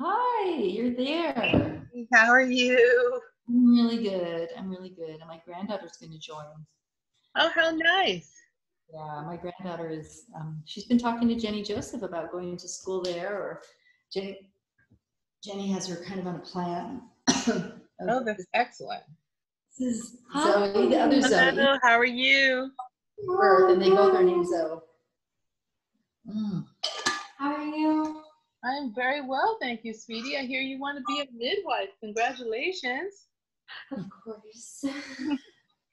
Hi, you're there. How are you? I'm really good. I'm really good. And my granddaughter's going to join. Oh, how nice. Yeah, my granddaughter is, she's been talking to Jenny Joseph about going to school there, or Jenny, Jenny has her kind of on a plan. Oh, that's excellent. This is Zoe, the other Zoe. Hello, how are you? Birth, and they both are named Zoe. How are you? I'm very well, thank you, sweetie. I hear you want to be a midwife. Congratulations. Of course.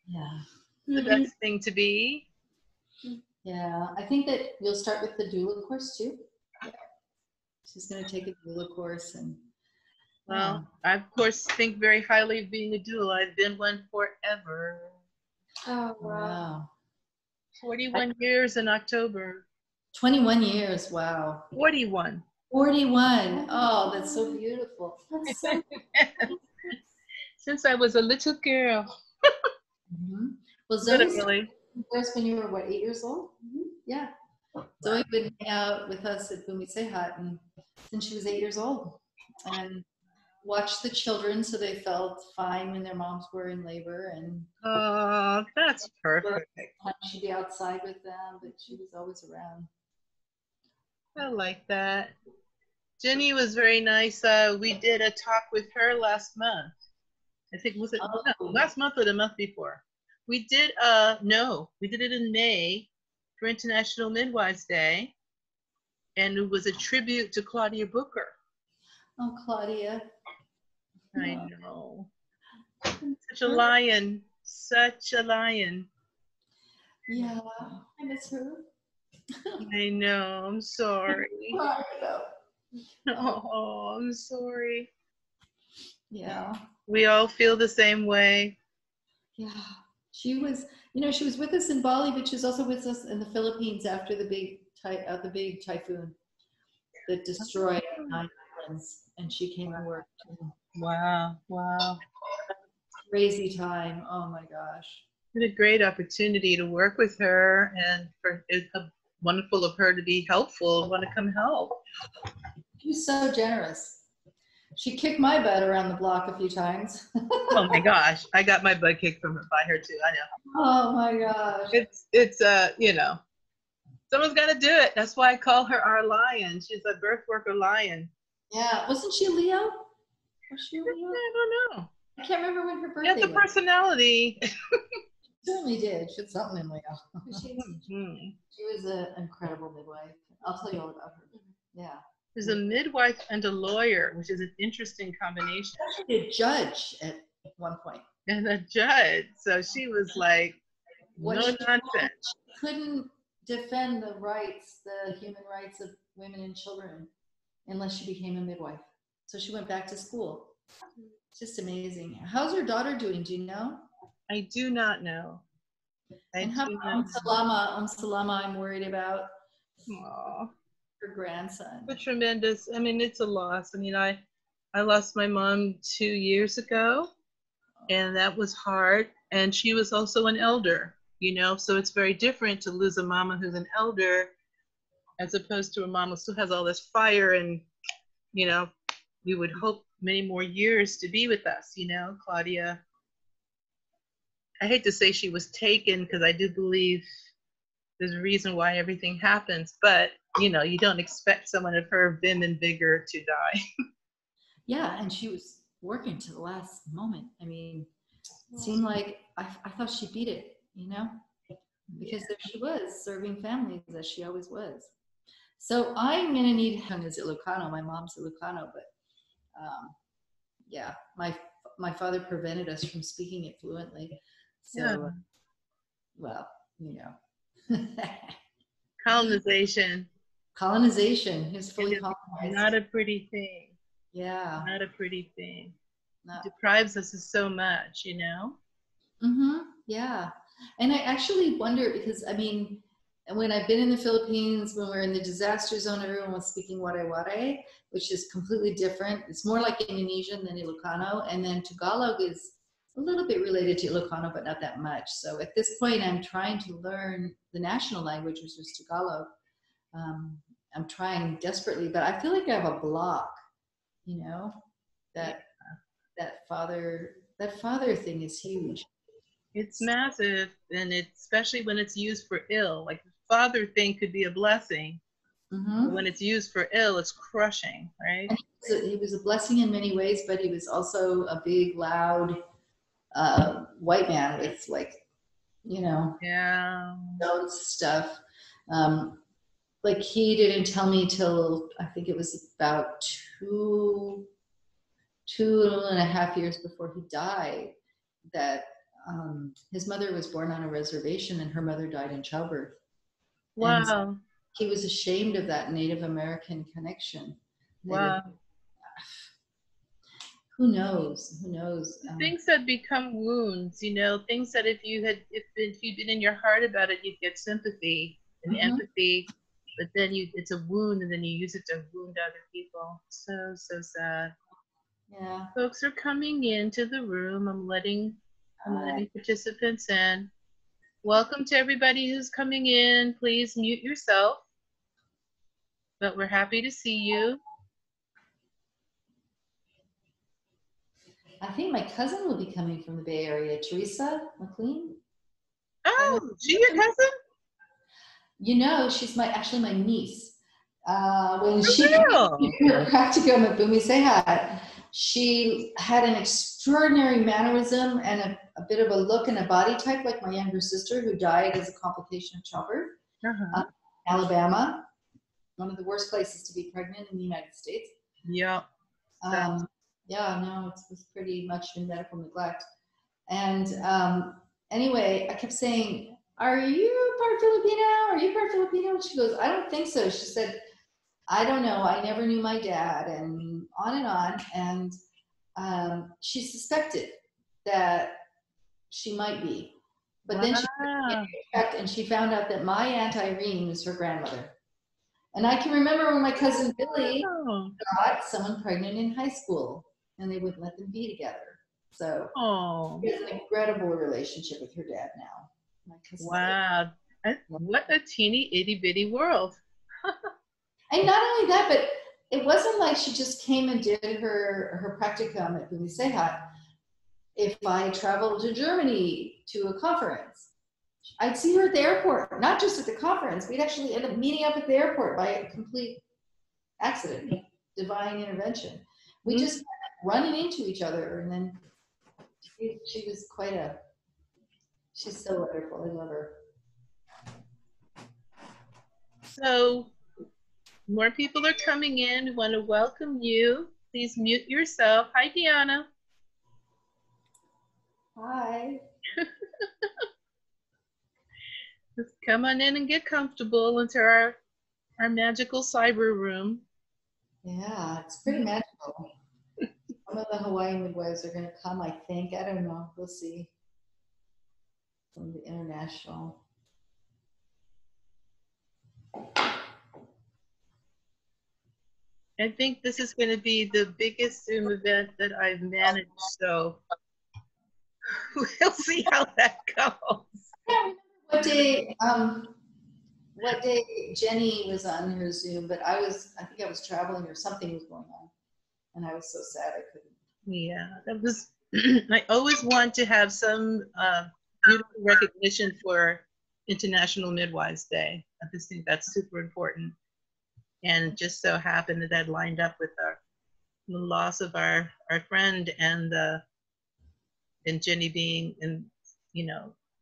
Yeah. The best thing to be. Yeah, I think that you'll start with the doula course too. Yeah. She's going to take a doula course and. Well, I, of course, think very highly of being a doula. I've been one forever. Oh, wow. 41 years in October. 21 years, wow. 41. 41. Oh, that's so beautiful. That's so Since I was a little girl. Well, Zoe Literally. first when you were, what, 8 years old? Yeah. Zoe would hang out with us when we say hot, and since she was 8 years old, and watch the children so they felt fine when their moms were in labor. And oh, that's perfect. She'd be outside with them, but she was always around. I like that. Jenny was very nice. We did a talk with her last month. I think, was it last month or the month before? We did, no, we did it in May for International Midwives Day. And it was a tribute to Claudia Booker. Oh, Claudia. I know. Such a lion. Such a lion. Yeah, I miss her. I know. I'm sorry. Oh, I'm sorry. Yeah. We all feel the same way. Yeah. She was, she was with us in Bali, but she was also with us in the Philippines after the big typhoon that destroyed 9 islands, and she came and worked. Wow. Wow. Crazy time. Oh my gosh. What a great opportunity to work with her, and it's wonderful of her to be helpful, want to come help. She was so generous. She kicked my butt around the block a few times. Oh my gosh, I got my butt kicked by her too. I know. Oh my gosh. It's someone's got to do it. That's why I call her our lion. She's a birth worker lion. Yeah, wasn't she Leo? Was she Leo? I don't know. I can't remember when her birthday was. She has a personality. She certainly did. She had something in Leo. She was an incredible midwife. I'll tell you all about her. Yeah. She's a midwife and a lawyer, which is an interesting combination. She was a judge at one point. And a judge. So she was like, no nonsense. She couldn't defend the human rights of women and children unless she became a midwife. So she went back to school. It's just amazing. How's her daughter doing? Do you know? I do not know. And how about Salama, I'm worried about. Aww. Her grandson. But tremendous. I mean, it's a loss. I mean, I lost my mom 2 years ago, and that was hard. And she was also an elder, so it's very different to lose a mama who's an elder as opposed to a mama who still has all this fire, and we would hope many more years to be with us. Claudia, I hate to say she was taken, because I do believe there's a reason why everything happens, but you don't expect someone of her vim and vigor to die. Yeah, and she was working to the last moment. I mean, it seemed like I thought she beat it, because there she was, serving families as she always was. So I'm gonna need is Ilocano. My mom's Ilocano, but yeah, my father prevented us from speaking it fluently. So, well, Colonization. He was fully colonized. Not a pretty thing. Yeah. Not a pretty thing. It deprives us of so much, Yeah. And I actually wonder, because when I've been in the Philippines, when we're in the disaster zone, everyone was speaking Waray-Waray, which is completely different. It's more like Indonesian than Ilocano. And then Tagalog is a little bit related to Ilocano, but not that much. So at this point, I'm trying to learn the national language, which is Tagalog. I'm trying desperately, but I feel like I have a block you know, that that father thing is huge. It's massive, and especially when it's used for ill. Like the father thing could be a blessing, but Mm-hmm. when it's used for ill, it's crushing, right? And he was a blessing in many ways, but he was also a big, loud white man with like, you know, Yeah. own stuff. Um, like he didn't tell me till I think it was about two and a half years before he died that his mother was born on a reservation and her mother died in childbirth. And Wow. he was ashamed of that Native American connection. They would, Wow. who knows? Who knows? Things that become wounds, you know, things that if you'd been in your heart about it, you'd get sympathy and Mhm. empathy, but then it's a wound, and then you use it to wound other people. So sad. Yeah. Folks are coming into the room. I'm letting participants in. Welcome to everybody who's coming in. Please mute yourself, but we're happy to see you. I think my cousin will be coming from the Bay Area, Teresa McLean. Oh, she your cousin? You know, she's actually my niece. When For she came real? to her practicum at Bumi Sehat, she had an extraordinary mannerism and a bit of a look and a body type like my younger sister who died as a complication of childbirth. Uh-huh. Alabama, one of the worst places to be pregnant in the United States. Yeah. Yeah, no, it was pretty much in medical neglect. And anyway, I kept saying, "Are you part Filipino? Are you part Filipino?" And she goes, "I don't think so." She said, "I don't know. I never knew my dad," and on and on. And she suspected that she might be. But then she checked and she found out that my Aunt Irene was her grandmother. And I can remember when my cousin Billy Wow. got someone pregnant in high school and they wouldn't let them be together. So Oh, she has an incredible relationship with her dad now. My cousin wow. What a teeny itty bitty world. And not only that, but it wasn't like she just came and did her practicum at Bumi Sehat. If I traveled to Germany to a conference, I'd see her at the airport, not just at the conference. We'd actually end up meeting up at the airport by a complete accident, divine intervention. We just running into each other, and then she was she's so wonderful. I love her. So more people are coming in. We want to welcome you. Please mute yourself. Hi, Deanna. Hi. Just come on in and get comfortable into our magical cyber room. Yeah, it's pretty magical. Some of the Hawaii midwives are going to come, I think. I don't know. We'll see. From the international. I think this is going to be the biggest Zoom event that I've managed, so we'll see how that goes. What day Jenny was on her Zoom, but I think I was traveling or something was going on, and I was so sad I couldn't. Yeah, that was. I always want to have some beautiful recognition for International Midwives Day. I just think that's super important, and it just so happened that that lined up with the loss of our friend and Jenny being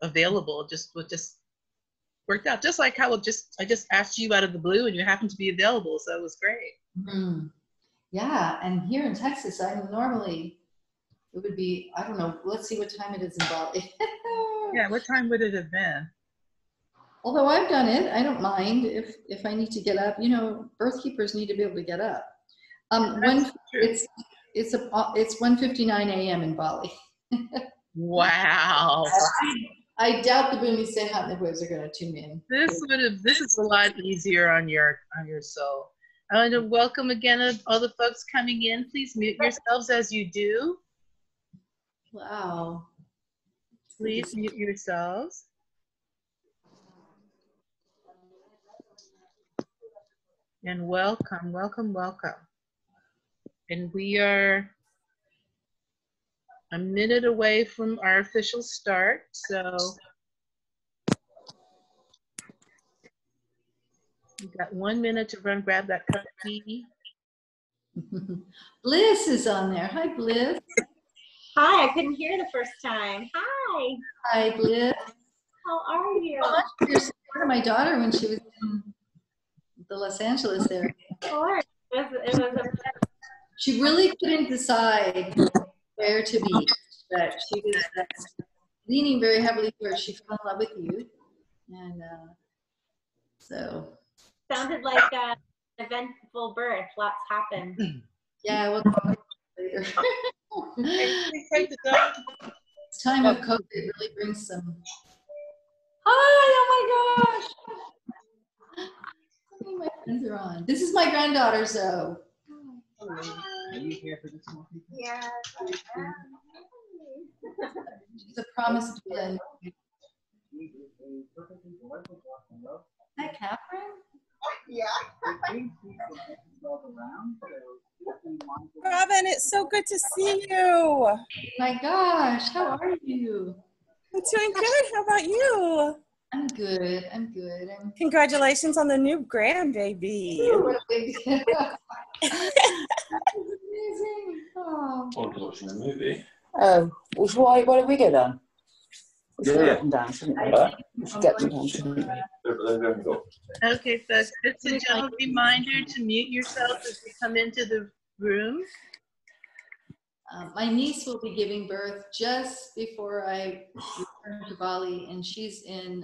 available. Just worked out, just like how I just asked you out of the blue and you happened to be available, so it was great. Mm-hmm. Yeah, and here in Texas, it would be, I don't know, let's see what time it is in Bali. Yeah, what time would it have been? Although I've done it, I don't mind if I need to get up. You know, birth keepers need to be able to get up. It's 1:59 a.m. in Bali. Wow. I doubt the Bumi Sehat midwives are going to tune in. This is a lot easier on your soul. I want to welcome again all the folks coming in. Please mute yourselves as you do. Wow. Please mute yourselves. And welcome, welcome, welcome. And we are a minute away from our official start, so we've got 1 minute to run grab that cup of tea. Bliss is on there. Hi, Bliss. Hi, I couldn't hear the first time. Hi. Hi, Bliss. How are you? So much for your support of my daughter when she was in the Los Angeles area. Of course. It was a She really couldn't decide where to be, but she was leaning very heavily towards she fell in love with you. And so. sounded like an eventful birth. Lots happened. Yeah, we'll talk about it later. This time of COVID really brings some. Hi, oh my gosh. So many of my friends are on. This is my granddaughter, Zoe. Are you here for this one? Yes. She's a promised twin. Hi, Catherine. Yeah. Robin, it's so good to see you. My gosh, how are you? I'm doing good. How about you? I'm good. I'm good. Congratulations on the new grandbaby. What a big That was amazing. Oh. I'm watching a movie. Oh, why are we good on? We should Yeah. get them down, shouldn't we? We should get them down, shouldn't we? Okay, folks, just a gentle reminder to mute yourself as you come into the room. My niece will be giving birth just before I return to Bali, and she's in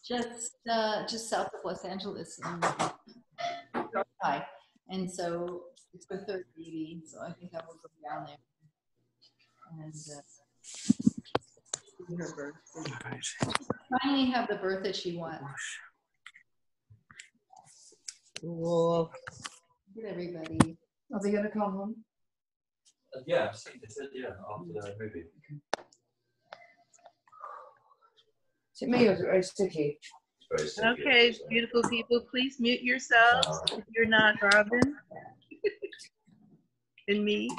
just south of Los Angeles. And so it's her third baby, so I think I will go down there and see her birth. Finally have the birth that she wants. Cool. Get everybody. Are they going to come home? Yeah, I've seen it. Yeah, after the movie. Is it me or is it very sticky? It's very sticky, Okay, obviously. beautiful people, please mute yourselves if you're not Robin and me.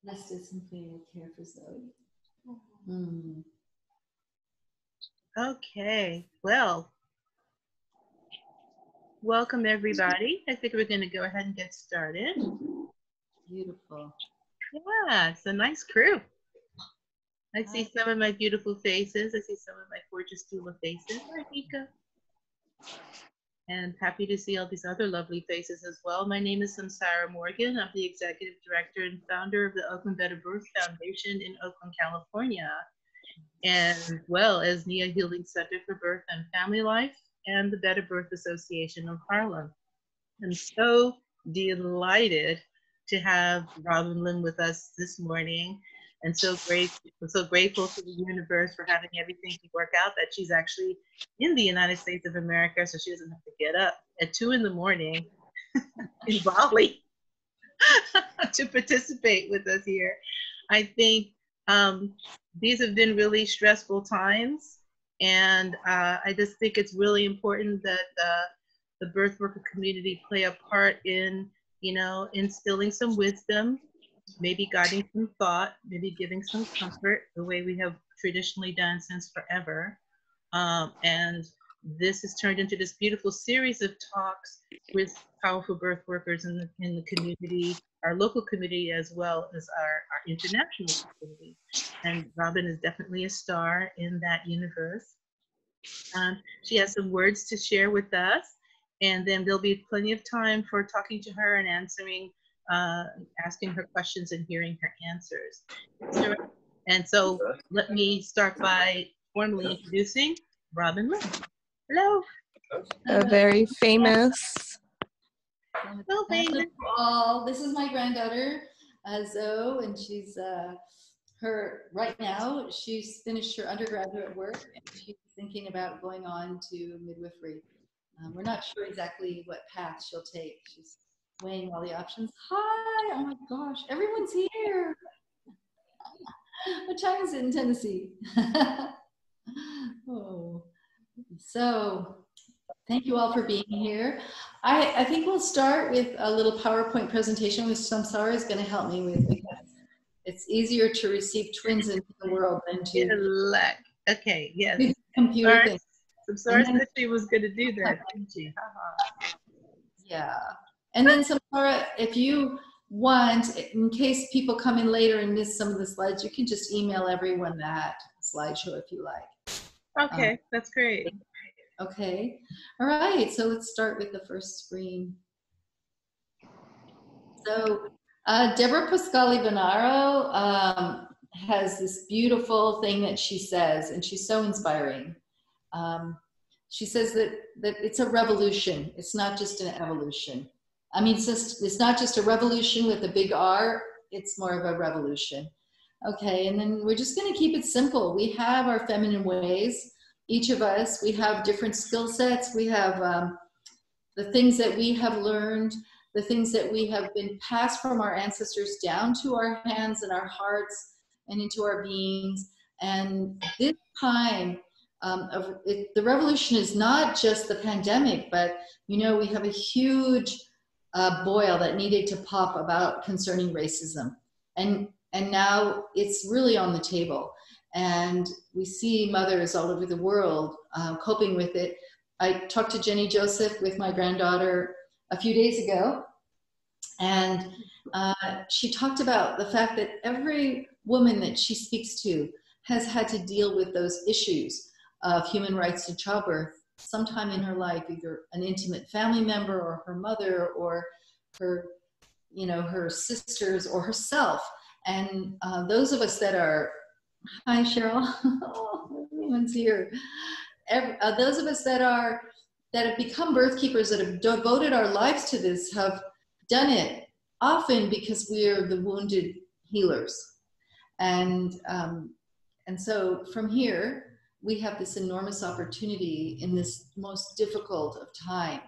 Let's do some care for Zoe. Mm. Okay, well, welcome everybody. I think we're going to go ahead and get started. Beautiful. Yeah, it's a nice crew. I see some of my beautiful faces. I see some of my gorgeous doula faces. Hi, Mika. And happy to see all these other lovely faces as well. My name is Samsarah Morgan. I'm the Executive Director and founder of the Oakland Better Birth Foundation in Oakland, California, as well as Nia Healing Center for Birth and Family Life and the Better Birth Association of Harlem. I'm so delighted to have Robin Lim with us this morning, and so grateful to the universe for having everything to work out that she's actually in the United States of America, so she doesn't have to get up at 2 in the morning in Bali to participate with us here. I think these have been really stressful times, and I just think it's really important that the birth worker community play a part in, you know, instilling some wisdom, maybe guiding some thought, maybe giving some comfort, the way we have traditionally done since forever. And this has turned into this beautiful series of talks with powerful birth workers in the community, our local community, as well as our international community. And Robin is definitely a star in that universe. She has some words to share with us, and then there'll be plenty of time for talking to her and answering, asking her questions and hearing her answers. And so let me start by formally introducing Robin Lim. Hello. A very famous. Hello, famous. This is my granddaughter, Zoe, and she's right now she's finished her undergraduate work and she's thinking about going on to midwifery. We're not sure exactly what path she'll take. She's weighing all the options. Hi, oh my gosh, everyone's here. What time is it in Tennessee? Oh. So thank you all for being here. I think we'll start with a little PowerPoint presentation which Samsarah is going to help me with, because it's easier to receive twins into the world than Good to luck. Okay, yes. do computer things. Samsarah said she was going to do that, didn't she? Yeah. And then Samsarah, if you want, in case people come in later and miss some of the slides, you can just email everyone that slideshow if you like. Okay, that's great. Okay. All right. So let's start with the first screen. So Deborah Pascali-Bonaro has this beautiful thing that she says, and she's so inspiring. She says that it's a revolution. It's not just an evolution. I mean, it's not just a revolution with a big R. It's more of a revolution. Okay, and then we're just going to keep it simple. We have our feminine ways. Each of us, we have different skill sets. We have the things that we have learned, the things that we have been passed from our ancestors down to our hands and our hearts and into our beings. And this time, the revolution is not just the pandemic, but you know, we have a huge boil that needed to pop about concerning racism. And now it's really on the table. And we see mothers all over the world coping with it. I talked to Jenny Joseph with my granddaughter a few days ago, and she talked about the fact that every woman that she speaks to has had to deal with those issues of human rights to childbirth sometime in her life, either an intimate family member or her mother or her, you know, her sisters or herself. And those of us that are, hi Cheryl, oh, everyone's here. Those of us that have become birth keepers, that have devoted our lives to this, have done it often because we're the wounded healers. And so from here, we have this enormous opportunity in this most difficult of time.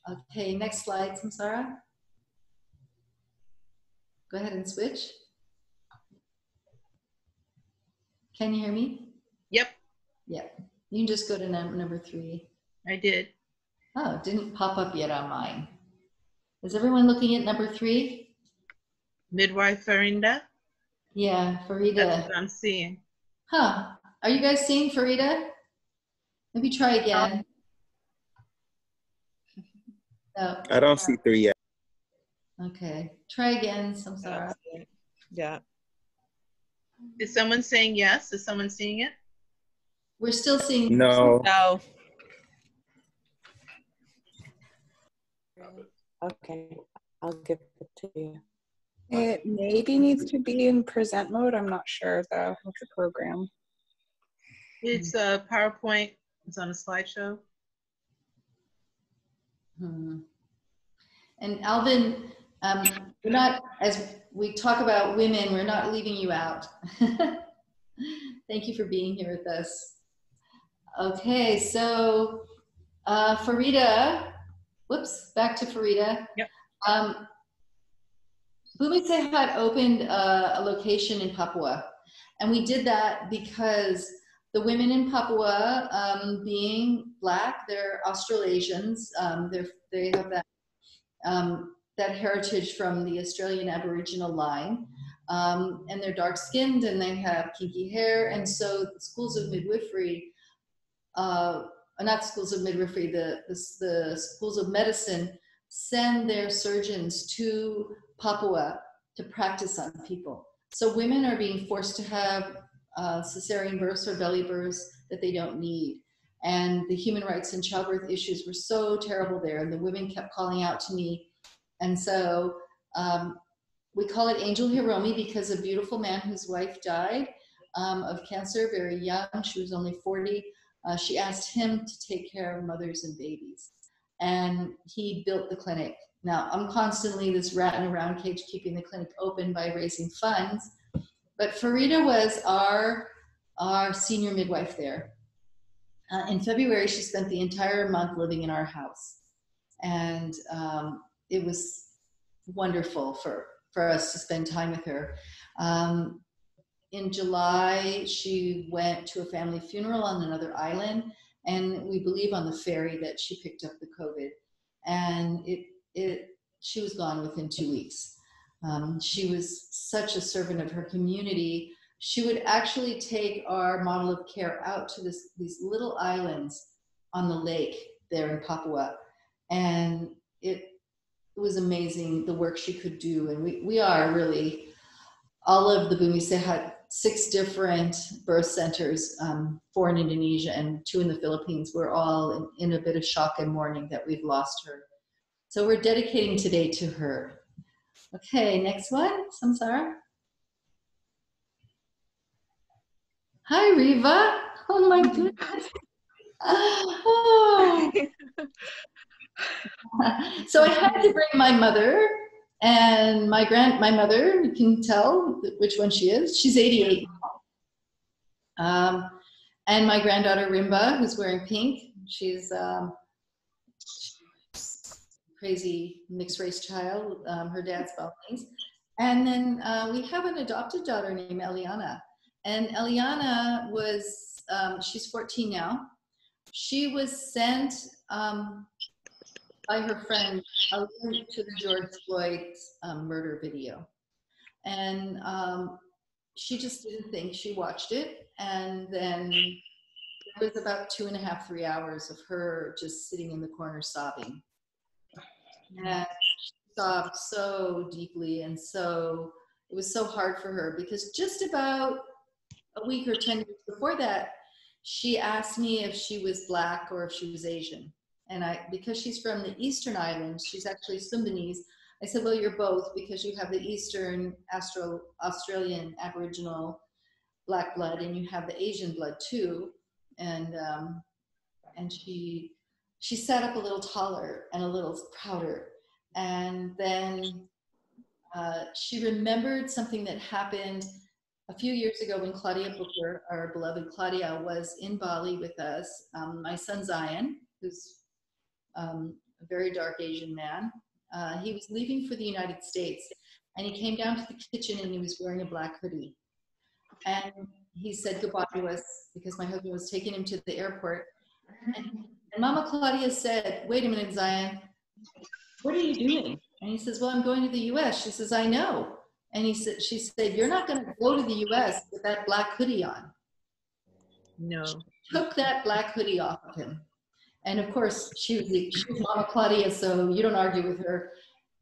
Okay, next slide, Samsarah. Go ahead and switch. Can you hear me? Yep. Yep. You can just go to number 3. I did. Oh, it didn't pop up yet on mine. Is everyone looking at number 3? Midwife Farinda? Yeah, Farida. That's what I'm seeing. Huh. Are you guys seeing Farida? Maybe try again. No. I don't see 3 yet. Okay. Try again, Samsarah. Yeah. Is someone saying yes? Is someone seeing it? We're still seeing. No. No. Okay, I'll give it to you. It maybe needs to be in present mode. I'm not sure though with the program. It's a PowerPoint. It's on a slideshow. And Alvin, we're not, as we talk about women, we're not leaving you out. Thank you for being here with us. Okay, so Farida, whoops, back to Farida. Yep. Bhumi Sehat opened a location in Papua, and we did that because the women in Papua, being Black, they're Australasians, they have that heritage from the Australian Aboriginal line, and they're dark-skinned and they have kinky hair, and so the schools of midwifery, not schools of midwifery, the schools of medicine send their surgeons to Papua to practice on people. So women are being forced to have cesarean births or belly births that they don't need. And the human rights and childbirth issues were so terrible there, and the women kept calling out to me. And so we call it Angel Hiromi because a beautiful man whose wife died of cancer, very young, she was only 40, she asked him to take care of mothers and babies. And he built the clinic. Now, I'm constantly this rat in a round cage keeping the clinic open by raising funds. But Farida was our senior midwife there. In February, she spent the entire month living in our house. And it was wonderful for us to spend time with her. In July, she went to a family funeral on another island, And we believe on the ferry that she picked up the COVID, and she was gone within 2 weeks. She was such a servant of her community. She would actually take our model of care out to these little islands on the lake there in Papua. And it was amazing the work she could do. And we are really, all of the Bumise had 6 different birth centers, 4 in Indonesia and 2 in the Philippines. We're all in a bit of shock and mourning that we've lost her. So we're dedicating today to her. Okay, next one, Samsarah. Hi, Riva. Oh my goodness. Oh. So I had to bring my mother and my mother. You can tell which one she is. She's 88. And my granddaughter Rimba, who's wearing pink. She's crazy mixed race child. Her dad's Balinese. And then we have an adopted daughter named Eliana. And Eliana was, she's 14 now. She was sent by her friend a link to the George Floyd murder video. And she just didn't think, she watched it. And then it was about 2.5, 3 hours of her just sitting in the corner sobbing. And she sobbed so deeply, and so it was so hard for her, because just about a week or 10 years before that, she asked me if she was Black or if she was Asian. And because she's from the Eastern Islands, she's actually Sumbanese, I said, well, you're both, because you have the Eastern Australian Aboriginal Black blood, and you have the Asian blood too. And she sat up a little taller and a little prouder. And then she remembered something that happened a few years ago when Claudia Booker, our beloved Claudia, was in Bali with us. My son Zion, who's a very dark Asian man, he was leaving for the United States, and he came down to the kitchen and he was wearing a black hoodie. And he said goodbye to us because my husband was taking him to the airport. And Mama Claudia said, wait a minute, Zion, what are you doing? And he says, well, I'm going to the US. She says, I know. And she said, you're not going to go to the US with that black hoodie on. No. She took that black hoodie off of him. And of course, she was Mama Claudia, so you don't argue with her.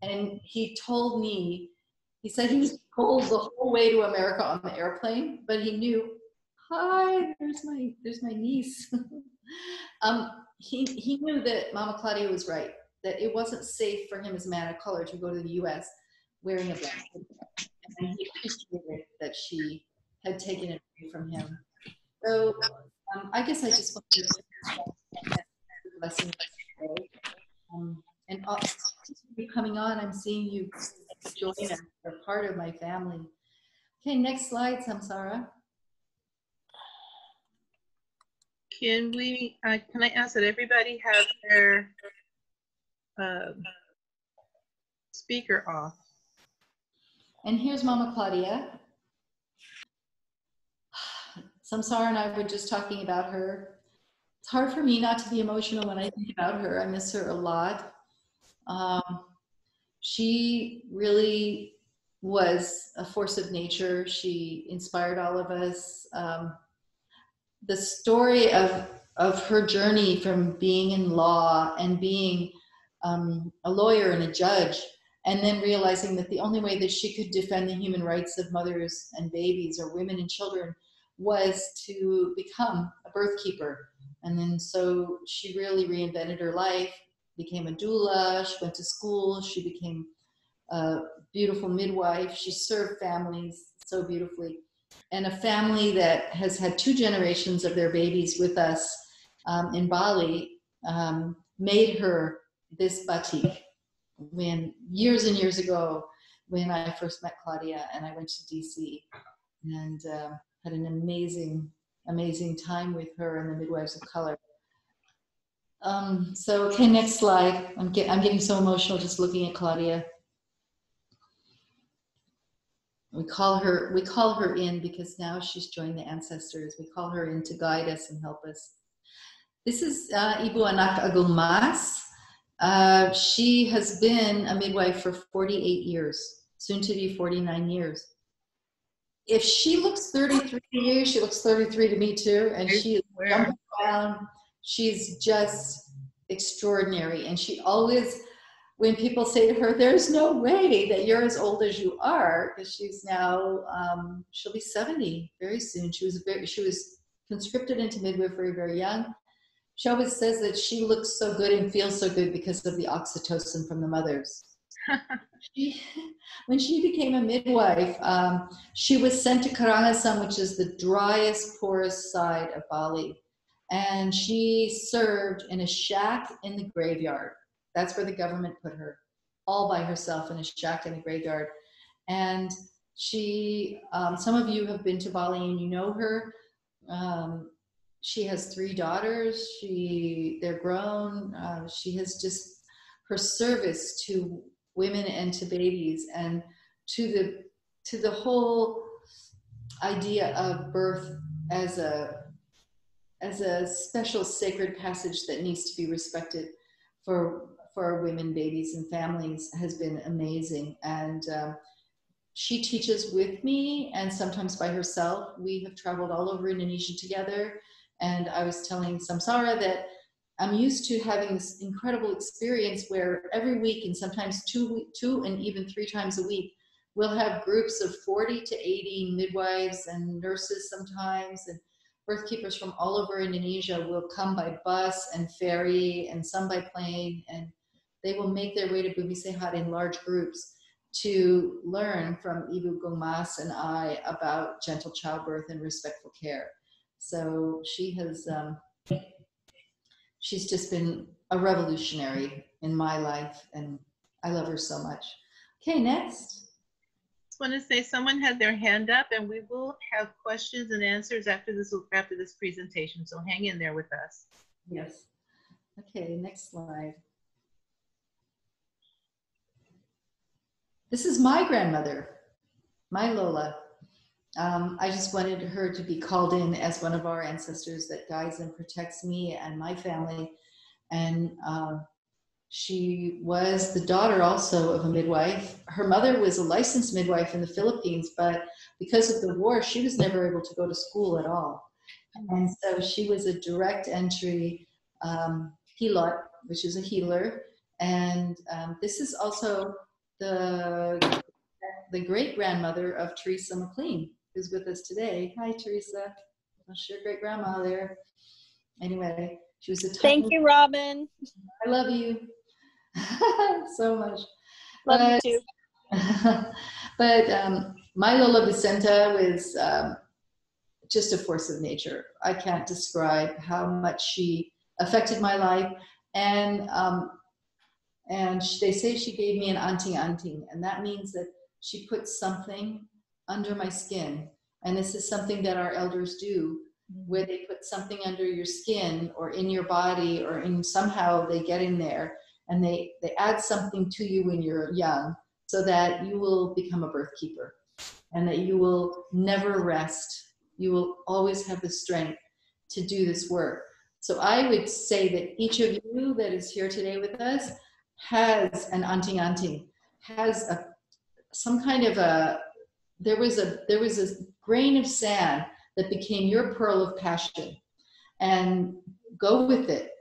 And he told me, he said he was cold the whole way to America on the airplane, but he knew, hi, there's my niece. He knew that Mama Claudia was right, that it wasn't safe for him as a man of color to go to the US wearing a black hoodie. And he appreciated that she had taken it away from him. So I guess I just want to blessing today. And you coming on, I'm seeing you join us. You're part of my family. Okay, next slide, Samsarah. Can I ask that everybody have their speaker off? And here's Mama Claudia. Samsarah and I were just talking about her. It's hard for me not to be emotional when I think about her. I miss her a lot. She really was a force of nature. She inspired all of us. The story of her journey from being in law and being a lawyer and a judge, and then realizing that the only way that she could defend the human rights of mothers and babies or women and children was to become a birth keeper. And then so she really reinvented her life, became a doula, she went to school, she became a beautiful midwife, she served families so beautifully. And a family that has had 2 generations of their babies with us in Bali made her this batik. When years and years ago, when I first met Claudia and I went to DC and had an amazing time with her and the Midwives of Color. So, okay, next slide. I'm getting so emotional just looking at Claudia. We call her in because now she's joined the ancestors. We call her in to guide us and help us. This is Ibu Anak Agung Mas. She has been a midwife for 48 years, soon to be 49 years. If she looks 33 to you, she looks 33 to me too. And she is jumping around. She's just extraordinary. And she always, when people say to her, there's no way that you're as old as you are, because she's now, she'll be 70 very soon. She was conscripted into midwifery very young. She always says that she looks so good and feels so good because of the oxytocin from the mothers. When she became a midwife, she was sent to Karangasem, which is the driest, poorest side of Bali. And she served in a shack in the graveyard. That's where the government put her, all by herself in a shack in the graveyard. And she, some of you have been to Bali and you know her. She has 3 daughters. They're grown. She has just her service to women and to babies and to the whole idea of birth as a special sacred passage that needs to be respected for women, babies, and families has been amazing. And she teaches with me and sometimes by herself. We have traveled all over Indonesia together. And I was telling Samsarah that I'm used to having this incredible experience where every week and sometimes two and even 3 times a week, we'll have groups of 40 to 80 midwives and nurses sometimes, and birth keepers from all over Indonesia will come by bus and ferry and some by plane, and they will make their way to Bumi Sehat in large groups to learn from Ibu Gongmas and I about gentle childbirth and respectful care. So she has, she's just been a revolutionary in my life, and I love her so much. Okay, next. Just want to say someone had their hand up, and we will have questions and answers after this presentation. So hang in there with us. Yes. Okay, next slide. This is my grandmother, my Lola. I just wanted her to be called in as one of our ancestors that guides and protects me and my family. And she was the daughter also of a midwife. Her mother was a licensed midwife in the Philippines, but because of the war, she was never able to go to school at all. And so she was a direct entry Hilot, which is a healer. And this is also the great-grandmother of Teresa McLean, who's with us today. Hi, Teresa. That's your great-grandma there. Anyway, she was a Thank you, Robin. I love you so much. Love you too. But my Lola Vicenta was just a force of nature. I can't describe how much she affected my life. And they say she gave me an anting-anting, and that means that she put something under my skin. And this is something that our elders do, where they put something under your skin or in your body, or in somehow they get in there and they add something to you when you're young so that you will become a birth keeper and that you will never rest. You will always have the strength to do this work. So I would say that each of you that is here today with us has an anting-anting, has some kind of there was a grain of sand that became your pearl of passion, and go with it.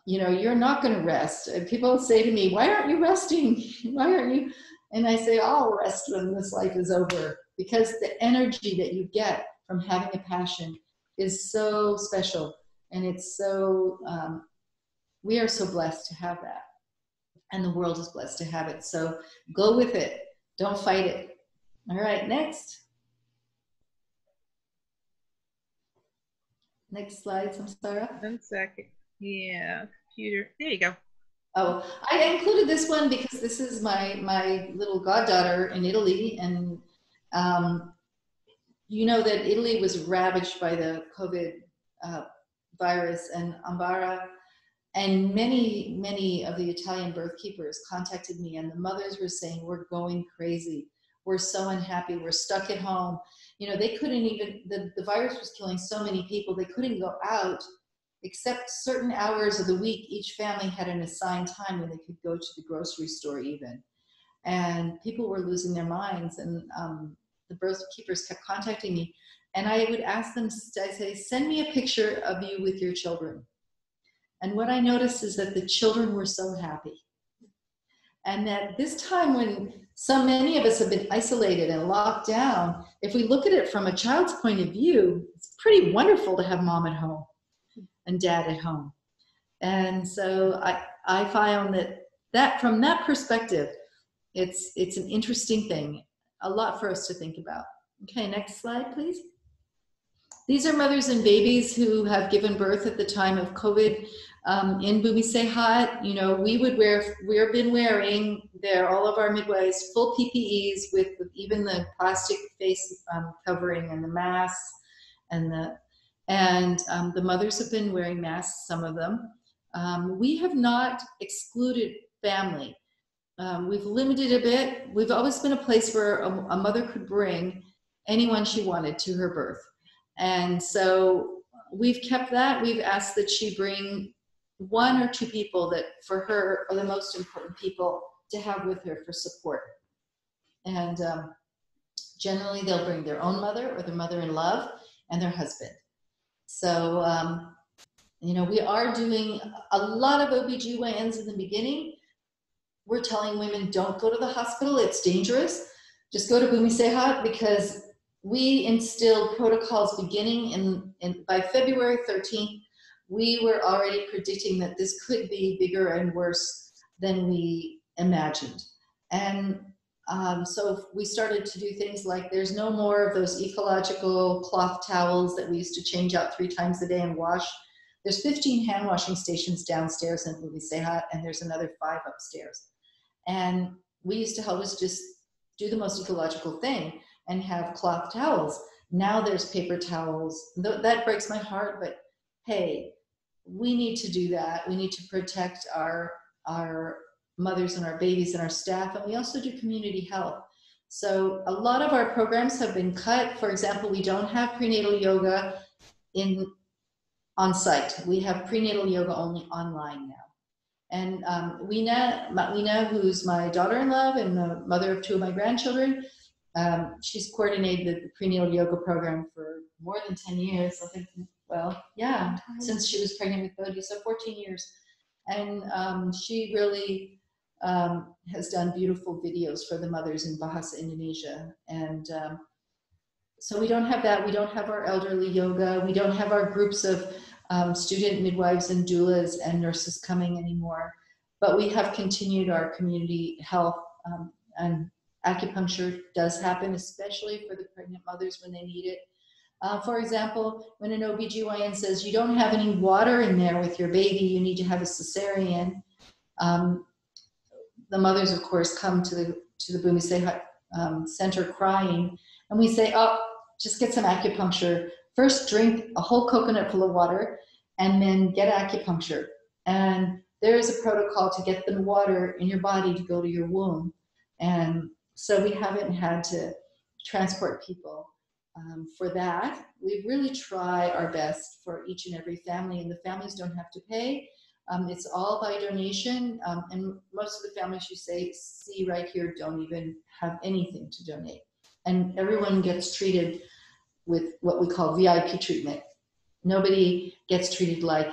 You're not going to rest. People say to me, why aren't you resting? Why aren't you? And I say, I'll rest when this life is over, because the energy that you get from having a passion is so special. And it's so, we are so blessed to have that. And the world is blessed to have it. So go with it. Don't fight it. All right, next. Next slide, Samsarah. 1 second. Yeah, computer. There you go. Oh, I included this one because this is my little goddaughter in Italy. And you know that Italy was ravaged by the COVID virus and Ambara. And many of the Italian birth keepers contacted me, and the mothers were saying, we're going crazy. We're so unhappy. We're stuck at home. They couldn't even, the virus was killing so many people. They couldn't go out except certain hours of the week, each family had an assigned time when they could go to the grocery store even. And people were losing their minds, and the birth keepers kept contacting me. And I would ask them, I'd say, send me a picture of you with your children. And what I noticed is that the children were so happy. And that this time when so many of us have been isolated and locked down, if we look at it from a child's point of view, it's pretty wonderful to have mom at home and dad at home. And so I found that from that perspective, it's an interesting thing, a lot for us to think about. Okay, next slide, please. These are mothers and babies who have given birth at the time of COVID in Bumi Sehat. You know, we've been wearing all of our midwives full PPEs with even the plastic face covering and the masks, and the mothers have been wearing masks, some of them. We have not excluded family. We've limited a bit. We've always been a place where a mother could bring anyone she wanted to her birth. And so we've kept that. We've asked that she bring 1 or 2 people that for her are the most important people to have with her for support. And generally they'll bring their own mother or their mother-in-law and their husband. So, you know, we are doing a lot of OBGYNs in the beginning. We're telling women, don't go to the hospital, it's dangerous. Just go to Bumi Sehat, because we instilled protocols beginning by February 13th. We were already predicting that this could be bigger and worse than we imagined. And so we started to do things like, there's no more of those ecological cloth towels that we used to change out 3 times a day and wash. There's 15 hand washing stations downstairs in Bumi Sehat, and there's another 5 upstairs. And we used to always just do the most ecological thing and have cloth towels. Now there's paper towels. That breaks my heart, but hey, we need to do that. We need to protect our mothers and our babies and our staff, and we also do community health. So a lot of our programs have been cut. For example, we don't have prenatal yoga on site. We have prenatal yoga only online now. And Weena, who's my daughter-in-law and the mother of 2 of my grandchildren, she's coordinated the prenatal yoga program for more than 10 years. I think, well, yeah, since she was pregnant with Bodhi, so 14 years. And she really has done beautiful videos for the mothers in Bahasa Indonesia. And so we don't have that. We don't have our elderly yoga. We don't have our groups of student midwives and doulas and nurses coming anymore. But we have continued our community health, and acupuncture does happen, especially for the pregnant mothers when they need it. For example, when an OBGYN says you don't have any water in there with your baby, you need to have a cesarean. The mothers, of course, come to the Bumi Sehat center crying, and we say, oh, just get some acupuncture. First, drink a whole coconut full of water, and then get acupuncture. And there is a protocol to get the water in your body to go to your womb. And so we haven't had to transport people for that. We really try our best for each and every family, and the families don't have to pay. It's all by donation, and most of the families you see right here don't even have anything to donate. And everyone gets treated with what we call VIP treatment. Nobody gets treated like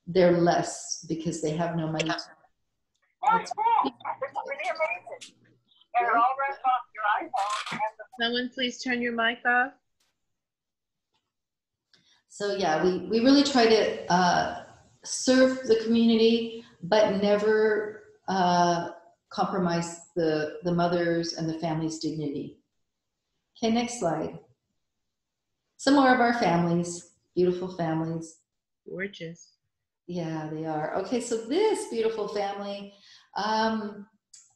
they're less because they have no money. That's cool. That's pretty amazing. And they're all right off your iPhone. Someone please turn your mic off. So yeah, we really try to serve the community, but never compromise the mothers and the family's dignity. Okay, next slide. Some more of our families, beautiful families. Gorgeous. Yeah, they are. Okay, so this beautiful family, I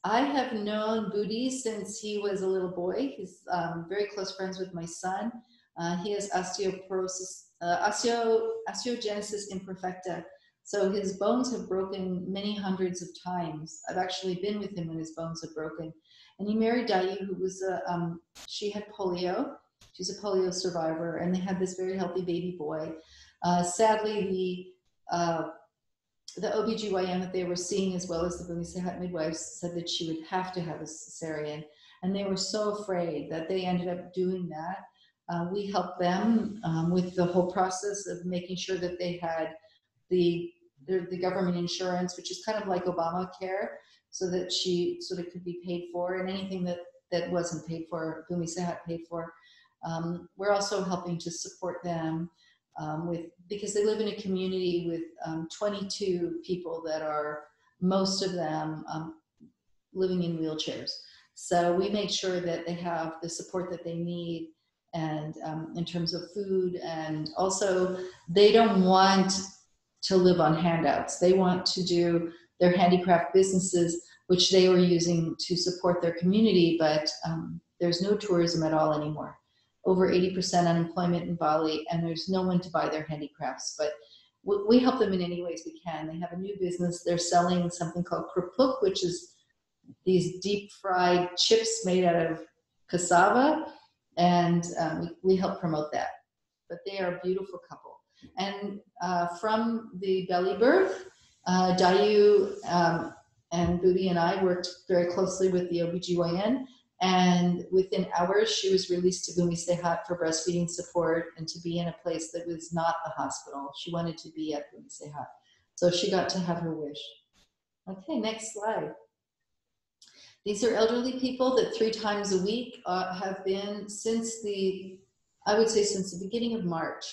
have known Budi since he was a little boy. He's very close friends with my son. He has osteoporosis, osteogenesis imperfecta. So his bones have broken many hundreds of times. I've actually been with him when his bones have broken. And he married Dayu, who was she had polio. She's a polio survivor, and they had this very healthy baby boy. Sadly, the OBGYN that they were seeing, as well as the Bumi Sehat midwives, said that she would have to have a cesarean. And they were so afraid that they ended up doing that. We helped them with the whole process of making sure that they had the government insurance, which is kind of like Obamacare, so that she sort of could be paid for, and anything that wasn't paid for, Bumi Sehat paid for. We're also helping to support them because they live in a community with 22 people that are, most of them living in wheelchairs. So we make sure that they have the support that they need, and in terms of food, and also they don't want to live on handouts. They want to do their handicraft businesses, which they were using to support their community, but there's no tourism at all anymore. Over 80% unemployment in Bali, and there's no one to buy their handicrafts. But we help them in any ways we can. They have a new business. They're selling something called kerupuk, which is these deep fried chips made out of cassava, and we help promote that. But they are a beautiful couple. And from the belly birth, Dayu and Budi and I worked very closely with the OBGYN, and within hours she was released to Bumi Sehat for breastfeeding support and to be in a place that was not a hospital. She wanted to be at Bumi Sehat. So she got to have her wish. Okay, next slide. These are elderly people that 3 times a week have been since I would say since the beginning of March.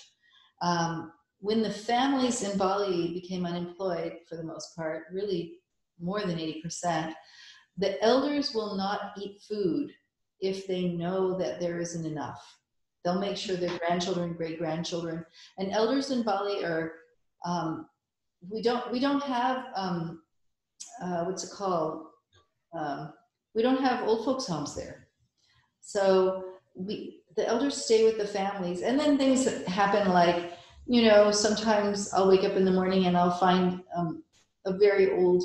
When the families in Bali became unemployed, for the most part, really more than 80%, the elders will not eat food if they know that there isn't enough. They'll make sure their grandchildren, great-grandchildren, and elders in Bali are, we don't have, what's it called? We don't have old folks homes there. So the elders stay with the families, and then things happen like, you know, sometimes I'll wake up in the morning and I'll find a very old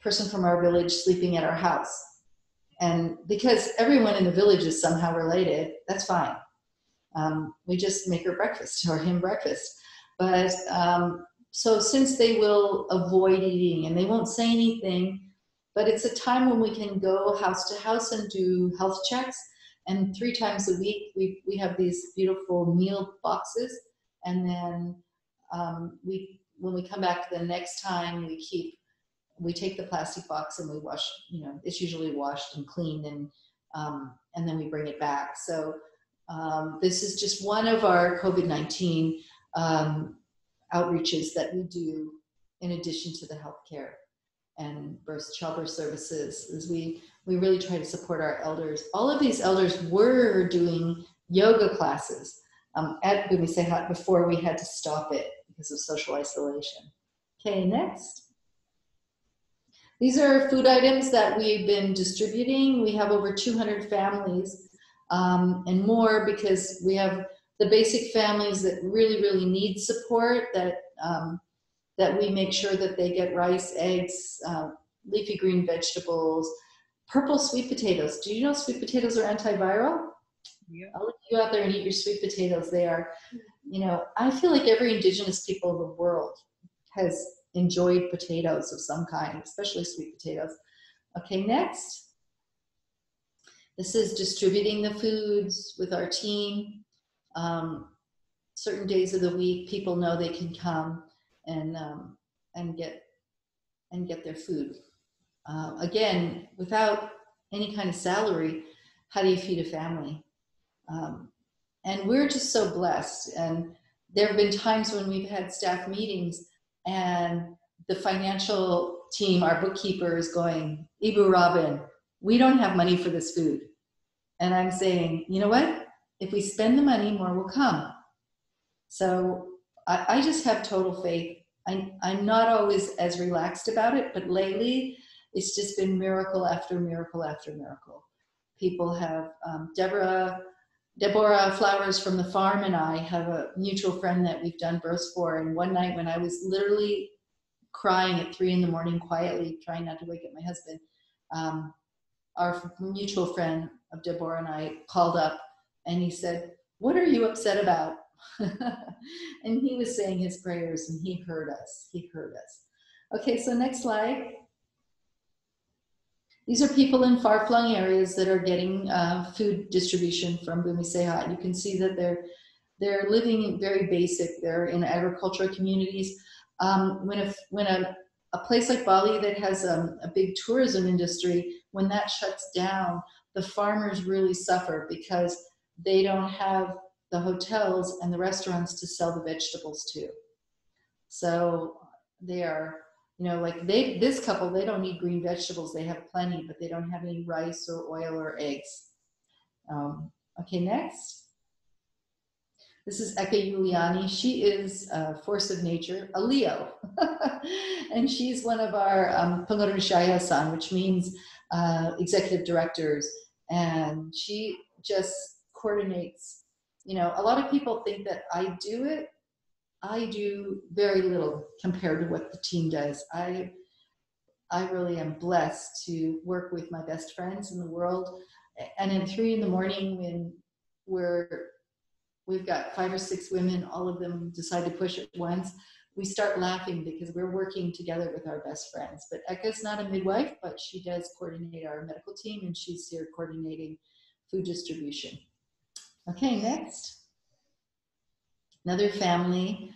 person from our village sleeping at our house. And because everyone in the village is somehow related, that's fine. We just make her breakfast or him breakfast. But so since they will avoid eating and they won't say anything, but it's a time when we can go house to house and do health checks. And 3 times a week, we have these beautiful meal boxes. And then when we come back the next time, we take the plastic box and we wash, you know, it's usually washed and cleaned, and then we bring it back. So this is just one of our COVID-19 outreaches that we do in addition to the healthcare and childbirth services, is we really try to support our elders. All of these elders were doing yoga classes at Bumi Sehat before we had to stop it because of social isolation. Okay, next. These are food items that we've been distributing. We have over 200 families and more, because we have the basic families that really, really need support, that we make sure that they get rice, eggs, leafy green vegetables, purple sweet potatoes. Do you know sweet potatoes are antiviral? Yeah. I'll let you out there and eat your sweet potatoes. They are, you know, I feel like every indigenous people of the world has enjoyed potatoes of some kind, especially sweet potatoes. Okay, next. This is distributing the foods with our team. Certain days of the week, people know they can come and get their food. Again, without any kind of salary, how do you feed a family? And we're just so blessed. And there have been times when we've had staff meetings and the financial team, our bookkeeper, is going, Ibu Robin, we don't have money for this food. And I'm saying, you know what? If we spend the money, more will come. So I just have total faith. I'm not always as relaxed about it, but lately it's just been miracle after miracle after miracle. People have, Deborah Flowers from the farm and I have a mutual friend that we've done births for. And one night when I was literally crying at 3 in the morning, quietly, trying not to wake up my husband, our mutual friend of Deborah and I called up and he said, "What are you upset about?" And he was saying his prayers and he heard us. He heard us. Okay, so next slide. These are people in far-flung areas that are getting food distribution from Bumi Sehat. You can see that they're living very basic. They're in agricultural communities. When a place like Bali that has a big tourism industry, when that shuts down, the farmers really suffer because they don't have the hotels and the restaurants to sell the vegetables to. So they are, you know, like this couple, they don't need green vegetables. They have plenty, but they don't have any rice or oil or eggs. Okay, next. This is Eka Yuliani. She is a force of nature, a Leo. And she's one of our Pengurus Yayasan, which means executive directors. And she just coordinates. You know, a lot of people think that I do it. I do very little compared to what the team does. I really am blessed to work with my best friends in the world. And at 3 in the morning when we've got 5 or 6 women, all of them decide to push at once, we start laughing because we're working together with our best friends. But Eka's not a midwife, but she does coordinate our medical team, and she's here coordinating food distribution. Okay, next. Another family,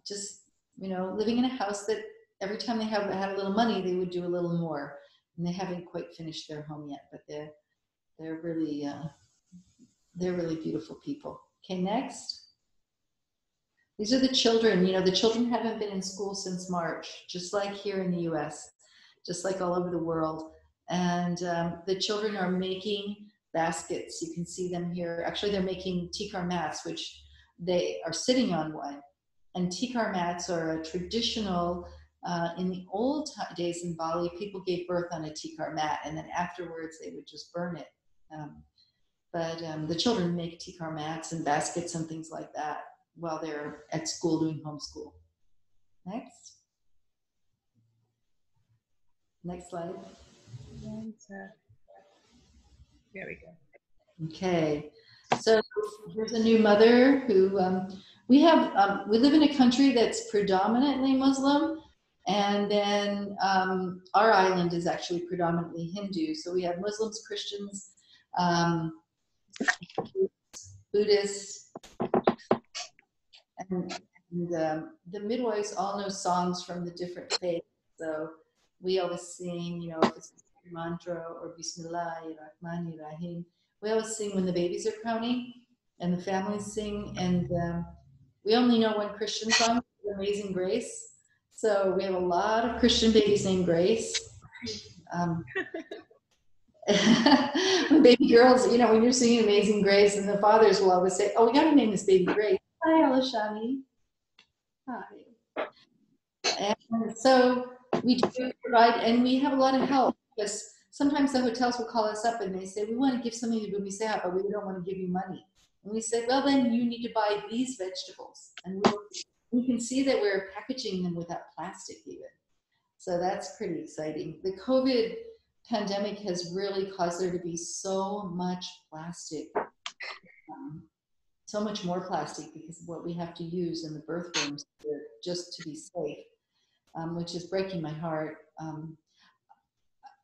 just, you know, living in a house that every time they had a little money, they would do a little more. And they haven't quite finished their home yet, but they're really beautiful people. Okay, next. These are the children. You know, the children haven't been in school since March, just like here in the US, just like all over the world. And the children are making baskets. You can see them here. Actually, they're making tikar mats, which they are sitting on one. And tikar mats are a traditional, in the old days in Bali, people gave birth on a tikar mat, and then afterwards they would just burn it. But the children make tikar mats and baskets and things like that while they're at school doing homeschool. Next. Next slide. There we go. Okay. So here's a new mother who we live in a country that's predominantly Muslim, and then our island is actually predominantly Hindu. So we have Muslims, Christians, Buddhists, and the midwives all know songs from the different faiths. So we always sing, you know, if it's a mantra or Bismillahirrahmanirrahim. We always sing when the babies are crowning, and the families sing. And we only know one Christian song, Amazing Grace. So we have a lot of Christian babies named Grace. When baby girls, you know, when you're singing Amazing Grace, and the fathers will always say, "Oh, we got to name this baby Grace." Hi, Alashani. Hi. And so we do provide, and we have a lot of help, because sometimes the hotels will call us up and they say, "We want to give something to Bumi Sehat, but we don't want to give you money." And we say, "Well, then you need to buy these vegetables." And we can see that we're packaging them without plastic even. So that's pretty exciting. The COVID pandemic has really caused there to be so much plastic, so much more plastic, because of what we have to use in the birth rooms just to be safe, which is breaking my heart.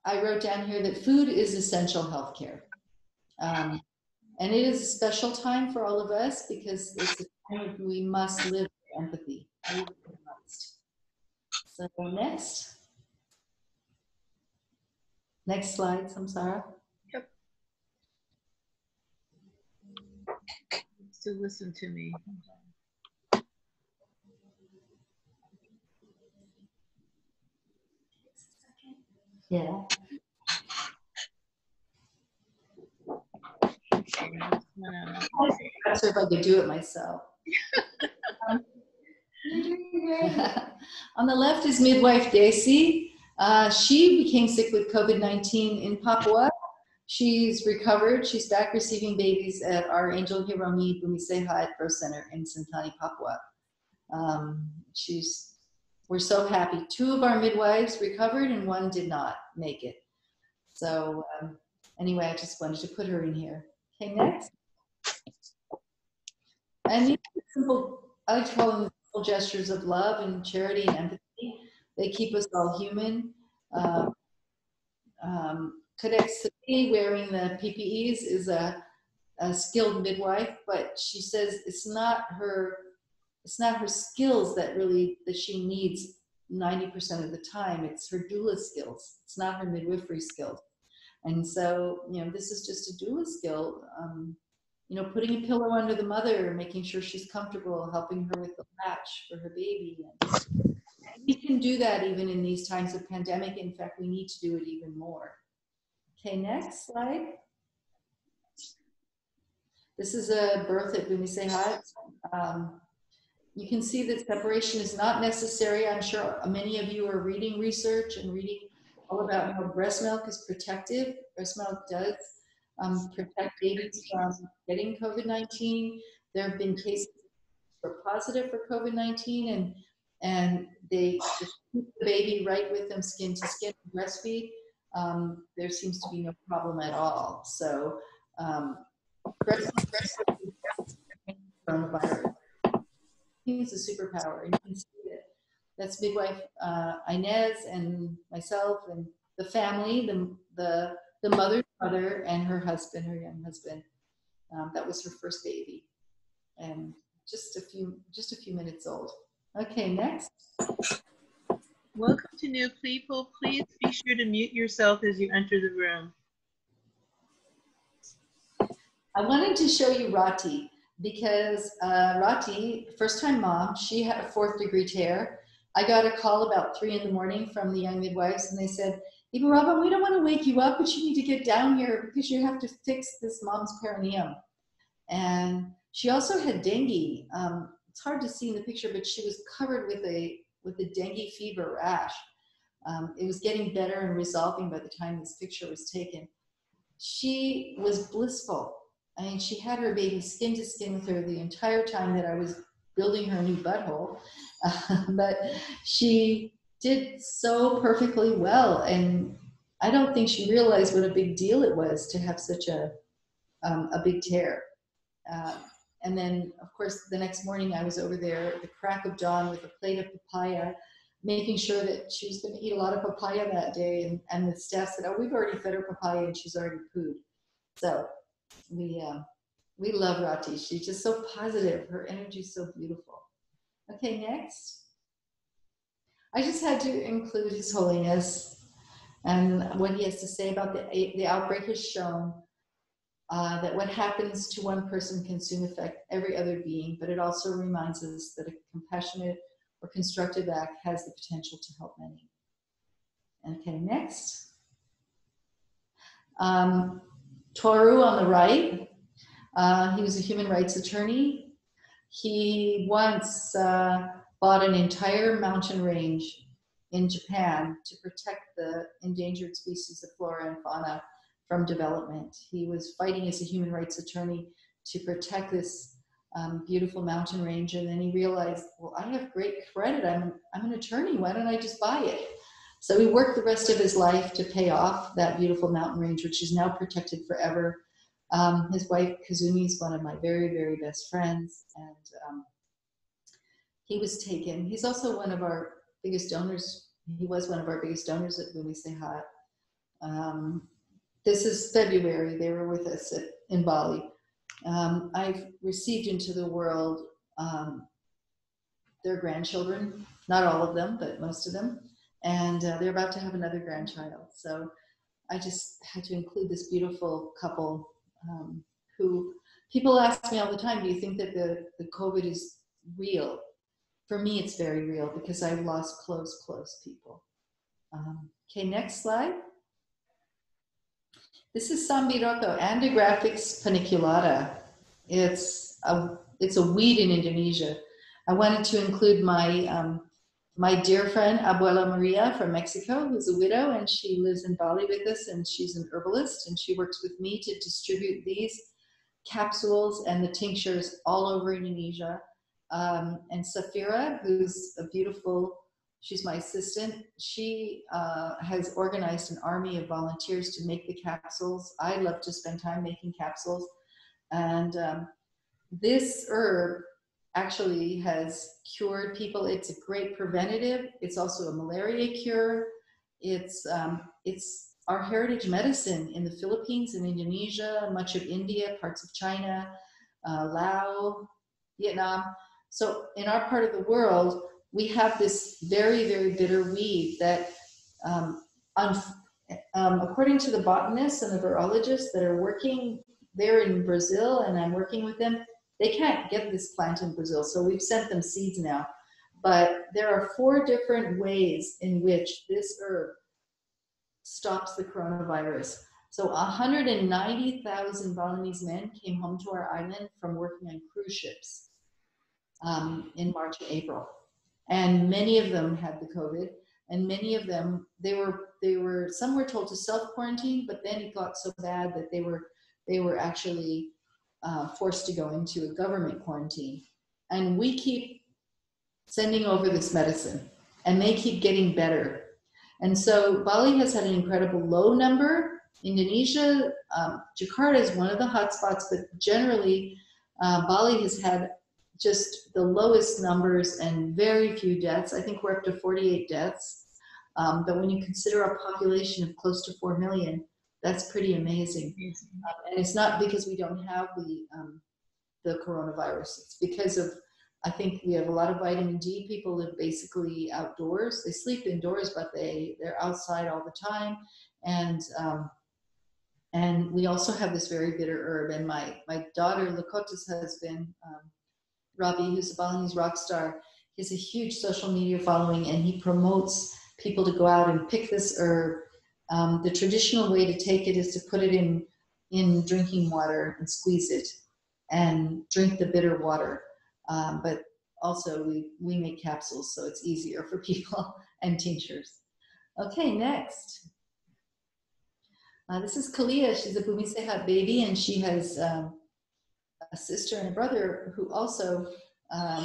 I wrote down here that food is essential healthcare. And it is a special time for all of us, because it's a time when we must live with empathy. We must. So next slide, Samsarah. Yep. So listen to me. Yeah. I'm sure if I could do it myself. On the left is midwife Daisy. She became sick with COVID-19 in Papua. She's recovered. She's back receiving babies at our Angel Hironi Bumi Sehat Birth Center in Sentani, Papua. We're so happy. 2 of our midwives recovered and 1 did not make it. So anyway, I just wanted to put her in here. Okay, next. And these are simple, I like to call them simple gestures of love and charity and empathy. They keep us all human. Cadet City wearing the PPEs is a skilled midwife, but she says it's not her skills that she needs 90% of the time. It's her doula skills. It's not her midwifery skills. And so, this is just a doula skill. Putting a pillow under the mother, making sure she's comfortable, helping her with the latch for her baby. And we can do that even in these times of pandemic. In fact, we need to do it even more. Okay, next slide. This is a birth at Bumisehat. You can see that separation is not necessary. I'm sure many of you are reading research and reading all about how breast milk is protective. Breast milk does protect babies from getting COVID-19. There have been cases that were positive for COVID-19, and they just keep the baby right with them, skin to skin, breastfeed. There seems to be no problem at all. So breast coronavirus. It's a superpower, and you can see it. That's midwife Inez and myself and the family, the mother's mother and her husband, her young husband. That was her first baby, and just a few minutes old. Okay, next. Welcome to new people. Please be sure to mute yourself as you enter the room. I wanted to show you Rati because Rati, first-time mom, she had a 4th degree tear. I got a call about 3 in the morning from the young midwives, and they said, "Even Robin, we don't want to wake you up, but you need to get down here because you have to fix this mom's perineum." And she also had dengue. It's hard to see in the picture, but she was covered with a dengue fever rash. It was getting better and resolving by the time this picture was taken. She was blissful. I mean, she had her baby skin to skin with her the entire time that I was building her new butthole. But she did so perfectly well. And I don't think she realized what a big deal it was to have such a big tear. And then, of course, the next morning I was over there at the crack of dawn with a plate of papaya, making sure that she was going to eat a lot of papaya that day. And the staff said, "Oh, we've already fed her papaya and she's already pooed." So we love Rati. She's just so positive. Her energy is so beautiful. Okay, next. I just had to include His Holiness and what he has to say about the outbreak has shown that what happens to one person can soon affect every other being, but it also reminds us that a compassionate or constructive act has the potential to help many. Okay, next. Toru on the right, he was a human rights attorney. He once bought an entire mountain range in Japan to protect the endangered species of flora and fauna from development. He was fighting as a human rights attorney to protect this beautiful mountain range, and then he realized, well, I have great credit. I'm an attorney. Why don't I just buy it? So he worked the rest of his life to pay off that beautiful mountain range, which is now protected forever. His wife, Kazumi, is one of my very, very best friends. And he was taken. He's also one of our biggest donors. He was one of our biggest donors at Bumisehat. This is February. They were with us in Bali. I've received into the world their grandchildren, not all of them, but most of them. And they're about to have another grandchild. So I just had to include this beautiful couple who people ask me all the time, do you think that the COVID is real? For me, it's very real because I've lost close people. Okay, next slide. This is Sambiroto, Andrographix paniculata. It's a weed in Indonesia. I wanted to include my dear friend Abuela Maria from Mexico, who's a widow, and she lives in Bali with us, and she's an herbalist, and she works with me to distribute these capsules and the tinctures all over Indonesia. And Safira, who's a beautiful, she's my assistant, she has organized an army of volunteers to make the capsules. I love to spend time making capsules. And this herb actually has cured people. It's a great preventative. It's also a malaria cure. It's our heritage medicine in the Philippines and Indonesia, much of India, parts of China, Laos, Vietnam. So in our part of the world, we have this very, very bitter weed that, according to the botanists and the virologists that are working there in Brazil, and I'm working with them, they can't get this plant in Brazil. So we've sent them seeds now. But there are 4 different ways in which this herb stops the coronavirus. So 190,000 Balinese men came home to our island from working on cruise ships in March and April. And many of them had the COVID, and many of them, some were told to self-quarantine, but then it got so bad that they were actually forced to go into a government quarantine. And we keep sending over this medicine, and they keep getting better. And so Bali has had an incredible low number. Indonesia, Jakarta is one of the hotspots, but generally Bali has had just the lowest numbers and very few deaths. I think we're up to 48 deaths. But when you consider a population of close to 4 million, that's pretty amazing. And it's not because we don't have the coronavirus. It's because of, I think we have a lot of vitamin D. People live basically outdoors. They sleep indoors, but they're outside all the time. And we also have this very bitter herb. And my daughter, Lakota's husband, Robbie, who's a Balinese rock star, he has a huge social media following, and he promotes people to go out and pick this herb. The traditional way to take it is to put it in drinking water and squeeze it and drink the bitter water. But also we make capsules, so it's easier for people, and tinctures. Okay, next. This is Kalia. She's a Bumi Sehat baby, and she has a sister and a brother who also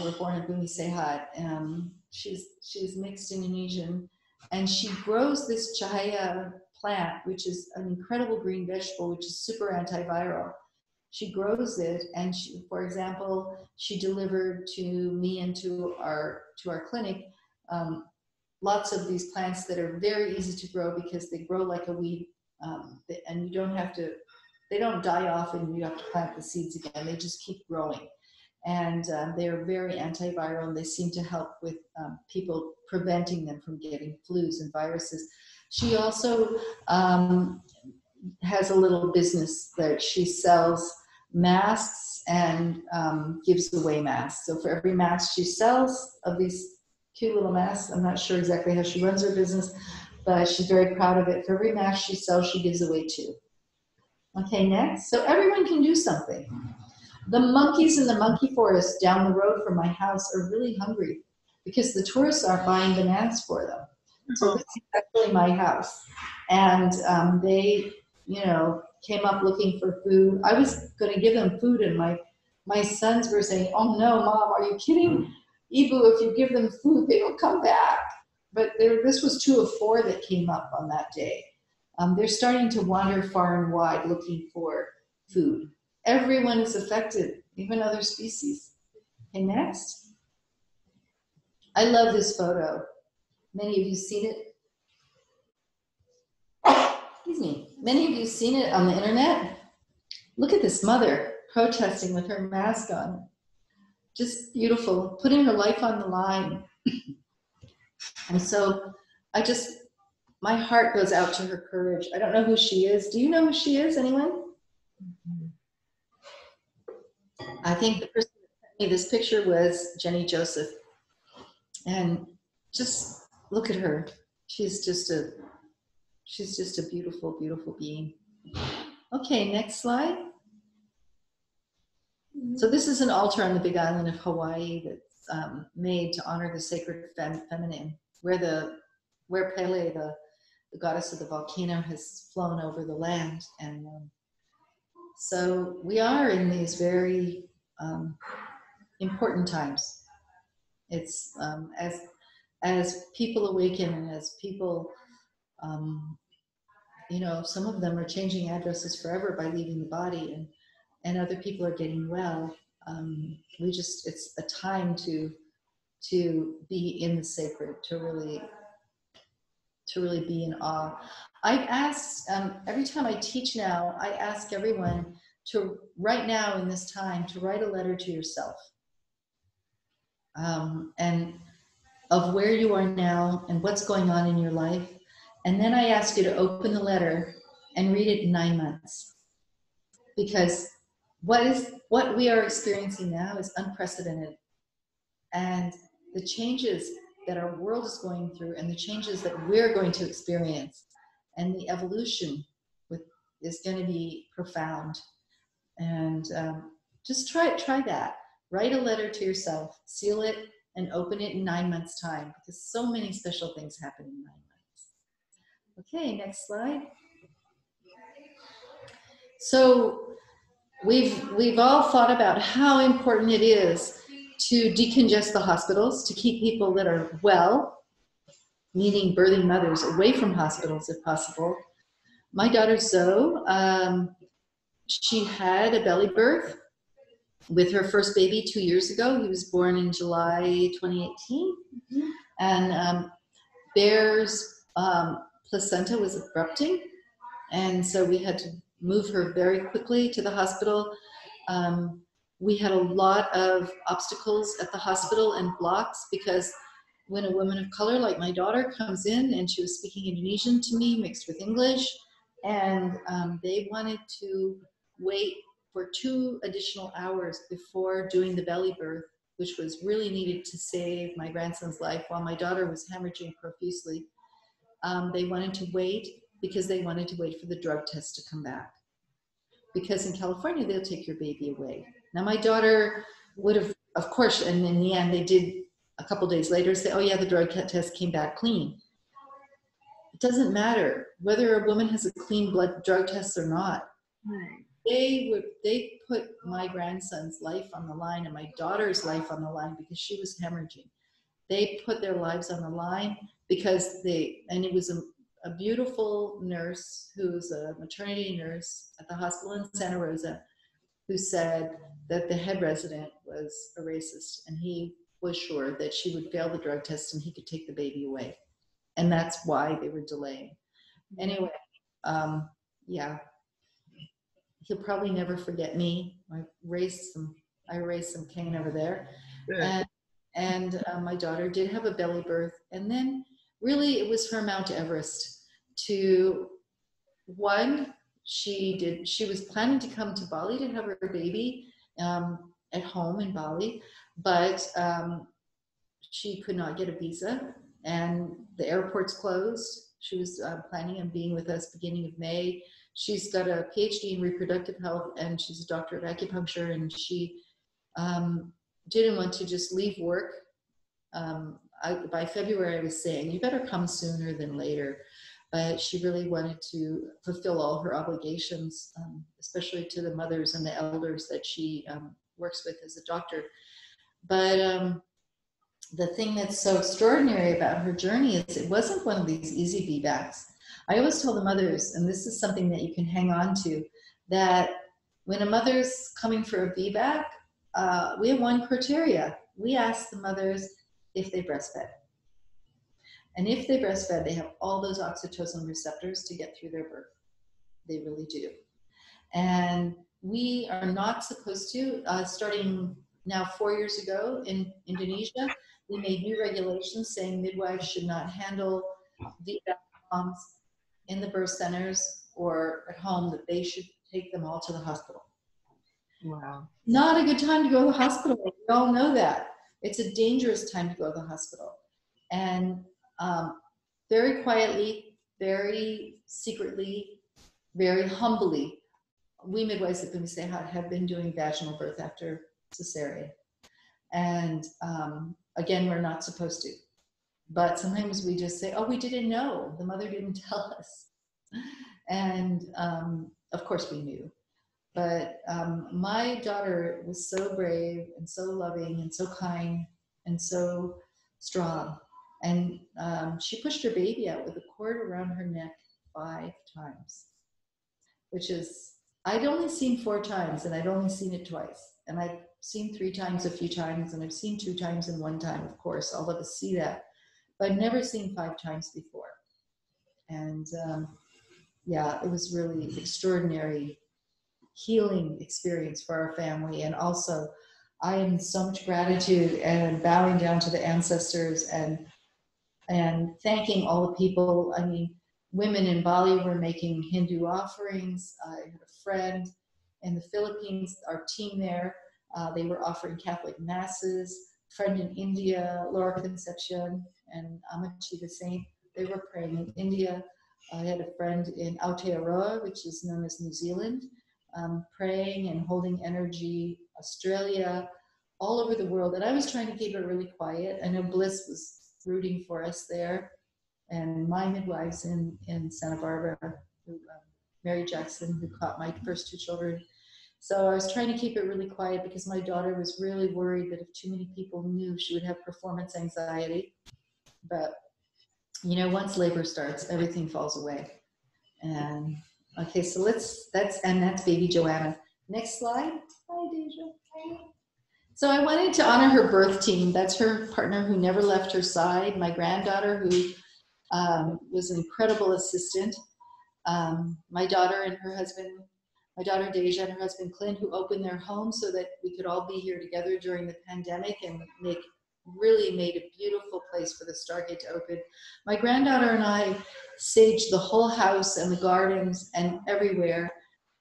were born in Bumi Sehat. She's mixed Indonesian, and she grows this Jaya plant, which is an incredible green vegetable, which is super antiviral. She grows it, and she, for example, she delivered to me and to our clinic lots of these plants that are very easy to grow because they grow like a weed, and you don't have to, they don't die off and you have to plant the seeds again. They just keep growing, and they are very antiviral, and they seem to help with people preventing them from getting flus and viruses. She also has a little business that she sells masks and gives away masks. So for every mask she sells of these cute little masks, I'm not sure exactly how she runs her business, but she's very proud of it. For every mask she sells, she gives away 2. Okay, next. So everyone can do something. The monkeys in the monkey forest down the road from my house are really hungry because the tourists aren't buying bananas for them. So this is actually my house. And they, came up looking for food. I was going to give them food, and my sons were saying, "Oh no, Mom, are you kidding? Ibu, if you give them food, they will come back." But this was 2 of 4 that came up on that day. They're starting to wander far and wide looking for food. Everyone is affected, even other species. Okay, next. I love this photo. Many of you seen it. Excuse me. Many of you seen it on the internet. Look at this mother protesting with her mask on. Just beautiful, putting her life on the line. And so my heart goes out to her courage. I don't know who she is. Do you know who she is, anyone? I think the person that sent me this picture was Jenny Joseph. And just look at her. She's just a beautiful, beautiful being. Okay, next slide. So this is an altar on the Big Island of Hawaii that's made to honor the sacred feminine, where Pele, the goddess of the volcano, has flown over the land. And so we are in these very important times. It's as people awaken, and as people, some of them are changing addresses forever by leaving the body, and other people are getting well. it's a time to be in the sacred, to really be in awe. I've asked, every time I teach now, I ask everyone to, right now in this time, to write a letter to yourself. And of where you are now and what's going on in your life. And then I ask you to open the letter and read it in 9 months. Because what we are experiencing now is unprecedented. And the changes that our world is going through and the changes that we're going to experience and the evolution is going to be profound. And just try that. Write a letter to yourself, seal it, and open it in 9 months' time, because so many special things happen in 9 months. Okay, next slide. So we've all thought about how important it is to decongest the hospitals, to keep people that are well, meaning birthing mothers, away from hospitals if possible. My daughter Zoe, she had a belly birth with her first baby 2 years ago. He was born in July 2018. Mm-hmm. And Bear's placenta was abrupting. And so we had to move her very quickly to the hospital. We had a lot of obstacles at the hospital and blocks, because when a woman of color like my daughter comes in, and she was speaking Indonesian to me mixed with English, and they wanted to wait for 2 additional hours before doing the belly birth, which was really needed to save my grandson's life while my daughter was hemorrhaging profusely. They wanted to wait because they wanted to wait for the drug test to come back. Because in California, they'll take your baby away. Now, my daughter would have, of course, and in the end, they did a couple days later say, oh yeah, the drug test came back clean. It doesn't matter whether a woman has a clean blood drug test or not. Right. They put my grandson's life on the line and my daughter's life on the line because she was hemorrhaging. They put their lives on the line because and it was a beautiful nurse who's a maternity nurse at the hospital in Santa Rosa, who said that the head resident was a racist, and he was sure that she would fail the drug test and he could take the baby away. And that's why they were delaying. Anyway, yeah. He'll probably never forget me. I raised some cane over there. Good. And my daughter did have a belly birth. And then really it was her Mount Everest. She was planning to come to Bali to have her baby at home in Bali, but she could not get a visa and the airport's closed. She was planning on being with us beginning of May. She's got a PhD in reproductive health and she's a doctor of acupuncture, and she didn't want to just leave work. By February, I was saying, you better come sooner than later. But she really wanted to fulfill all her obligations, especially to the mothers and the elders that she works with as a doctor. But the thing that's so extraordinary about her journey is it wasn't one of these easy VBACs. I always tell the mothers, and this is something that you can hang on to, that when a mother's coming for a VBAC, we have one criteria. We ask the mothers if they breastfed. And if they breastfed, they have all those oxytocin receptors to get through their birth. They really do. And we are not supposed to, starting now 4 years ago in Indonesia, we made new regulations saying midwives should not handle VBAC moms in the birth centers or at home, that they should take them all to the hospital. Wow. Not a good time to go to the hospital. We all know that. It's a dangerous time to go to the hospital. And very quietly, very secretly, very humbly, we midwives have been doing vaginal birth after cesarean. And again, we're not supposed to. But sometimes we just say, oh, we didn't know. The mother didn't tell us. And of course we knew. But my daughter was so brave and so loving and so kind and so strong. And she pushed her baby out with a cord around her neck 5 times, which is I'd only seen 4 times, and I'd only seen it twice. And I've seen 3 times a few times, and I've seen 2 times and 1 time, of course. All of us see that. But I've never seen 5 times before. And yeah, it was really extraordinary healing experience for our family. And also, I am in so much gratitude and bowing down to the ancestors and thanking all the people. I mean, women in Bali were making Hindu offerings. I had a friend in the Philippines, our team there, they were offering Catholic masses. Friend in India, Laura Concepcion and Amachi the Saint, they were praying in India. I had a friend in Aotearoa, which is known as New Zealand, praying and holding energy. Australia, all over the world. And I was trying to keep it really quiet. I know Bliss was rooting for us there. And my midwives in Santa Barbara, who, Mary Jackson, who caught my first 2 children. So I was trying to keep it really quiet because my daughter was really worried that if too many people knew, she would have performance anxiety. But, you know, once labor starts, everything falls away. And okay, so that's baby Joanna. Next slide. Hi, Deja. So I wanted to honor her birth team. That's her partner who never left her side. My granddaughter who was an incredible assistant. My daughter and her husband, my daughter Deja and her husband Clint, who opened their home so that we could all be here together during the pandemic and really made a beautiful place for the Stargate to open. My granddaughter and I saged the whole house and the gardens and everywhere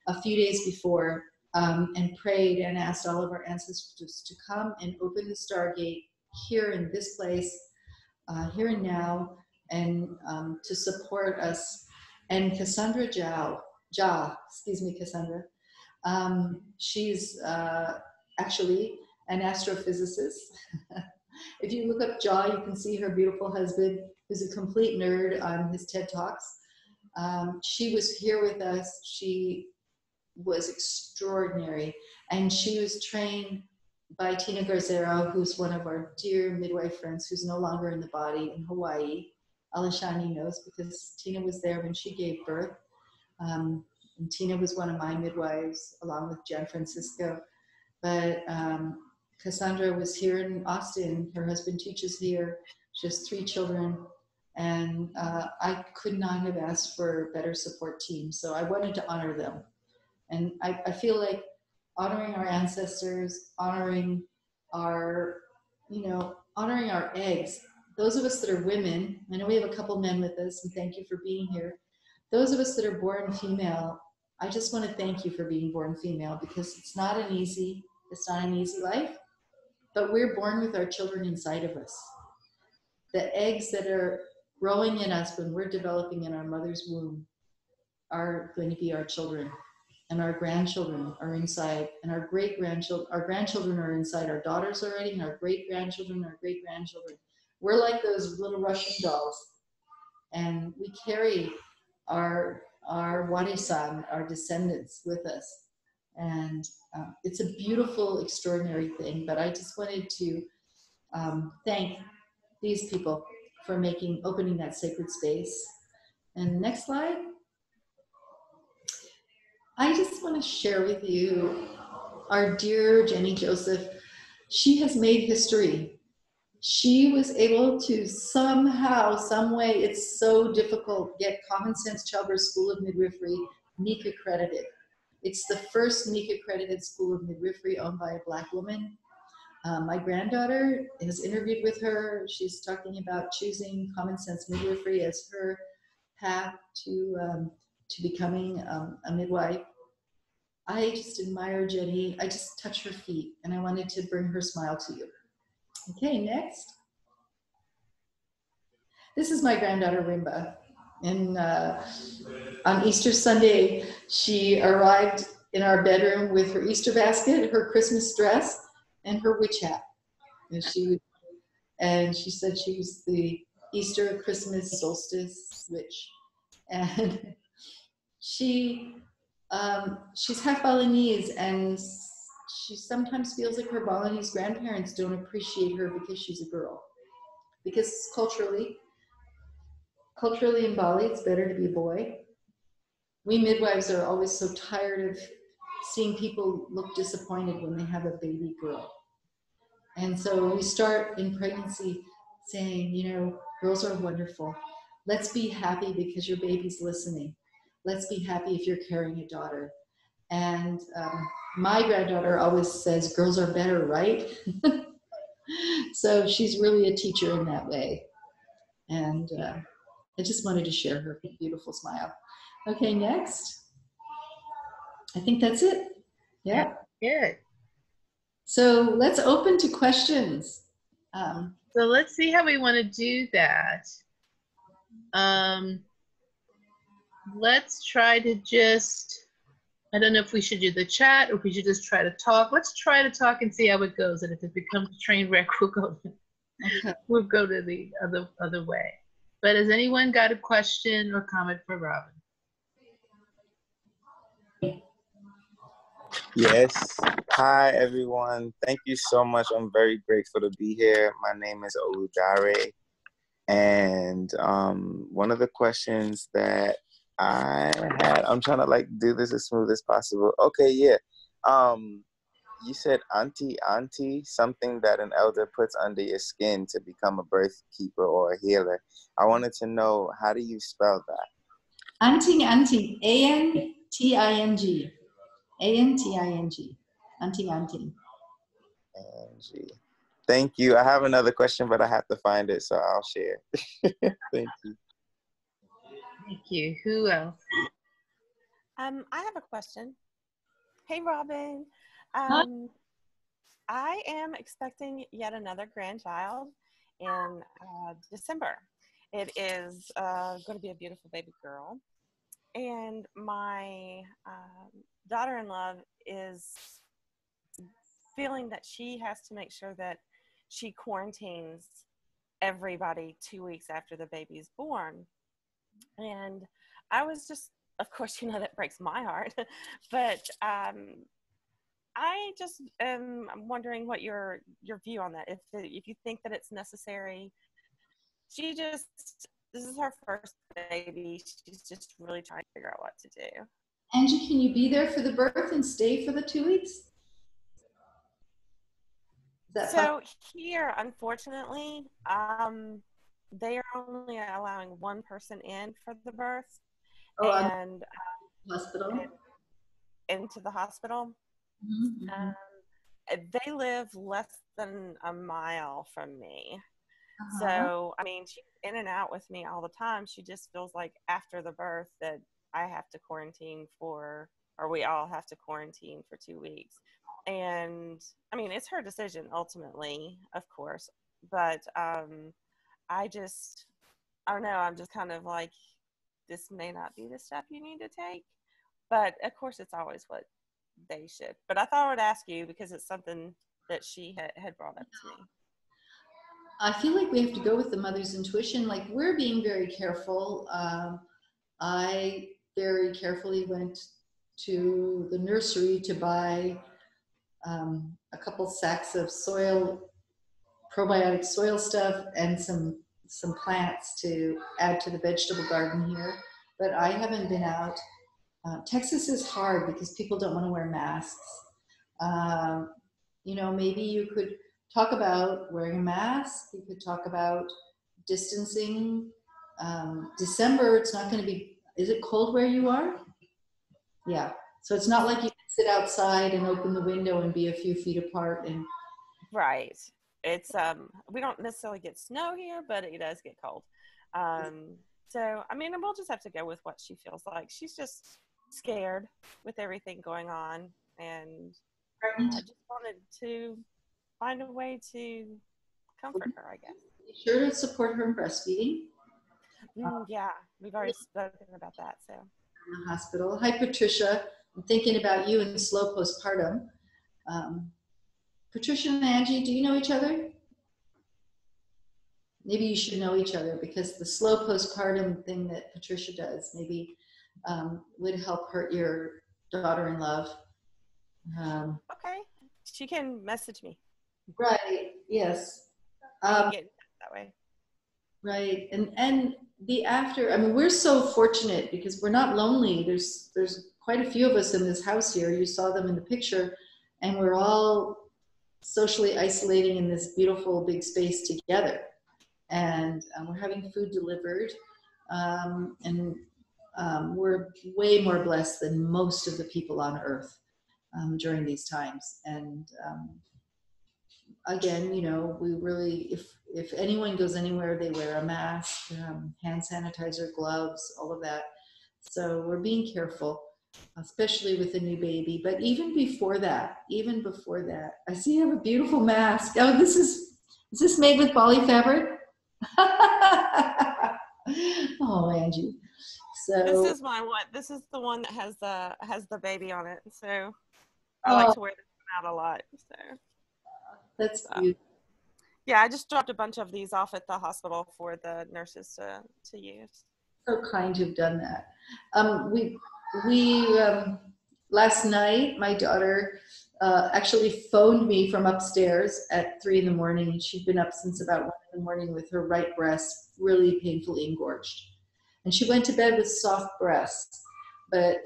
a few days before and prayed and asked all of our ancestors to come and open the Stargate here in this place, here and now, and to support us. And Cassandra Cassandra. She's actually an astrophysicist. If you look up Ja, you can see her beautiful husband, who's a complete nerd on his TED Talks. She was here with us. She was extraordinary. And she was trained by Tina Garzero, who's one of our dear midwife friends, who's no longer in the body in Hawaii. Alishani knows because Tina was there when she gave birth. And Tina was one of my midwives, along with Jan Francisco. But Cassandra was here in Austin. Her husband teaches here. She has 3 children. And I could not have asked for a better support team. So I wanted to honor them. And I feel like honoring our ancestors, honoring our eggs. Those of us that are women, I know we have a couple men with us, and thank you for being here. Those of us that are born female, I just want to thank you for being born female, because it's not an easy life, but we're born with our children inside of us. The eggs that are growing in us when we're developing in our mother's womb are going to be our children, and our grandchildren are inside, and our grandchildren are inside our daughters already, and our great-grandchildren, our great-grandchildren. We're like those little Russian dolls, and we carry our wari-san, our descendants, with us. And it's a beautiful, extraordinary thing, but I just wanted to thank these people for opening that sacred space. And next slide. I just want to share with you our dear Jenny Joseph. She has made history. She was able to somehow, some way, it's so difficult, get Common Sense Childbirth School of Midwifery NEEC accredited. It's the first NEEC accredited school of midwifery owned by a Black woman. My granddaughter has interviewed with her. She's talking about choosing Common Sense Midwifery as her path to becoming a midwife. I just admire Jenny. I just touch her feet, and I wanted to bring her smile to you. Okay, next. This is my granddaughter, Rimba. And on Easter Sunday, she arrived in our bedroom with her Easter basket, her Christmas dress, and her witch hat. And she said she was the Easter, Christmas, solstice witch. And she's half Balinese, and she sometimes feels like her Balinese grandparents don't appreciate her because she's a girl. Because culturally in Bali, it's better to be a boy. we midwives are always so tired of seeing people look disappointed when they have a baby girl. And so we start in pregnancy saying, you know, girls are wonderful. Let's be happy because your baby's listening. Let's be happy if you're carrying a daughter. And my granddaughter always says, girls are better, right? So she's really a teacher in that way. And I just wanted to share her beautiful smile. Okay, next. I think that's it. Yeah. Good. So let's open to questions. So let's see how we want to do that. Let's try to just, I don't know if we should do the chat or if we should just try to talk. Let's try to talk and see how it goes. And if it becomes a train wreck, we'll go to the other way. But has anyone got a question or comment for Robin? Yes. Hi, everyone. Thank you so much. I'm very grateful to be here. My name is Oludare. And one of the questions that I had, I'm trying to like do this as smooth as possible. Okay, yeah. You said auntie, something that an elder puts under your skin to become a birth keeper or a healer. I wanted to know, how do you spell that? Anting, A-N-T-I-N-G. A-N-T-I-N-G. Anting. Angie. Thank you. I have another question, but I have to find it, so I'll share. Thank you. Thank you. Who else? I have a question. Hey, Robin. I am expecting yet another grandchild in December. It is going to be a beautiful baby girl. And my daughter-in-law is feeling that she has to make sure that she quarantines everybody 2 weeks after the baby's born. And I was just, of course, you know, that breaks my heart, but I just am wondering what your view on that. If you think that it's necessary. This is her first baby. She's just really trying to figure out what to do. Angie, can you be there for the birth and stay for the 2 weeks? So here, unfortunately, they are only allowing one person in for the birth, and hospital. Into the hospital. Mm-hmm. They live less than a mile from me. Uh-huh. So, I mean, she's in and out with me all the time. She just feels like after the birth that I have to quarantine or we all have to quarantine for 2 weeks. And I mean, it's her decision ultimately, of course, but I don't know. I'm just kind of like, this may not be the step you need to take, but of course it's always what they should. But I thought I would ask you because it's something that she had brought up to me. I feel like we have to go with the mother's intuition. Like, we're being very careful. I very carefully went to the nursery to buy a couple sacks of probiotic soil stuff and some plants to add to the vegetable garden here. But I haven't been out. Texas is hard because people don't want to wear masks. You know, maybe you could talk about wearing a mask. You could talk about distancing. December, it's not going to be, is it cold where you are? Yeah. So it's not like you can sit outside and open the window and be a few feet apart. And right. It's, we don't necessarily get snow here, but it does get cold. So, I mean, we'll just have to go with what she feels like. She's just scared with everything going on. And I just wanted to find a way to comfort her, I guess. Be sure to support her in breastfeeding. Yeah, we've already spoken about that. So in the hospital. Hi, Patricia. I'm thinking about you in slow postpartum. Patricia and Angie, do you know each other? Maybe you should know each other because the slow postpartum thing that Patricia does maybe would help hurt your daughter-in-law. Okay, she can message me. Right. Yes. Get that way. Right. And the after, I mean, we're so fortunate because we're not lonely. There's quite a few of us in this house here. You saw them in the picture, and we're all socially isolating in this beautiful big space together. And we're having food delivered. And we're way more blessed than most of the people on earth during these times. And again, you know, we really, if anyone goes anywhere, they wear a mask, hand sanitizer, gloves, all of that. So we're being careful, especially with the new baby. But even before that, I see you have a beautiful mask. Oh, is this made with Bali fabric? Oh, Angie. So This is my one. This is the one that has the baby on it. So I like to wear this one out a lot. So that's beautiful. Yeah, I just dropped a bunch of these off at the hospital for the nurses to use. So kind you've done that. We last night, my daughter actually phoned me from upstairs at 3 a.m. She'd been up since about 1 a.m. with her right breast really painfully engorged. And she went to bed with soft breasts. But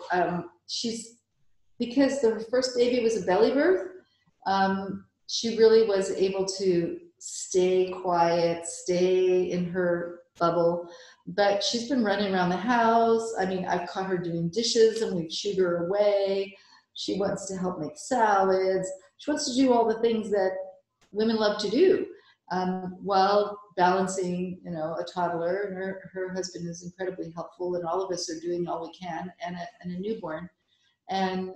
because the first baby was a belly birth, she really was able to stay quiet, stay in her bubble. But she's been running around the house. I mean, I've caught her doing dishes and we've shooed her away. She wants to help make salads. She wants to do all the things that women love to do while balancing, you know, a toddler. And her husband is incredibly helpful, and all of us are doing all we can, and a newborn. And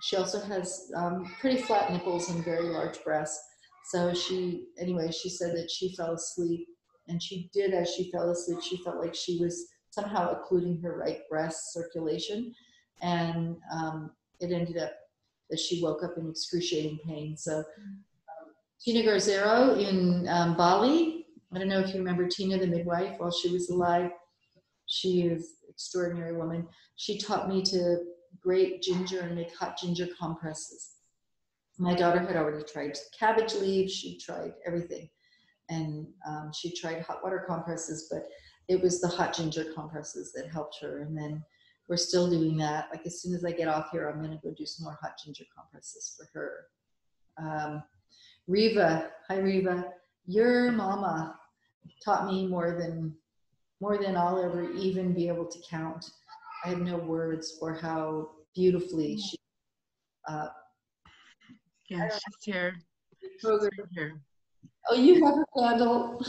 she also has pretty flat nipples and very large breasts. So she said that she fell asleep, and she did. As she fell asleep, she felt like she was somehow occluding her right breast circulation, and it ended up that she woke up in excruciating pain. So Tina Garzero in Bali, I don't know if you remember Tina, the midwife, while she was alive. She is an extraordinary woman. She taught me to grate ginger and make hot ginger compresses. My daughter had already tried cabbage leaves. She tried everything. And she tried hot water compresses, but it was the hot ginger compresses that helped her. And then we're still doing that. Like as soon as I get off here, I'm going to go do some more hot ginger compresses for her. Riva, hi Riva. Your mama taught me more than I'll ever even be able to count. I have no words for how beautifully she. Yeah, she's here. Here. Oh, you have a candle.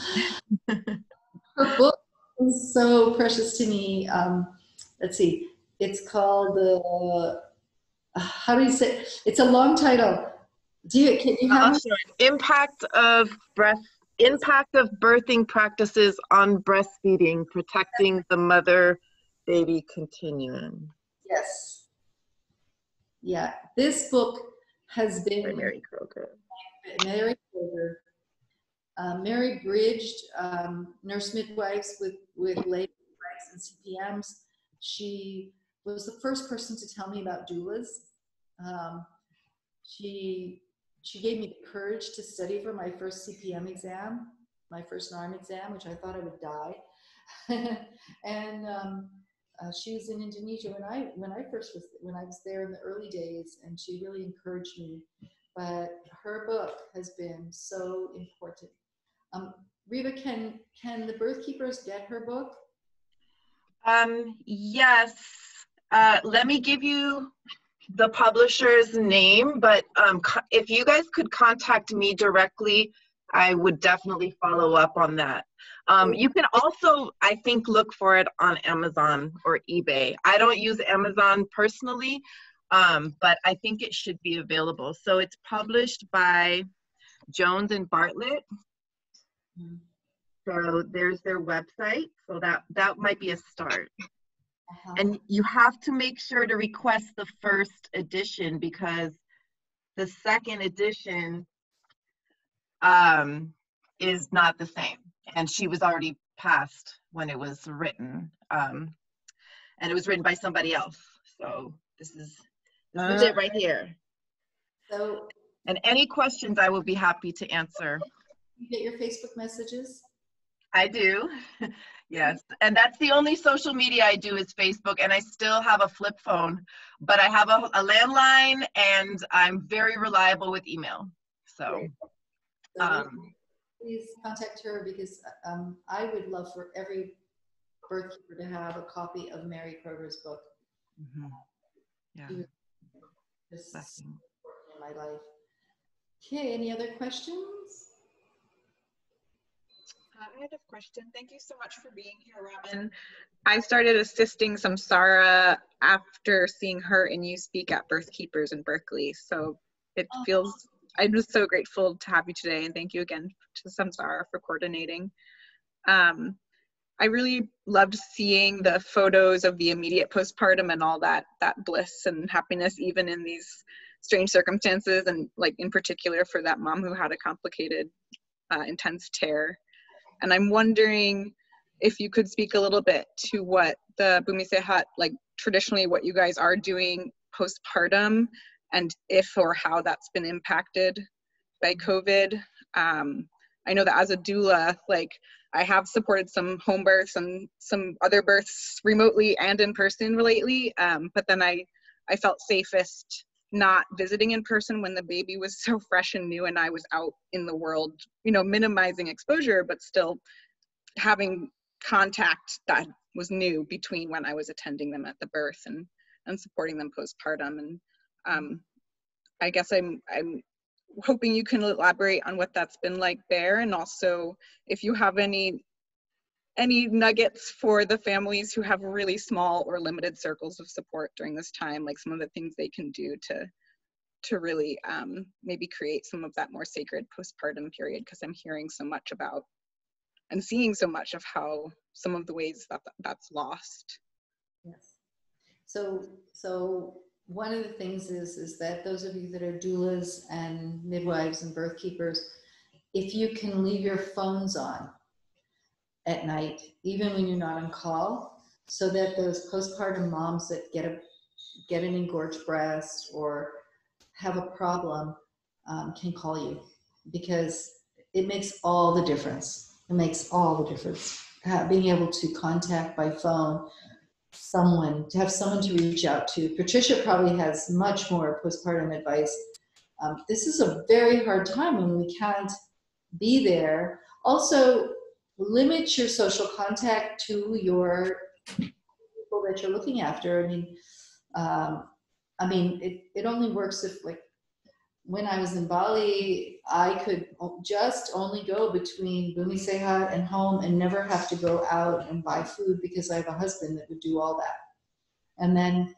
Her book is so precious to me. Let's see. It's called how do you say? It's a long title. Can you have Impact of birthing practices on breastfeeding, protecting the mother-baby continuum. Yes. Yeah, this book has been Mary Kroger. Mary bridged nurse midwives with lay midwives and CPMs. She was the first person to tell me about doulas. She gave me the courage to study for my first CPM exam, my first NARM exam, which I thought I would die. And she was in Indonesia when I was there in the early days, and she really encouraged me. But her book has been so important. Riva, can the birth keepers get her book? Yes. Let me give you the publisher's name, but if you guys could contact me directly, I would definitely follow up on that. You can also, I think, look for it on Amazon or eBay. I don't use Amazon personally, but I think it should be available. So it's published by Jones and Bartlett. So there's their website. So that might be a start. And you have to make sure to request the first edition, because the second edition is not the same. And she was already passed when it was written. And it was written by somebody else. So this is it right here. So, and any questions I will be happy to answer. You get your Facebook messages? I do. Yes. And that's the only social media I do is Facebook, and I still have a flip phone, but I have a landline, and I'm very reliable with email. So, please contact her, because I would love for every birth keeper to have a copy of Mary Kroger's book. Mm-hmm. Yeah. This is important in my life. Okay, any other questions? I had a question. Thank you so much for being here, Robin. I started assisting Samsarah after seeing her and you speak at Birth Keepers in Berkeley. So it feels, I'm just so grateful to have you today, and thank you again to Samsarah for coordinating. I really loved seeing the photos of the immediate postpartum and all that bliss and happiness, even in these strange circumstances, and like in particular for that mom who had a complicated, intense tear. And I'm wondering if you could speak a little bit to what the Bumi Sehat, like traditionally what you guys are doing postpartum, and if or how that's been impacted by COVID. I know that as a doula, like I have supported some home births and some other births remotely and in person lately, but then I felt safest not visiting in person when the baby was so fresh and new and I was out in the world, you know, minimizing exposure, but still having contact that was new between when I was attending them at the birth and supporting them postpartum. And I guess I'm hoping you can elaborate on what that's been like there, and also if you have any nuggets for the families who have really small or limited circles of support during this time, like some of the things they can do to really maybe create some of that more sacred postpartum period, because I'm hearing so much about and seeing so much of how some of the ways that's lost. Yes. So one of the things is that those of you that are doulas and midwives and birth keepers, if you can leave your phones on at night, even when you're not on call, so that those postpartum moms that get an engorged breast or have a problem can call you, because it makes all the difference. It makes all the difference. Being able to contact by phone someone, to have someone to reach out to. Patricia probably has much more postpartum advice. This is a very hard time when we can't be there. Also, limit your social contact to your people that you're looking after. I mean, it only works if, like, when I was in Bali, I could just only go between Bumi Sehat and home and never have to go out and buy food, because I have a husband that would do all that. And then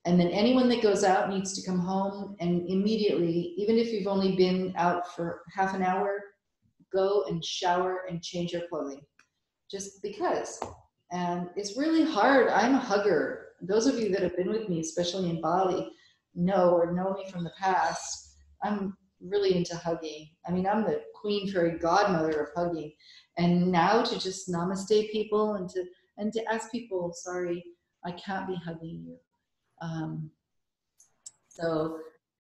anyone that goes out needs to come home and immediately, even if you've only been out for half an hour, go and shower and change your clothing, just because. And it's really hard. I'm a hugger. Those of you that have been with me, especially in Bali, know me from the past. I'm really into hugging. I mean, I'm the queen fairy godmother of hugging. And now to just namaste people and to ask people, sorry, I can't be hugging you.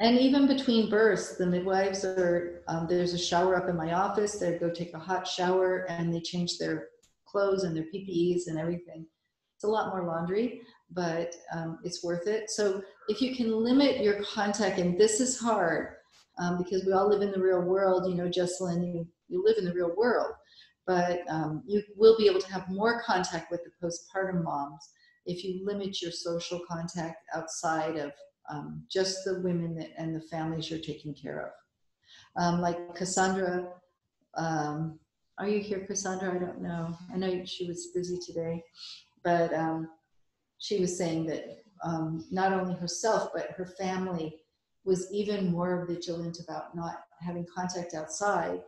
And even between births, the midwives are, there's a shower up in my office. They go take a hot shower and they change their clothes and their PPEs and everything. It's a lot more laundry, but it's worth it. So if you can limit your contact, and this is hard because we all live in the real world, you know, Jessalyn, you live in the real world, but you will be able to have more contact with the postpartum moms if you limit your social contact outside of just the women and the families you're taking care of. Like Cassandra, are you here, Cassandra? I don't know. I know she was busy today, but she was saying that not only herself, but her family was even more vigilant about not having contact outside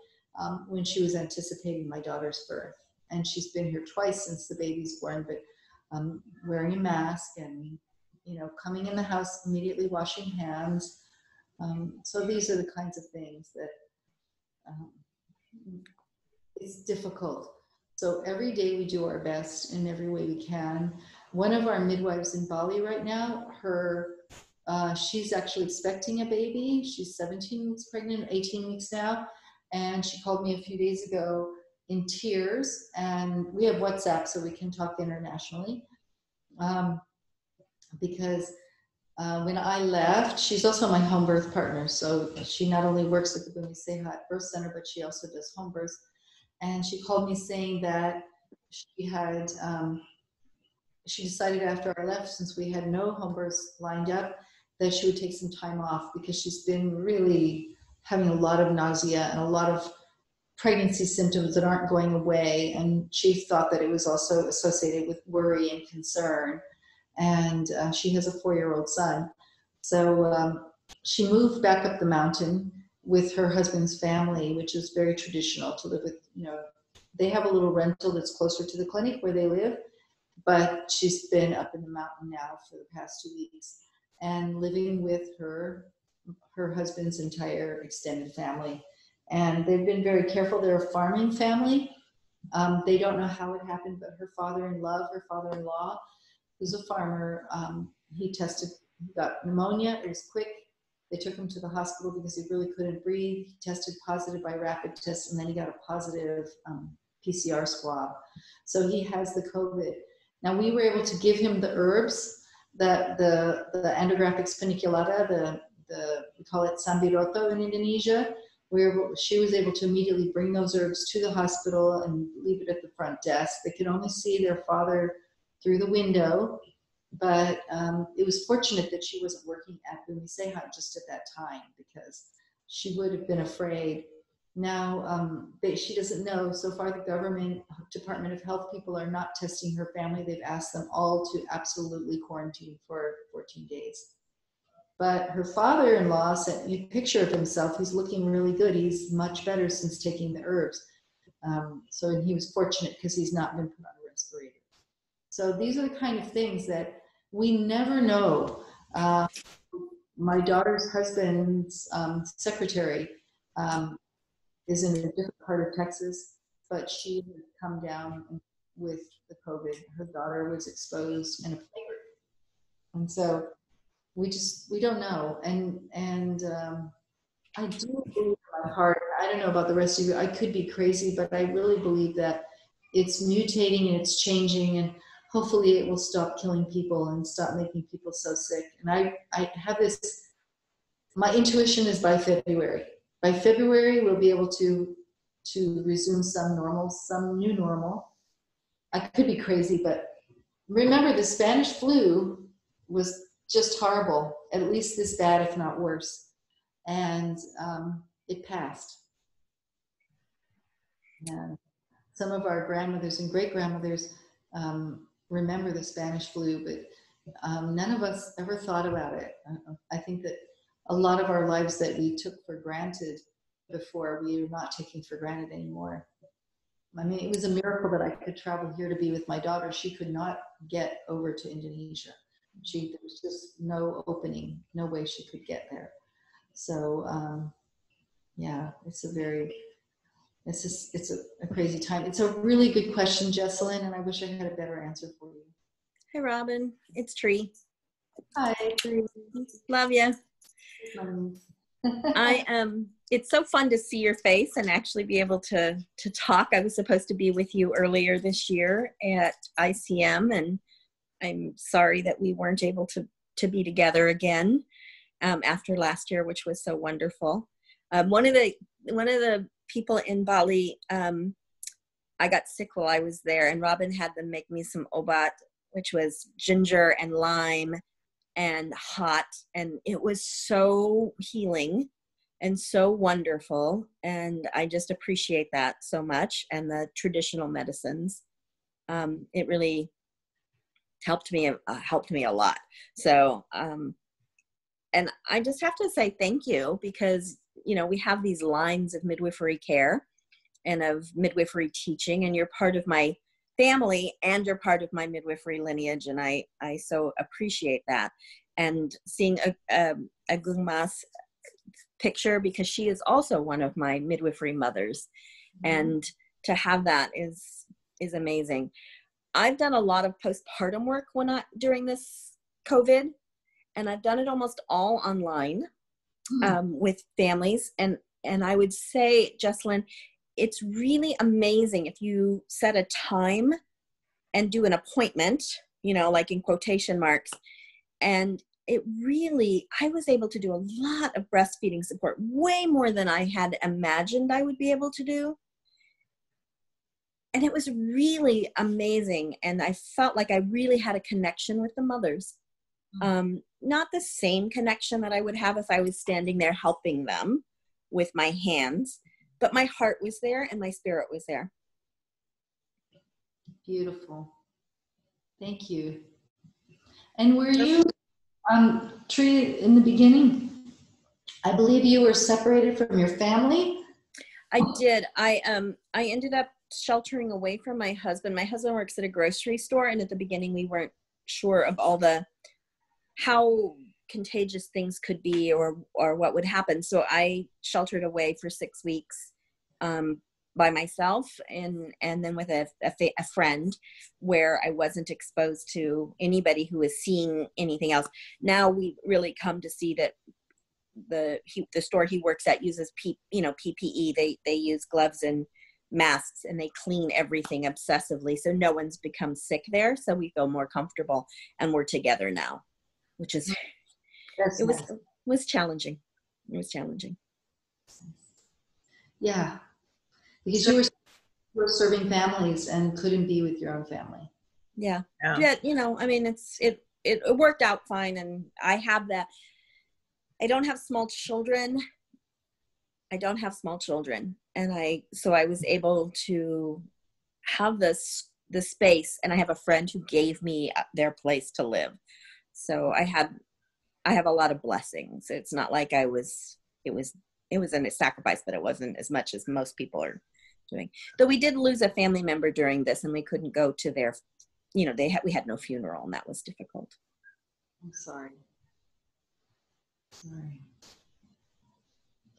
when she was anticipating my daughter's birth. And she's been here twice since the baby's born, but wearing a mask and, you know, coming in the house, immediately washing hands. So these are the kinds of things that it's difficult. So every day we do our best in every way we can. One of our midwives in Bali right now, she's actually expecting a baby. She's 17 weeks pregnant, 18 weeks now. And she called me a few days ago in tears, and we have WhatsApp so we can talk internationally. Because when I left, she's also my home birth partner. So she not only works at the Bumi Sehat Birth Center, but she also does home births. And she called me saying that she had, she decided after I left, since we had no home births lined up, that she would take some time off because she's been really having a lot of nausea and a lot of pregnancy symptoms that aren't going away. And she thought that it was also associated with worry and concern. And she has a 4-year-old son. So she moved back up the mountain with her husband's family, which is very traditional to live with, they have a little rental that's closer to the clinic where they live, but she's been up in the mountain now for the past 2 weeks and living with her husband's entire extended family. And they've been very careful. They're a farming family. They don't know how it happened, but her father-in-law, who's a farmer, he got pneumonia. It was quick. They took him to the hospital because he really couldn't breathe. He tested positive by rapid test, and then he got a positive PCR swab. So he has the COVID. Now we were able to give him the herbs, the Andrographis paniculata, we call it sambiroto in Indonesia. She was able to immediately bring those herbs to the hospital and leave it at the front desk. They could only see their father through the window, but it was fortunate that she wasn't working at Bumi Sehat just at that time, because she would have been afraid. Now, she doesn't know. So far, the government Department of Health people are not testing her family. They've asked them all to absolutely quarantine for 14 days. But her father-in-law sent me a picture of himself. He's looking really good. He's much better since taking the herbs. So he was fortunate because he's not been put on a respirator. So these are the kind of things that we never know. My daughter's husband's secretary is in a different part of Texas, but she had come down with the COVID. Her daughter was exposed in a playroom. And so we don't know. And I do believe in my heart, I don't know about the rest of you, I could be crazy, but I really believe that it's mutating and it's changing, and hopefully it will stop killing people and stop making people so sick. And I have this, my intuition is by February. By February, we'll be able to resume some new normal. I could be crazy, but remember the Spanish flu was just horrible, at least this bad, if not worse. And it passed. And some of our grandmothers and great-grandmothers remember the Spanish flu, but none of us ever thought about it. I think that a lot of our lives that we took for granted before, we are not taking for granted anymore. I mean, it was a miracle that I could travel here to be with my daughter. She could not get over to Indonesia. There was just no opening, no way she could get there. So yeah, it's a crazy time. It's a really good question, Jesselyn, and I wish I had a better answer for you. Hey, Robin, it's Tree. Hi, Tree. Love you. It's so fun to see your face and actually be able to talk. I was supposed to be with you earlier this year at ICM, and I'm sorry that we weren't able to be together again after last year, which was so wonderful. One of the people in Bali, I got sick while I was there, and Robin had them make me some obat, which was ginger and lime and hot, and it was so healing and so wonderful, and I just appreciate that so much. And the traditional medicines, it really helped me a lot. So and I just have to say thank you, because we have these lines of midwifery care and of midwifery teaching, and you're part of my family and you're part of my midwifery lineage, and I so appreciate that. And seeing a Gungma's picture, because she is also one of my midwifery mothers, and to have that is amazing. I've done a lot of postpartum work during this COVID, and I've done it almost all online with families. And I would say, Jesselyn, it's really amazing if you set a time and do an appointment, like in quotation marks. And it really, I was able to do a lot of breastfeeding support, way more than I had imagined I would be able to do. And it was really amazing. And I felt like I really had a connection with the mothers. Not the same connection that I would have if I was standing there helping them with my hands, but my heart was there and my spirit was there. Beautiful. Thank you. And were you treated in the beginning? I believe you were separated from your family? I did. I ended up sheltering away from my husband. My husband works at a grocery store, and at the beginning we weren't sure of how contagious things could be or what would happen. So I sheltered away for 6 weeks by myself, and then with a friend, where I wasn't exposed to anybody who was seeing anything else. Now we really come to see that the store he works at uses PPE. They use gloves and masks, and they clean everything obsessively, so no one's become sick there. So we feel more comfortable, and we're together now, which is was challenging. It was challenging. Yeah, because you were serving families and couldn't be with your own family. Yeah. I mean, it worked out fine, and I have that. I don't have small children. And so I was able to have the space, and I have a friend who gave me their place to live. So I have a lot of blessings. It's not like it was a sacrifice, but it wasn't as much as most people are doing. Though we did lose a family member during this, and we couldn't go to their, we had no funeral, and that was difficult. I'm sorry.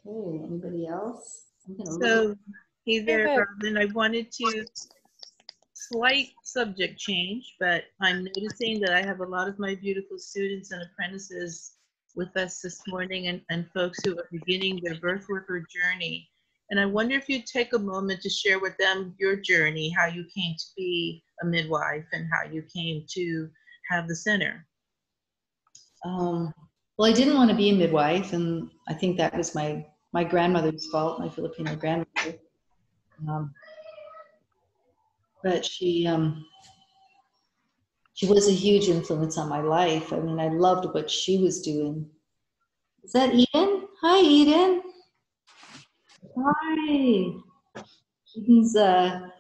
Okay, anybody else? So, hey there, Robin. I wanted to slight subject change, but I'm noticing that I have a lot of my beautiful students and apprentices with us this morning, and folks who are beginning their birth worker journey. And I wonder if you'd take a moment to share with them your journey, how you came to be a midwife and how you came to have the center. Well, I didn't want to be a midwife, and I think that was my grandmother's fault, my Filipino grandmother. But she was a huge influence on my life. I mean, I loved what she was doing. Is that Eden? Hi, Eden. Hi. Eden's a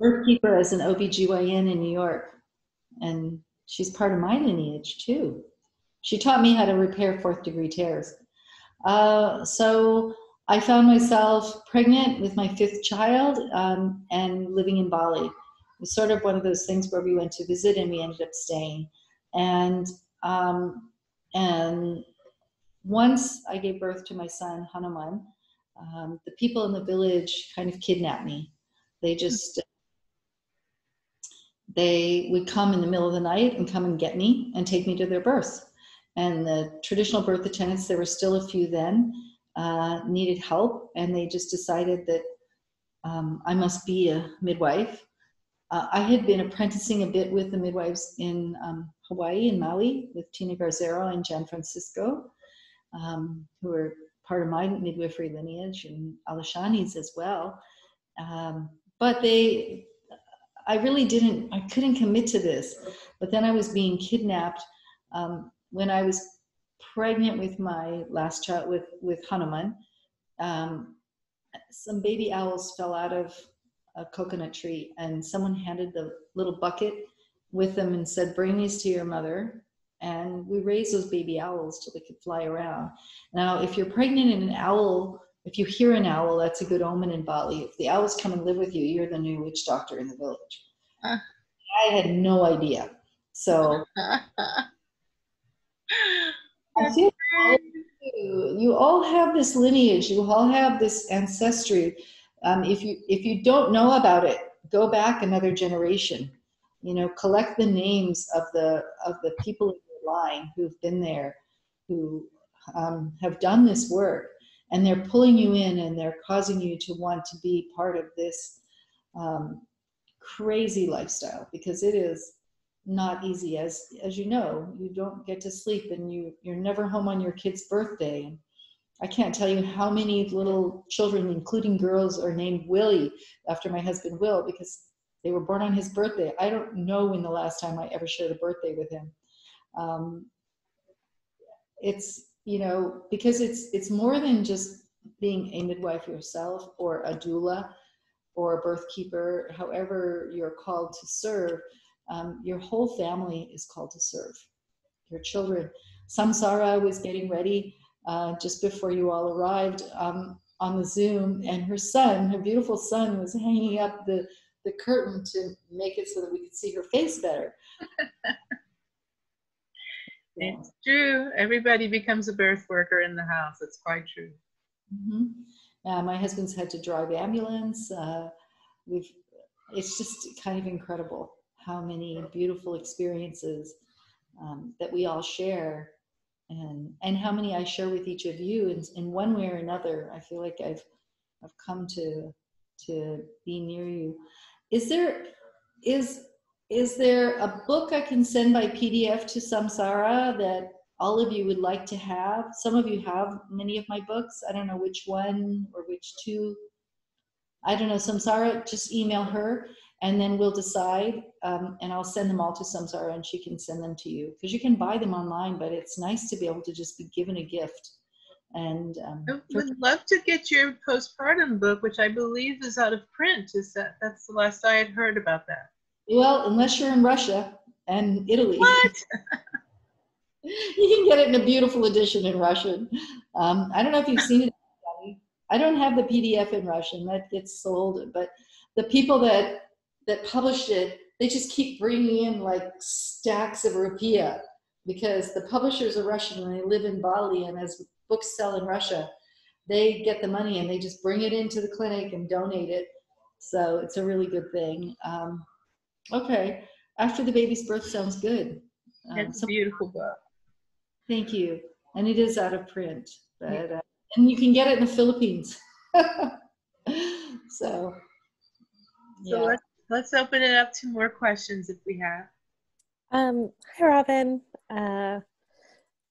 birth keeper as an OBGYN in New York, and she's part of my lineage too. She taught me how to repair 4th-degree tears. So I found myself pregnant with my 5th child and living in Bali. It was sort of one of those things where we went to visit and we ended up staying. And once I gave birth to my son, Hanuman, the people in the village kind of kidnapped me. They would come in the middle of the night and come and get me and take me to their births. And the traditional birth attendants, there were still a few then, needed help, and they just decided that I must be a midwife. I had been apprenticing a bit with the midwives in Hawaii and Maui with Tina Garzero and Jan Francisco, who are part of my midwifery lineage, and Alishani's as well. But I couldn't commit to this. But then I was being kidnapped when I was pregnant with my last child, with Hanuman. Some baby owls fell out of a coconut tree, and someone handed the little bucket with them and said, "Bring these to your mother." And we raised those baby owls till they could fly around. Now, if you're pregnant in an owl, if you hear an owl, that's a good omen in Bali. If the owls come and live with you, you're the new witch doctor in the village. I had no idea. So I feel you all have this lineage, you all have this ancestry. If you don't know about it, go back another generation. Collect the names of the people in your line who've been there, who have done this work, and they're pulling you in and they're causing you to want to be part of this crazy lifestyle, because it is not easy. As you know, you don't get to sleep, and you're never home on your kid's birthday. And I can't tell you how many little children, including girls, are named Willie after my husband Will, because they were born on his birthday. I don't know when the last time I ever shared a birthday with him. It's, because it's more than just being a midwife yourself, or a doula, or a birth keeper, however you're called to serve. Your whole family is called to serve. Your children. Samsarah was getting ready just before you all arrived on the Zoom, and her beautiful son, was hanging up the curtain to make it so that we could see her face better. Yeah. It's true. Everybody becomes a birth worker in the house. It's quite true. Mm-hmm. My husband's had to drive ambulance. It's just kind of incredible how many beautiful experiences that we all share, and how many I share with each of you in one way or another. I feel like I've come to be near you. Is there a book I can send by PDF to Samsarah that all of you would like to have? Some of you have many of my books. I don't know which one or which two. I don't know. Samsarah, just email her, and then we'll decide. And I'll send them all to Samsarah, and she can send them to you. Because you can buy them online, but it's nice to be able to just be given a gift. And I would love to get your postpartum book, which I believe is out of print. That's the last I had heard about that? Well, unless you're in Russia and Italy. What? You can get it in a beautiful edition in Russian. I don't know if you've seen it. I don't have the PDF in Russian. That gets sold. But the people that published it, they just keep bringing in like stacks of rupiah, because the publishers are Russian and they live in Bali, and as books sell in Russia, they get the money and they just bring it into the clinic and donate it. So it's a really good thing. Okay, After the Baby's Birth sounds good. It's a beautiful book. Thank you. And it is out of print, but and you can get it in the Philippines. So yeah. Let's open it up to more questions if we have. Hi, Robin. I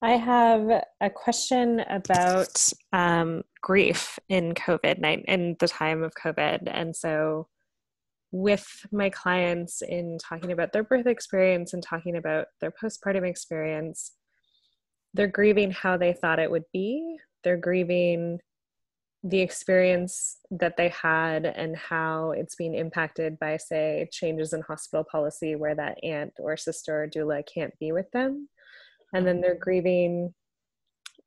have a question about grief in COVID, in the time of COVID. And so with my clients, in talking about their birth experience and talking about their postpartum experience, they're grieving how they thought it would be. They're grieving the experience that they had and how it's being impacted by, say, changes in hospital policy where that aunt or sister or doula can't be with them. And then they're grieving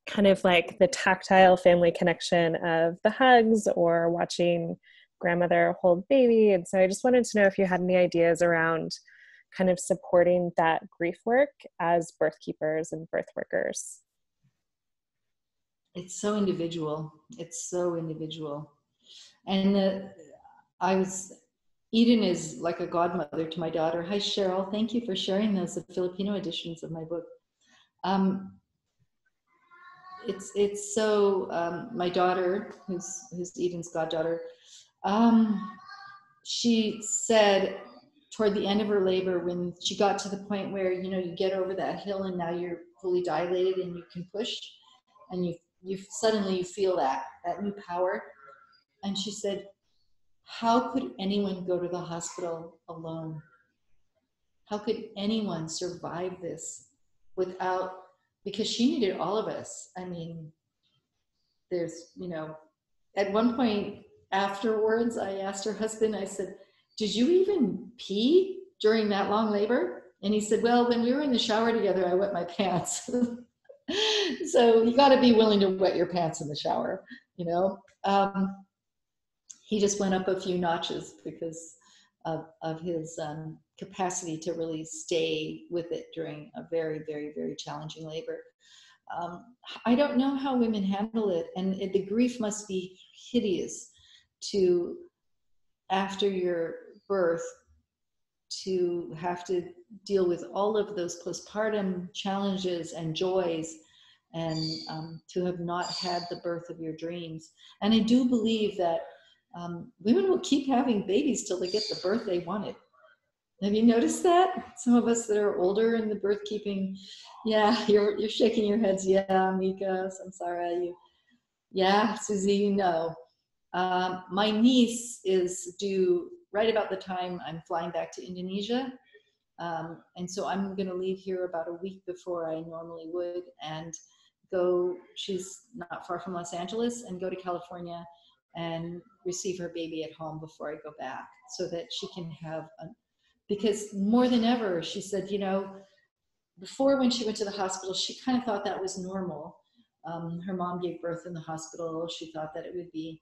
kind of like the tactile family connection of the hugs or watching grandmother hold baby. And so I just wanted to know if you had any ideas around kind of supporting that grief work as birth keepers and birth workers. It's so individual. It's so individual. And Eden is like a godmother to my daughter. Hi, Cheryl. Thank you for sharing those, the Filipino editions of my book. It's so, my daughter, who's Eden's goddaughter, she said toward the end of her labor, when she got to the point where, you get over that hill and now you're fully dilated and you can push, and you suddenly feel that new power. And she said, how could anyone go to the hospital alone? How could anyone survive this because she needed all of us. I mean, there's, at one point afterwards, I asked her husband, I said, did you even pee during that long labor? And he said, well, when we were in the shower together, I wet my pants. So you got to be willing to wet your pants in the shower, He just went up a few notches because of his capacity to really stay with it during a very, very, very challenging labor. I don't know how women handle it, and the grief must be hideous to, after your birth, to have to deal with all of those postpartum challenges and joys, and to have not had the birth of your dreams. And I do believe that women will keep having babies till they get the birth they wanted. Have you noticed that? Some of us that are older in the birth keeping, yeah, you're shaking your heads. Yeah, Mika, Samsarah, yeah, Susie, you know. My niece is due right about the time I'm flying back to Indonesia. And so I'm going to leave here about a week before I normally would and go, she's not far from Los Angeles, and go to California and receive her baby at home before I go back, so that she can have because more than ever, she said, you know, before when she went to the hospital, she kind of thought that was normal. Her mom gave birth in the hospital. She thought that it would be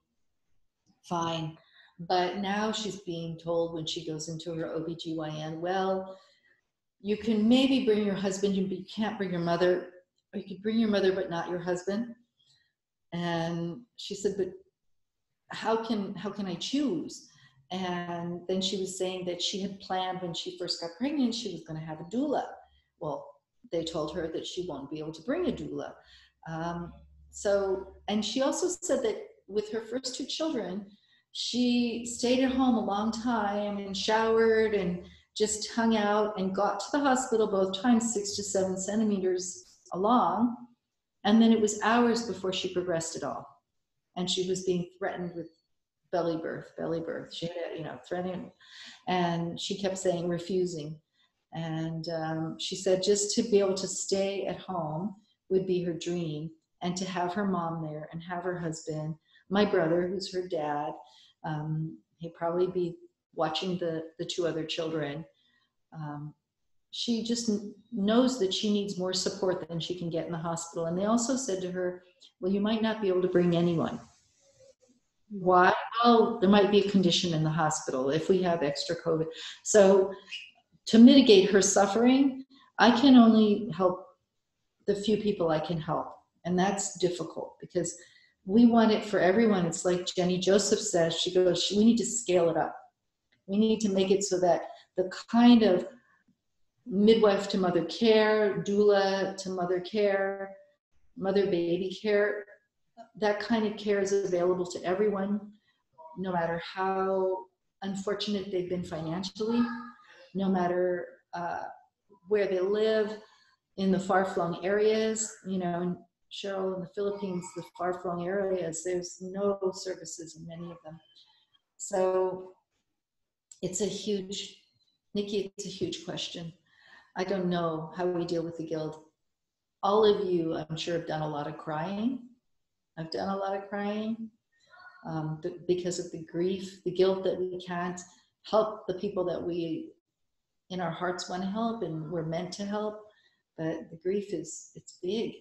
fine. But now she's being told when she goes into her OBGYN, well, you can maybe bring your husband, but you can't bring your mother, or you could bring your mother, but not your husband. And she said, but how can I choose? And then she was saying that she had planned when she first got pregnant, she was going to have a doula. Well, they told her that she won't be able to bring a doula. And she also said that with her first two children, she stayed at home a long time and showered and just hung out and got to the hospital both times 6 to 7 centimeters along. And then it was hours before she progressed at all. And she was being threatened with belly birth. She had, threatening. And she kept saying, refusing. And she said just to be able to stay at home would be her dream, and to have her mom there and have her husband, my brother, who's her dad, he'd probably be watching the two other children. She just knows that she needs more support than she can get in the hospital. And they also said to her, well, you might not be able to bring anyone. Why? Well, there might be a condition in the hospital if we have extra COVID. So to mitigate her suffering, I can only help the few people I can help. And that's difficult because we want it for everyone. It's like Jenny Joseph says, she goes, we need to scale it up. We need to make it so that the kind of midwife to mother care, doula to mother care, mother baby care, that kind of care is available to everyone, no matter how unfortunate they've been financially, no matter where they live in the far-flung areas. And Cheryl, in the Philippines, the far-flung areas, there's no services in many of them. So it's a huge, Nikki, it's a huge question. I don't know how we deal with the guilt. All of you, I'm sure, have done a lot of crying. I've done a lot of crying because of the grief, the guilt that we can't help the people that we, in our hearts, want to help and we're meant to help. But the grief it's big.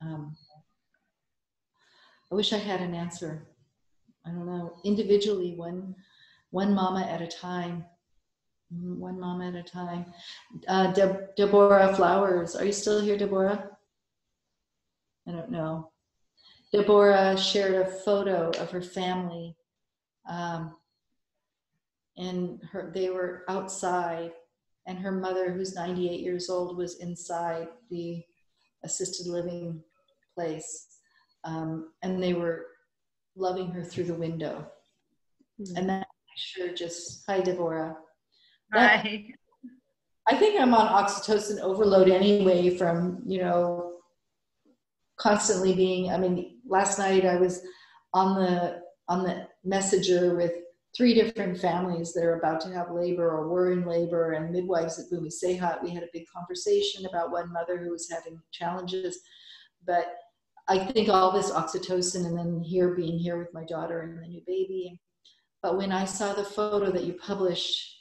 I wish I had an answer. I don't know. Individually, one mama at a time. One mama at a time. Deborah Flowers. Are you still here, Deborah? I don't know. Deborah shared a photo of her family. And they were outside, and her mother, who's 98 years old, was inside the assisted living place. And they were loving her through the window. Mm-hmm. And that picture just, hi, Deborah. Hi. I think I'm on oxytocin overload anyway from, constantly being, last night I was on the messenger with 3 different families that are about to have labor or were in labor, and midwives at Bumi Sehat. We had a big conversation about one mother who was having challenges. But I think all this oxytocin, and then being here with my daughter and the new baby. But when I saw the photo that you published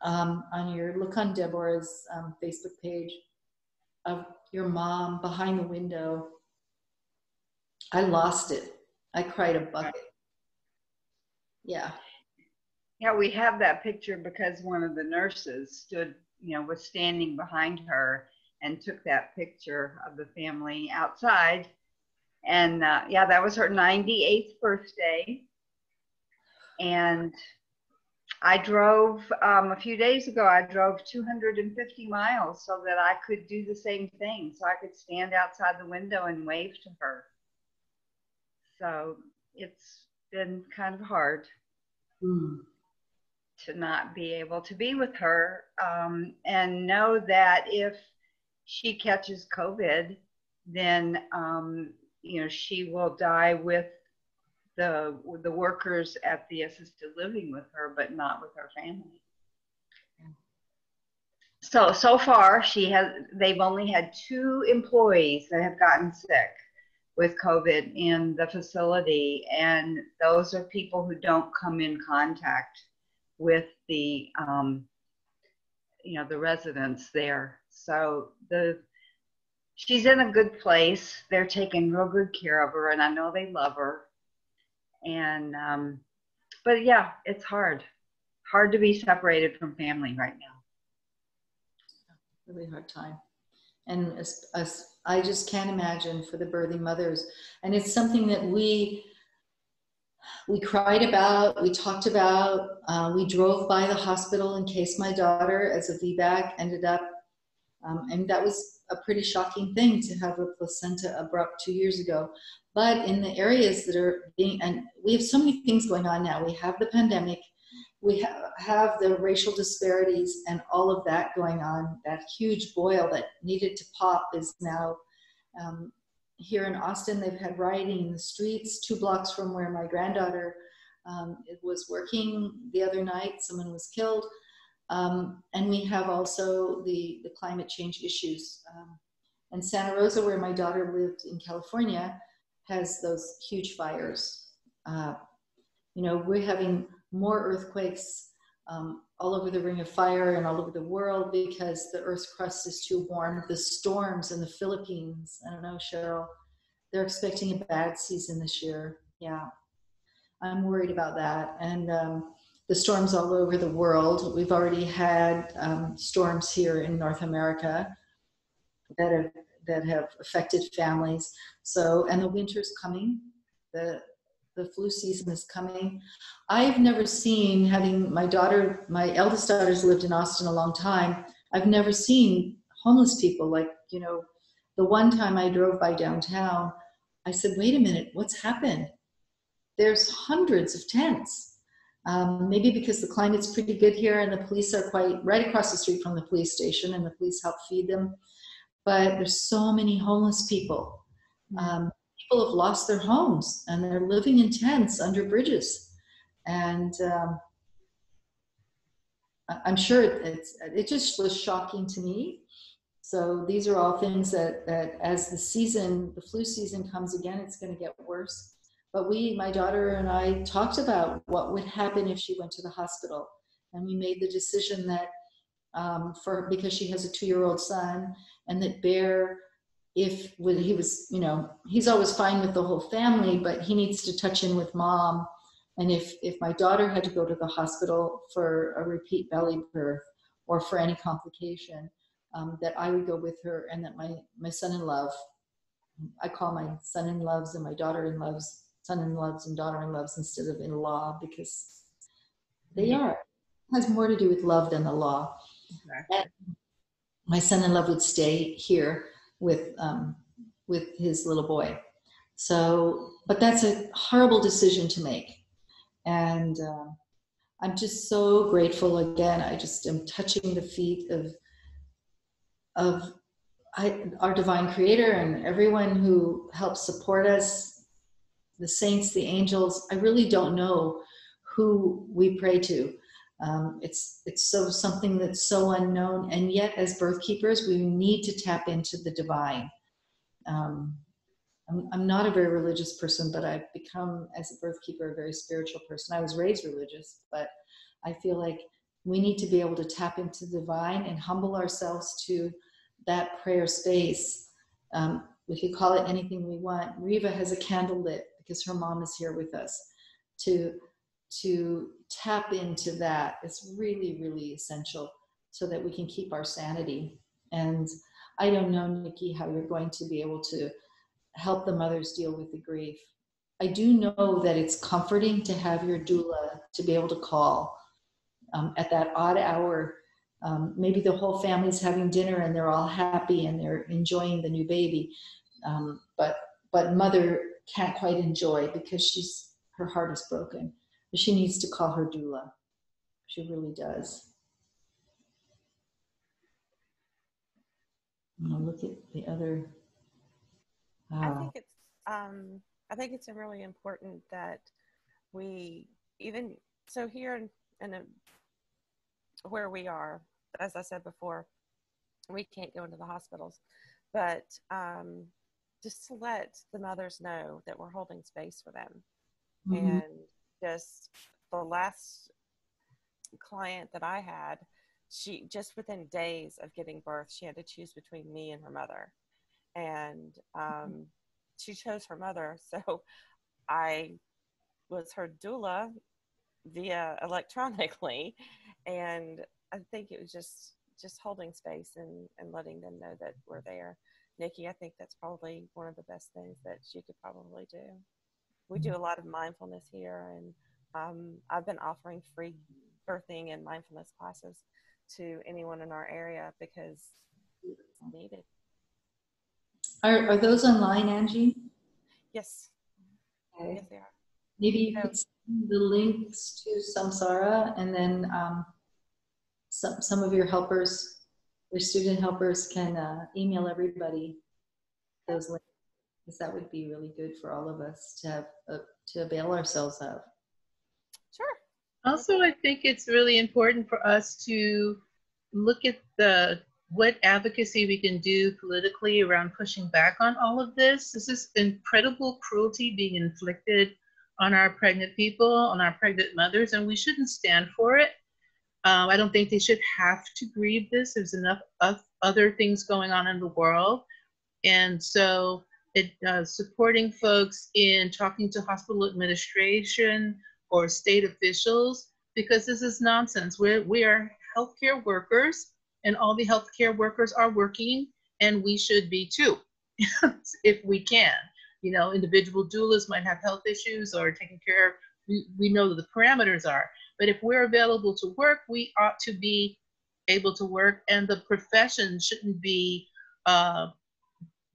look on Deborah's Facebook page of your mom behind the window, I lost it. I cried a bucket. Yeah. Yeah, we have that picture because one of the nurses was standing behind her and took that picture of the family outside. And that was her 98th birthday. And I drove a few days ago, I drove 250 miles so that I could do the same thing. So I could stand outside the window and wave to her. So it's been kind of hard to not be able to be with her, and know that if she catches COVID, then she will die with the workers at the assisted living with her, but not with her family. So far they've only had 2 employees that have gotten sick with COVID in the facility, and those are people who don't come in contact with the the residents there. So she's in a good place. They're taking real good care of her, and I know they love her. And but yeah, it's hard to be separated from family right now. Really hard time. And as I just can't imagine for the birthing mothers. And it's something that we cried about, we talked about, we drove by the hospital in case my daughter, as a VBAC, ended up, and that was a pretty shocking thing to have a placenta abrupt 2 years ago. But in the areas that are being, and we have so many things going on now. We have the pandemic, we have the racial disparities and all of that going on. That huge boil that needed to pop is now here in Austin. They've had rioting in the streets 2 blocks from where my granddaughter was working the other night. Someone was killed. And we have also the climate change issues. And Santa Rosa, where my daughter lived in California, has those huge fires. We're having more earthquakes all over the Ring of Fire and all over the world because the Earth's crust is too warm. The storms in the Philippines, I don't know, Cheryl, they're expecting a bad season this year. Yeah, I'm worried about that. And the storms all over the world. We've already had storms here in North America that have affected families. So, and the winter's coming. The flu season is coming. I've never seen, having my eldest daughter's lived in Austin a long time, I've never seen homeless people. Like, the one time I drove by downtown, I said, wait a minute, what's happened? There's hundreds of tents. Maybe because the climate's pretty good here and the police are quite right across the street from the police station and the police help feed them. But there's so many homeless people. People have lost their homes and they're living in tents under bridges. And I'm sure it just was shocking to me. So these are all things that as the flu season comes again, it's going to get worse. But my daughter and I talked about what would happen if she went to the hospital. And we made the decision that because she has a 2-year-old son, and that Bear, when he was, he's always fine with the whole family, but he needs to touch in with mom. And if my daughter had to go to the hospital for a repeat belly birth or for any complication, that I would go with her, and that my son-in-law, I call my son-in-laws and my daughter-in-laws son-in-laws and daughter-in-laws instead of in-law, because they are. It has more to do with love than the law. Exactly. And my son-in-law would stay here with his little boy. So, but that's a horrible decision to make. And I'm just so grateful again. I just am touching the feet of our divine creator and everyone who helps support us, the saints, the angels. I really don't know who we pray to. It's something that's so unknown, and yet as birth keepers, we need to tap into the divine. I'm not a very religious person, but I've become, as a birth keeper, a very spiritual person. I was raised religious, but I feel like we need to be able to tap into the divine and humble ourselves to that prayer space. We could call it anything we want. Riva has a candle lit because her mom is here with us. To tap into that is really, really essential so that we can keep our sanity. And I don't know, Nikki, how you're going to be able to help the mothers deal with the grief. I do know that it's comforting to have your doula to be able to call at that odd hour. Maybe the whole family's having dinner and they're all happy and they're enjoying the new baby. But mother can't quite enjoy because her heart is broken. She needs to call her doula. She really does. Look at the other. I think it's really important that we, even so here where we are, as I said before, we can't go into the hospitals, but just to let the mothers know that we're holding space for them. Mm-hmm. And just the last client that I had, she just within days of giving birth, she had to choose between me and her mother. And she chose her mother. So I was her doula via electronically. And I think it was just holding space and letting them know that we're there. Nikki, I think that's probably one of the best things that she could probably do. We do a lot of mindfulness here, and I've been offering free birthing and mindfulness classes to anyone in our area because it's needed. Are those online, Angie? Yes. Okay. Yes, they are. Maybe you could send the links to Samsarah, and then some of your helpers, your student helpers, can email everybody those links, because that would be really good for all of us to have to avail ourselves of. Sure. Also, I think it's really important for us to look at what advocacy we can do politically around pushing back on all of this. This is incredible cruelty being inflicted on our pregnant people, on our pregnant mothers, and we shouldn't stand for it. I don't think they should have to grieve this. There's enough of other things going on in the world. And so supporting folks in talking to hospital administration or state officials, because this is nonsense. We are healthcare workers, and all the healthcare workers are working, and we should be too, if we can. You know, individual doulas might have health issues or taking care of, we know the parameters are. But if we're available to work, we ought to be able to work, and the profession shouldn't be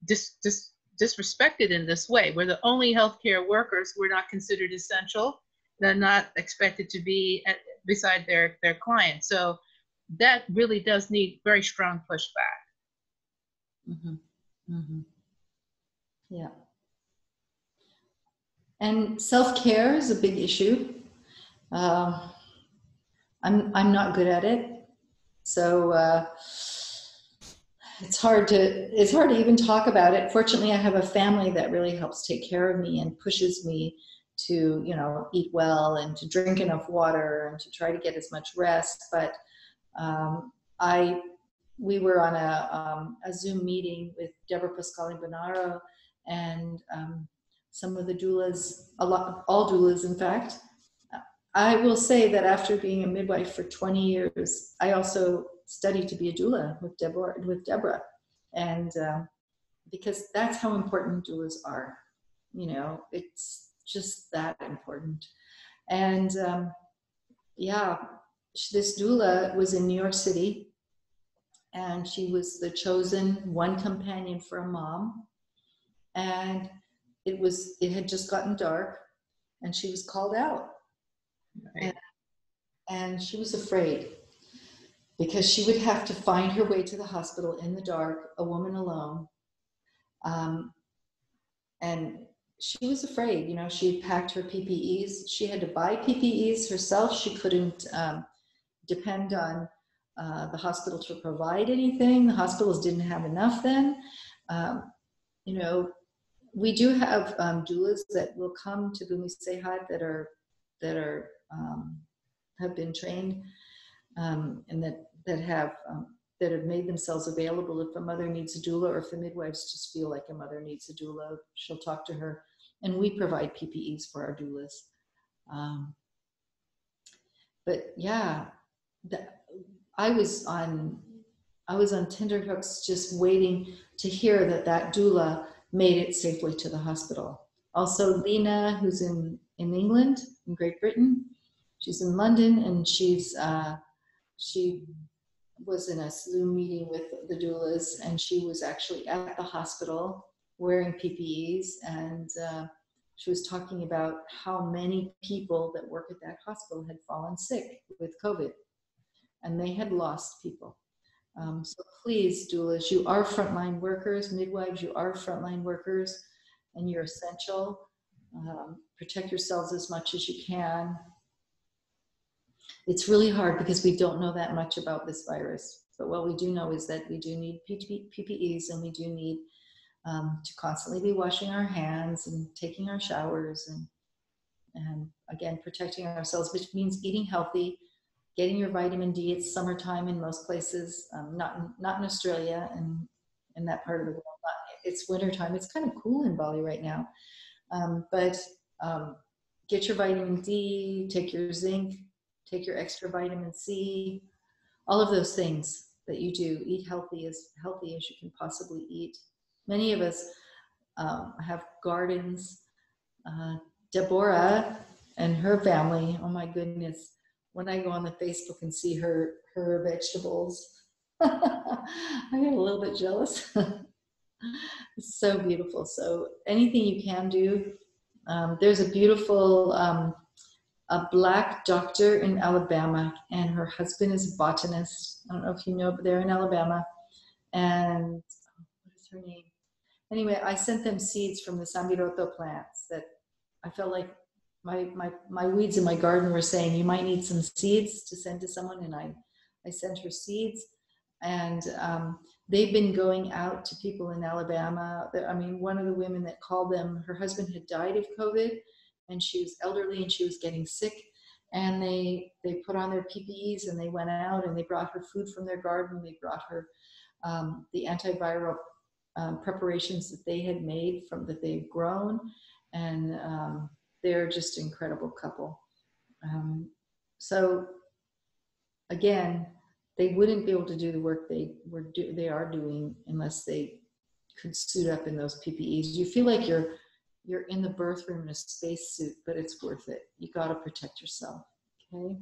disrespected in this way. We're the only healthcare workers. We're not considered essential. They're not expected to be beside their clients. So that really does need very strong pushback. Mm-hmm. Mm-hmm. Yeah. And self-care is a big issue. I'm not good at it, so it's hard to even talk about it. Fortunately, I have a family that really helps take care of me and pushes me to, you know, eat well and to drink enough water and to try to get as much rest. But we were on a Zoom meeting with Deborah Pascali-Bonaro and some of the doulas, all doulas, in fact. I will say that after being a midwife for 20 years, I also studied to be a doula with Deborah. And because that's how important doulas are. You know, it's just that important. And yeah, this doula was in New York City, and she was the chosen one companion for a mom. And it had just gotten dark, and she was called out. Right. And she was afraid because she would have to find her way to the hospital in the dark, a woman alone. And she was afraid, you know, she had packed her PPEs. She had to buy PPEs herself. She couldn't depend on the hospital to provide anything. The hospitals didn't have enough then. You know, we do have doulas that will come to Bumi Sehat that have been trained and that have made themselves available. If a mother needs a doula, or if the midwives just feel like a mother needs a doula, she'll talk to her, and we provide PPEs for our doulas. But yeah, I was on tenterhooks just waiting to hear that doula made it safely to the hospital. Also, Lena, who's in England, in Great Britain, She's in London, and she was in a Zoom meeting with the doulas, and she was actually at the hospital wearing PPEs, and she was talking about how many people that work at that hospital had fallen sick with COVID, and they had lost people. So please, doulas, you are frontline workers, midwives, you are frontline workers, and you're essential. Protect yourselves as much as you can. It's really hard because we don't know that much about this virus, but what we do know is that we do need PPEs, and we do need to constantly be washing our hands and taking our showers, and again, protecting ourselves, which means eating healthy, getting your vitamin D. It's summertime in most places, not in Australia and in that part of the world. It's wintertime. It's kind of cool in Bali right now. But get your vitamin D, take your zinc, take your extra vitamin C, all of those things that you do. Eat healthy as you can possibly eat. Many of us have gardens. Deborah and her family, oh my goodness, when I go on the Facebook and see her vegetables, I get a little bit jealous. It's so beautiful. So anything you can do. There's a beautiful a Black doctor in Alabama, and her husband is a botanist. I don't know if you know, but they're in Alabama. And what is her name? Anyway, I sent them seeds from the Sambiroto plants that I felt like my weeds in my garden were saying, you might need some seeds to send to someone, and I sent her seeds, and they've been going out to people in Alabama. I mean, one of the women that called them, her husband had died of COVID, and she was elderly and she was getting sick, and they put on their PPEs and they went out and they brought her food from their garden. They brought her the antiviral preparations that they had made that they've grown, and they're just an incredible couple. So again, they wouldn't be able to do the work they are doing unless they could suit up in those PPEs. You feel like you're in the birth room in a space suit, but it's worth it. You got to protect yourself. Okay.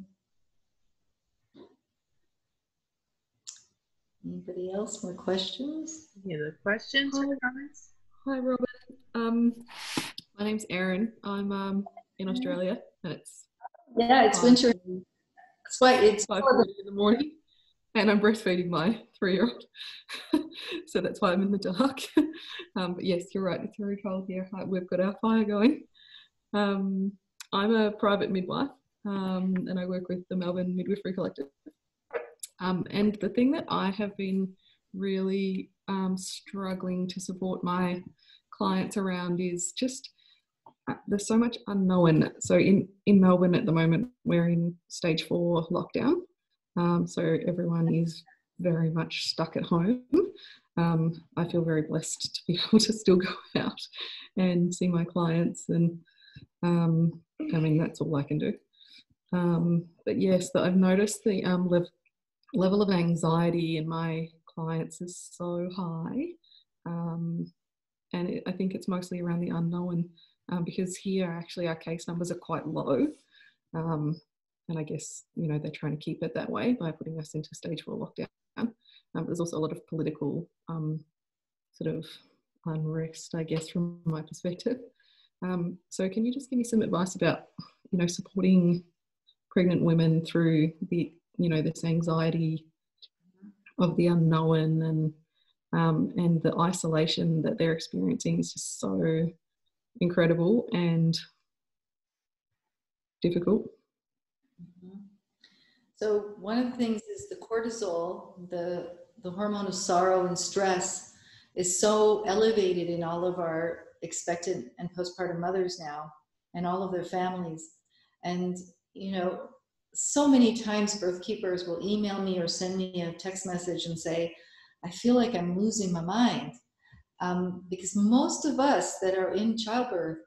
Anybody else? More questions? Any other questions or comments? Hi, Robin. My name's Erin. I'm in Australia, and it's winter. That's why it's 5:40 in the morning, and I'm breastfeeding my 3-year-old, so that's why I'm in the dark. But yes, you're right. It's very cold here. We've got our fire going. I'm a private midwife, and I work with the Melbourne Midwifery Collective. And the thing that I have been really struggling to support my clients around is just there's so much unknown. So in Melbourne at the moment, we're in stage 4 lockdown. So everyone is very much stuck at home. I feel very blessed to be able to still go out and see my clients, and I mean, that's all I can do. But yes, I've noticed the level of anxiety in my clients is so high, and I think it's mostly around the unknown, because here actually our case numbers are quite low, and I guess they're trying to keep it that way by putting us into stage 4 lockdown. There's also a lot of political sort of unrest, I guess, from my perspective. So can you just give me some advice about supporting pregnant women through the this anxiety of the unknown, and the isolation that they're experiencing is just so incredible and difficult. Mm-hmm. So one of the things is the cortisol, the hormone of sorrow and stress, is so elevated in all of our expectant and postpartum mothers now, and all of their families. And so many times birth keepers will email me or send me a text message and say, I feel like I'm losing my mind. Because most of us that are in childbirth,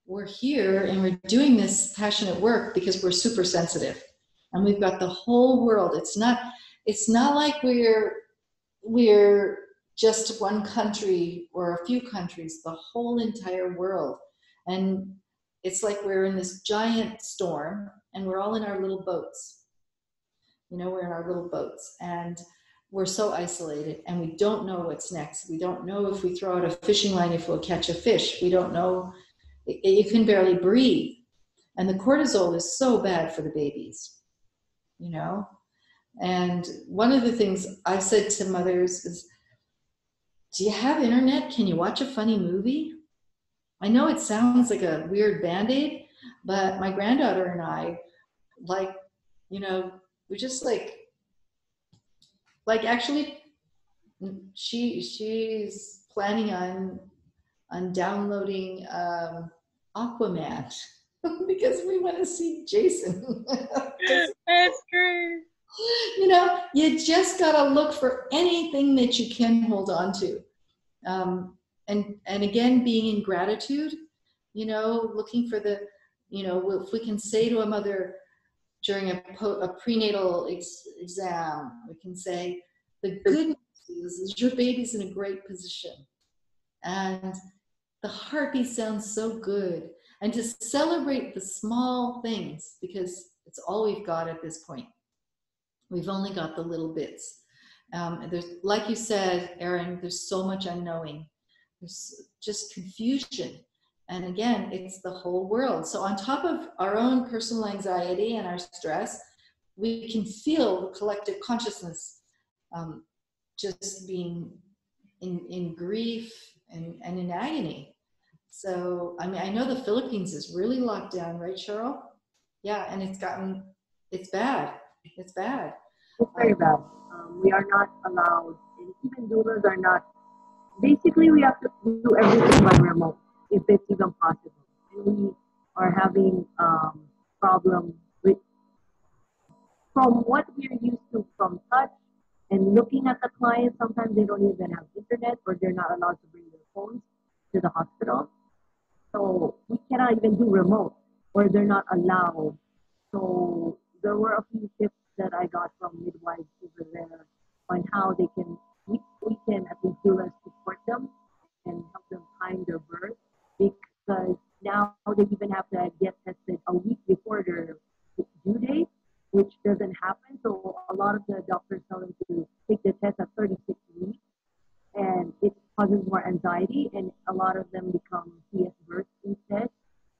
we're here and we're doing this passionate work because we're super sensitive. And we've got the whole world. It's not like we're just one country or a few countries, the whole entire world. And it's like we're in this giant storm, and we're all in our little boats. You know, we're in our little boats, and we're so isolated, and we don't know what's next. We don't know if we throw out a fishing line, if we'll catch a fish. We don't know. You can barely breathe. And the cortisol is so bad for the babies, you know? And one of the things I said to mothers is, do you have internet? Can you watch a funny movie? I know it sounds like a weird Band-Aid, but my granddaughter and I, like, you know, we're just like actually, she's planning on downloading Aquaman because we want to see Jason. That's great. You know, you just gotta look for anything that you can hold on to, and again, being in gratitude. You know, looking for the, you know, if we can say to a mother during a prenatal exam, we can say, the good news is your baby's in a great position, and the heartbeat sounds so good, and to celebrate the small things, because it's all we've got at this point. We've only got the little bits. There's, like you said, Erin, there's so much unknowing. There's just confusion. And again, it's the whole world. So on top of our own personal anxiety and our stress, we can feel the collective consciousness just being in grief and in agony. So, I mean, I know the Philippines is really locked down, right, Cheryl? Yeah, and it's bad. It's bad. It's very bad. We are not allowed, and even doulas are not. Basically, we have to do everything by remote, if it's even possible. And we are having problems with, from what we're used to from touch and looking at the client. Sometimes they don't even have internet, or they're not allowed to bring their phones to the hospital. So we cannot even do remote, or they're not allowed. So there were a few tips that I got from midwives over there on how they can, we can at least do less support them and help them time their birth, because now they even have to get tested a week before their due date, which doesn't happen. So a lot of the doctors tell them to take the test at 36 weeks, and it causes more anxiety, and a lot of them become CS births instead.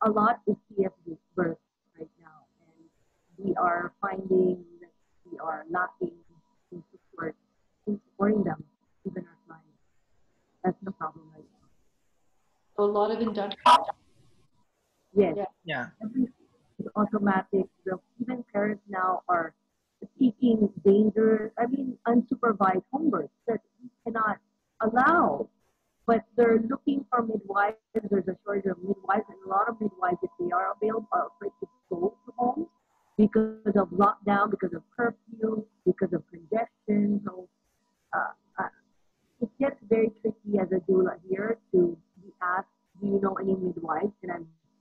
A lot is CS births right now, and we are finding that we are lacking in supporting them, even our clients. That's the problem right now. A lot of induction. Yes. Yeah. Everything is automatic. Even parents now are seeking unsupervised home births that we cannot allow. But they're looking for midwives. There's a shortage of midwives, and a lot of midwives, if they are available, are afraid to go to homes because of lockdown, because of curfew, because of congestion. So it gets very tricky as a doula here to be asked, do you know any midwives?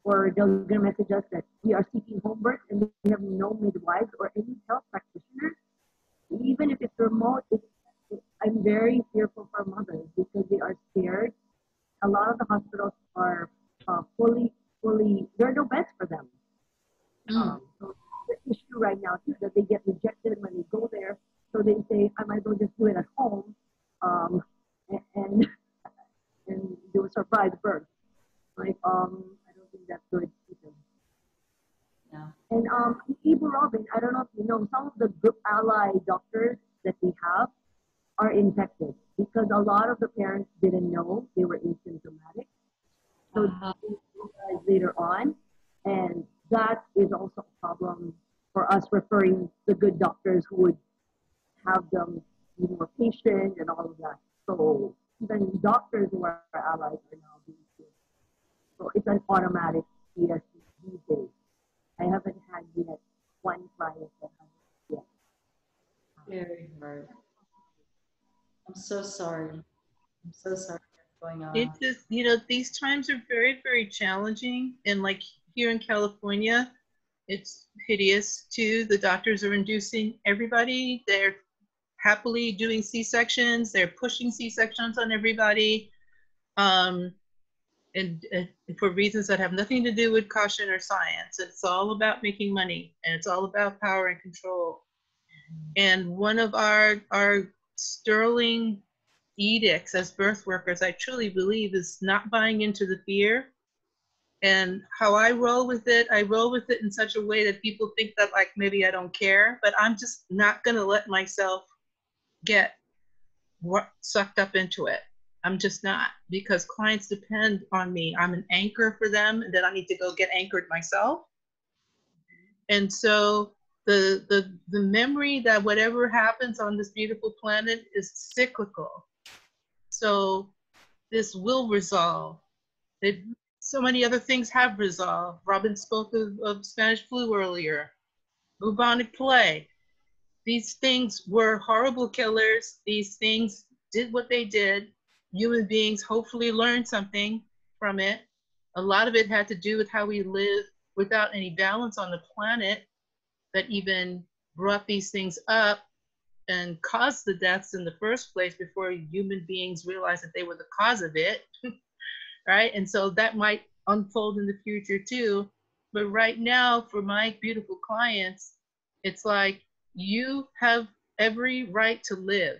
Or they're going to message us that we are seeking home births and we have no midwives or any health practitioners. Even if it's remote, I'm very fearful for mothers because they are scared. A lot of the hospitals are fully, there are no beds for them. So the issue right now too, that they get rejected when they go there. So they say, I might as well just do it at home, and do a surprise birth. Like, I don't think that's good either. Yeah. And Robin, I don't know if you know, some of the group ally doctors that we have are infected because a lot of the parents didn't know they were asymptomatic. So they realized later on, and that is also a problem for us referring the good doctors who would have them be more patient and all of that. So even doctors who are allies are now being sick. So it's an automatic CS these days. I haven't had yet one client that has yet. Very hard. I'm so sorry. I'm so sorry what's going on. It's just, you know, these times are very, very challenging. And like here in California, it's hideous too. The doctors are inducing everybody. They're happily doing C-sections. They're pushing C-sections on everybody. and for reasons that have nothing to do with caution or science. It's all about making money, and it's all about power and control. And one of our sterling edicts as birth workers, I truly believe, is not buying into the fear. And how I roll with it in such a way that people think that like maybe I don't care, but I'm just not gonna let myself get sucked up into it. I'm just not, because clients depend on me. I'm an anchor for them, and then I need to go get anchored myself. And so the memory that whatever happens on this beautiful planet is cyclical. So this will resolve. So many other things have resolved. Robin spoke of Spanish flu earlier, bubonic plague. These things were horrible killers. These things did what they did. Human beings hopefully learned something from it. A lot of it had to do with how we live without any balance on the planet that even brought these things up and caused the deaths in the first place before human beings realized that they were the cause of it, right? And so that might unfold in the future too. But right now, for my beautiful clients, it's like, you have every right to live.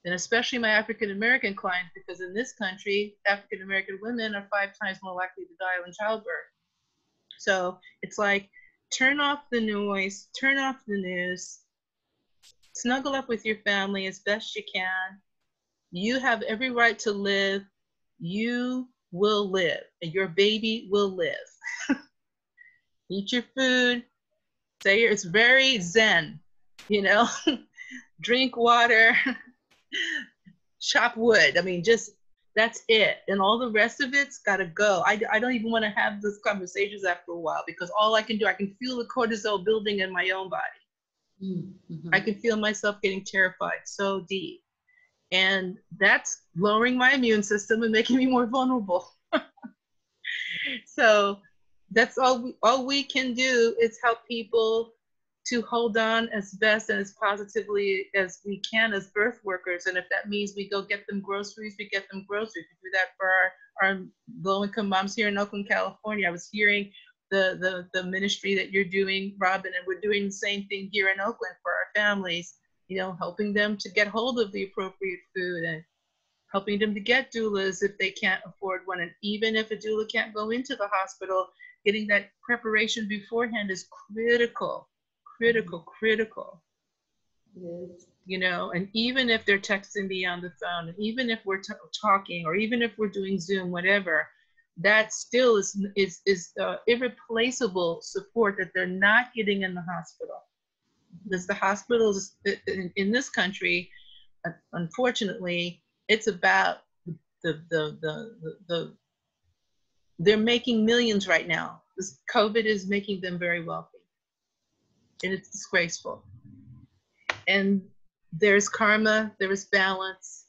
And especially my African-American clients, because in this country, African-American women are 5 times more likely to die in childbirth. So it's like, turn off the noise, turn off the news, snuggle up with your family as best you can. You have every right to live. You will live, and your baby will live. Eat your food. Say it's very Zen, you know. Drink water, chop wood. I mean, just that's it. And all the rest of it's got to go. I don't even want to have those conversations after a while, because all I can do, I can feel the cortisol building in my own body. Mm-hmm. I can feel myself getting terrified so deep. And that's lowering my immune system and making me more vulnerable. So that's all we can do is help people to hold on as best and as positively as we can as birth workers. And if that means we go get them groceries, we get them groceries. We do that for our low-income moms here in Oakland, California. I was hearing the ministry that you're doing, Robin, and we're doing the same thing here in Oakland for our families, you know, helping them to get hold of the appropriate food and helping them to get doulas if they can't afford one. And even if a doula can't go into the hospital, getting that preparation beforehand is critical. Critical. Yes. You know, and even if they're texting me on the phone, and even if we're talking, or even if we're doing Zoom, whatever, that still is irreplaceable support that they're not getting in the hospital. Because the hospitals in this country, unfortunately, it's about they're making millions right now. This COVID is making them very wealthy. And it's disgraceful. And there's karma, there is balance.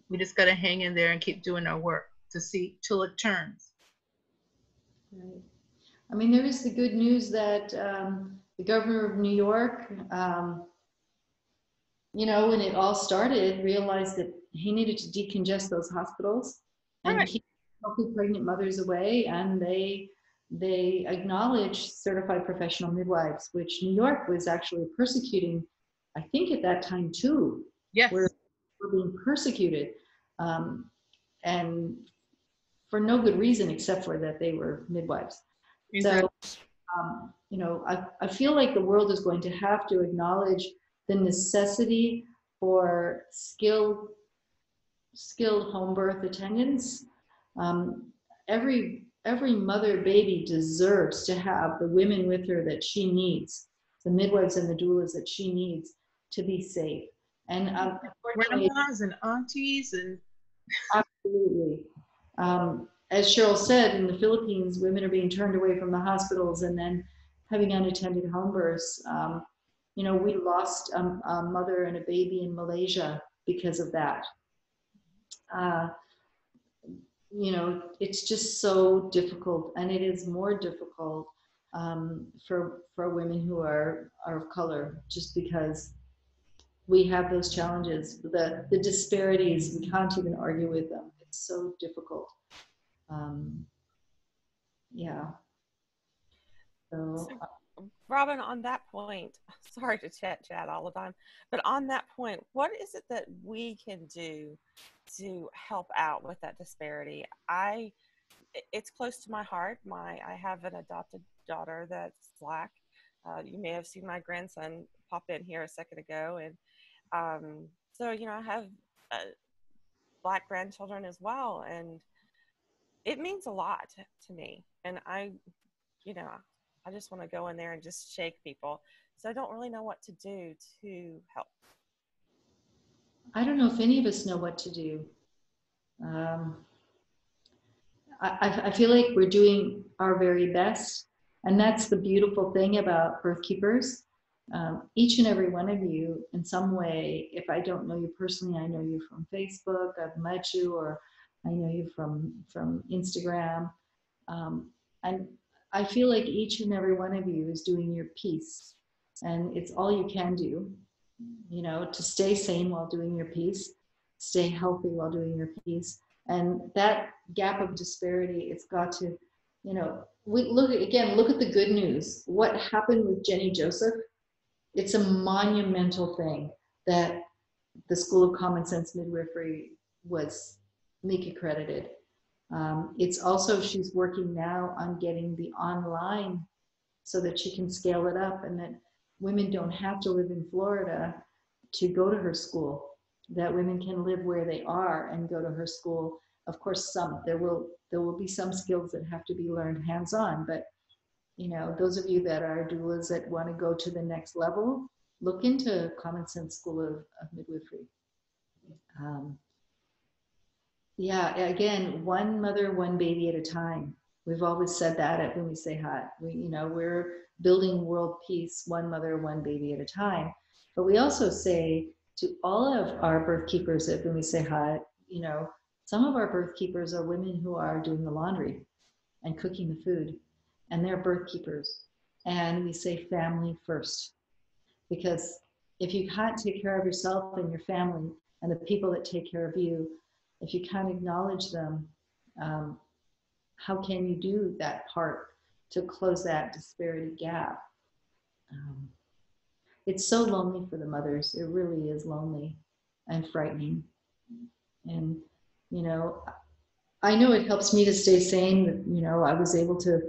We just got to hang in there and keep doing our work to see till it turns. Right. I mean, there is the good news that the governor of New York, you know, when it all started, realized that he needed to decongest those hospitals and keep healthy pregnant mothers away, and they acknowledged certified professional midwives, which New York was actually persecuting, I think at that time too. Yes. We're being persecuted, and for no good reason except for that they were midwives. Exactly. So, you know, I feel like the world is going to have to acknowledge the necessity for skilled home birth attendants. Every mother baby deserves to have the women with her that she needs, the midwives and the doulas that she needs to be safe. And grandmas and aunties and absolutely. As Cheryl said, in the Philippines, women are being turned away from the hospitals and then having unattended home births. You know, we lost a mother and a baby in Malaysia because of that. You know, it's just so difficult, and it is more difficult for women who are of color, just because we have those challenges. The disparities, we can't even argue with them. It's so difficult. Yeah. So, Robin, on that point, sorry to chat all the time, but on that point, what is it that we can do to help out with that disparity? It's close to my heart. I have an adopted daughter that's Black. You may have seen my grandson pop in here a second ago, and so I have Black grandchildren as well, and it means a lot to me. And I just want to go in there and just shake people. So I don't really know what to do to help. I don't know if any of us know what to do. I feel like we're doing our very best. And that's the beautiful thing about Birth Keepers. Each and every one of you, in some way, if I don't know you personally, I know you from Facebook, I've met you, or I know you from Instagram. And I feel like each and every one of you is doing your piece. And it's all you can do, to stay sane while doing your piece, stay healthy while doing your piece. And that gap of disparity, it's got to, look at the good news. What happened with Jenny Joseph? It's a monumental thing that the School of Common Sense Midwifery was NIC accredited. It's also, she's working now on getting the online so that she can scale it up, and that women don't have to live in Florida to go to her school, that women can live where they are and go to her school. Of course, there will be some skills that have to be learned hands-on, but those of you that are doulas that want to go to the next level, look into Common Sense School of Midwifery. Yeah, again, one mother, one baby at a time. We've always said that when we say hi. We're building world peace, one mother, one baby at a time. But we also say to all of our birth keepers that when we say hi, some of our birth keepers are women who are doing the laundry and cooking the food, and they're birth keepers. And we say family first, because if you can't take care of yourself and your family and the people that take care of you, if you can't acknowledge them, how can you do that part to close that disparity gap? It's so lonely for the mothers. It really is lonely and frightening. And, I know it helps me to stay sane that, I was able to,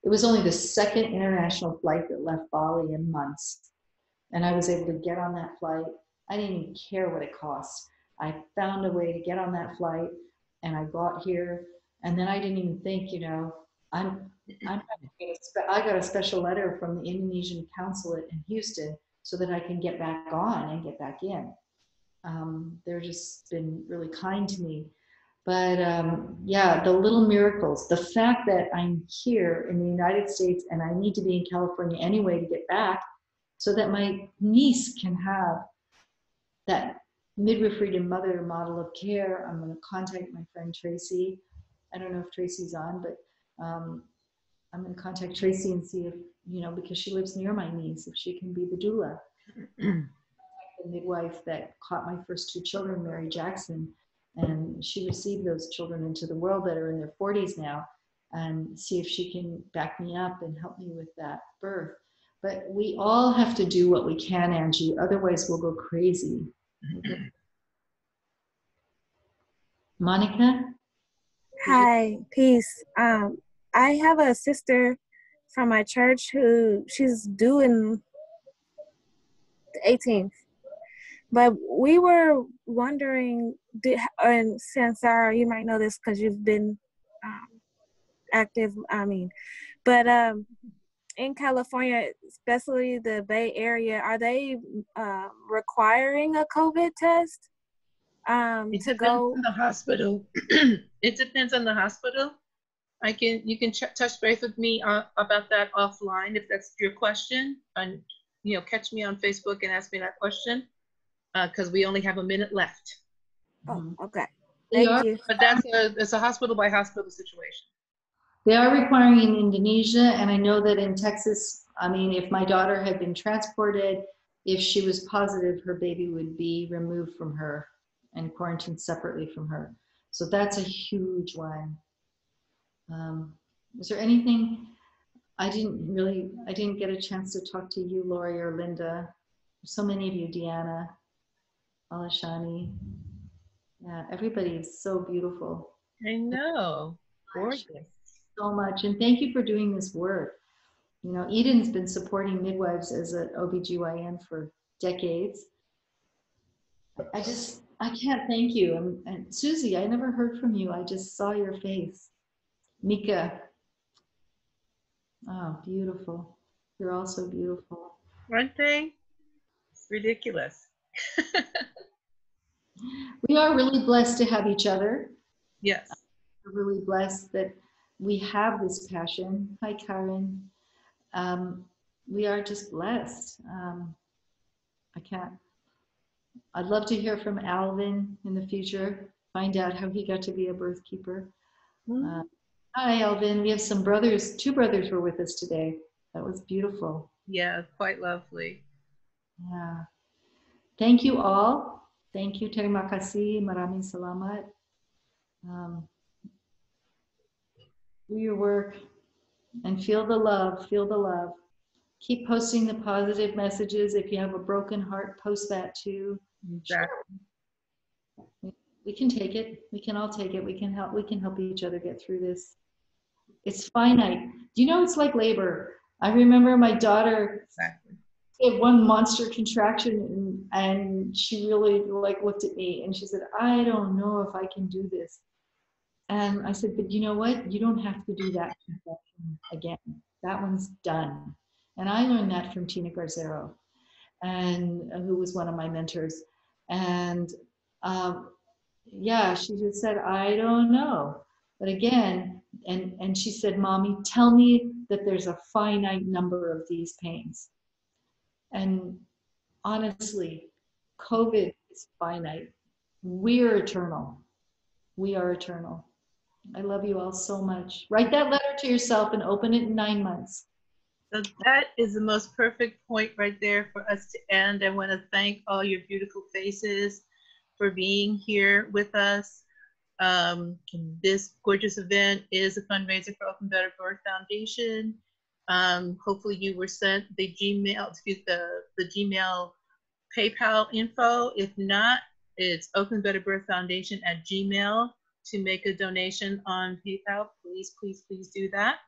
it was only the second international flight that left Bali in months. And I was able to get on that flight. I didn't even care what it cost. I found a way to get on that flight, and I got here. And then I didn't even think, I got a special letter from the Indonesian consulate in Houston so that I can get back on and get back in. They're just been really kind to me. But yeah, the little miracles, the fact that I'm here in the United States and I need to be in California anyway to get back so that my niece can have that midwifery to mother model of care. I'm going to contact my friend Tracy. I don't know if Tracy's on, but I'm going to contact Tracy and see if, because she lives near my niece, if she can be the doula. The midwife that caught my first two children, Mary Jackson, and she received those children into the world that are in their 40s now, and see if she can back me up and help me with that birth. But we all have to do what we can, Angie, otherwise we'll go crazy. Monica? Hi, peace. I have a sister from my church who she's due in the 18th. But we were wondering, and Samsarah, you might know this because you've been active, but in California, especially the Bay Area, are they requiring a COVID test to go? In the hospital. It depends on the hospital. You can touch base with me about that offline if that's your question, and catch me on Facebook and ask me that question because we only have a minute left. Oh, okay. Thank you. But it's a hospital by hospital situation. They are requiring in Indonesia, and I know that in Texas, if my daughter had been transported, if she was positive, her baby would be removed from her and quarantined separately from her. So that's a huge one. Is there anything I didn't get a chance to talk to you, Lori or Linda. So many of you, Deanna, Alashani. Yeah, everybody is so beautiful. I know. Gorgeous. So much. And thank you for doing this work. You know, Eden's been supporting midwives as an OBGYN for decades. I can't thank you. And Susie, I never heard from you. I just saw your face. Mika. Oh, beautiful. You're also beautiful. Aren't they? It's ridiculous. We are really blessed to have each other. Yes. We're really blessed that we have this passion. Hi, Karen. We are just blessed. I'd love to hear from Alvin in the future, find out how he got to be a birth keeper. Hi, Alvin. We have some brothers, 2 brothers were with us today. That was beautiful. Yeah, quite lovely. Yeah. Thank you all. Thank you. Terima kasih. Maraming salamat. Do your work and feel the love. Feel the love. Keep posting the positive messages. If you have a broken heart, post that too. Exactly. Sure. We can take it. We can all take it. We can help each other get through this. It's finite. Do you know it's like labor? I remember my daughter had one monster contraction and she really looked at me and she said, I don't know if I can do this. And I said, but you know what? You don't have to do that contraction again. That one's done. And I learned that from Tina Garzero, and who was one of my mentors. And yeah, she just said, I don't know. But again, and she said, Mommy, tell me that there's a finite number of these pains. And honestly, COVID is finite. We're eternal. We are eternal. I love you all so much. Write that letter to yourself and open it in 9 months. So that is the most perfect point right there for us to end. I want to thank all your beautiful faces for being here with us. This gorgeous event is a fundraiser for Open Better Birth Foundation. Hopefully you were sent the Gmail, the Gmail PayPal info. If not, it's openbetterbirthfoundation@gmail to make a donation on PayPal. Please, please, please do that.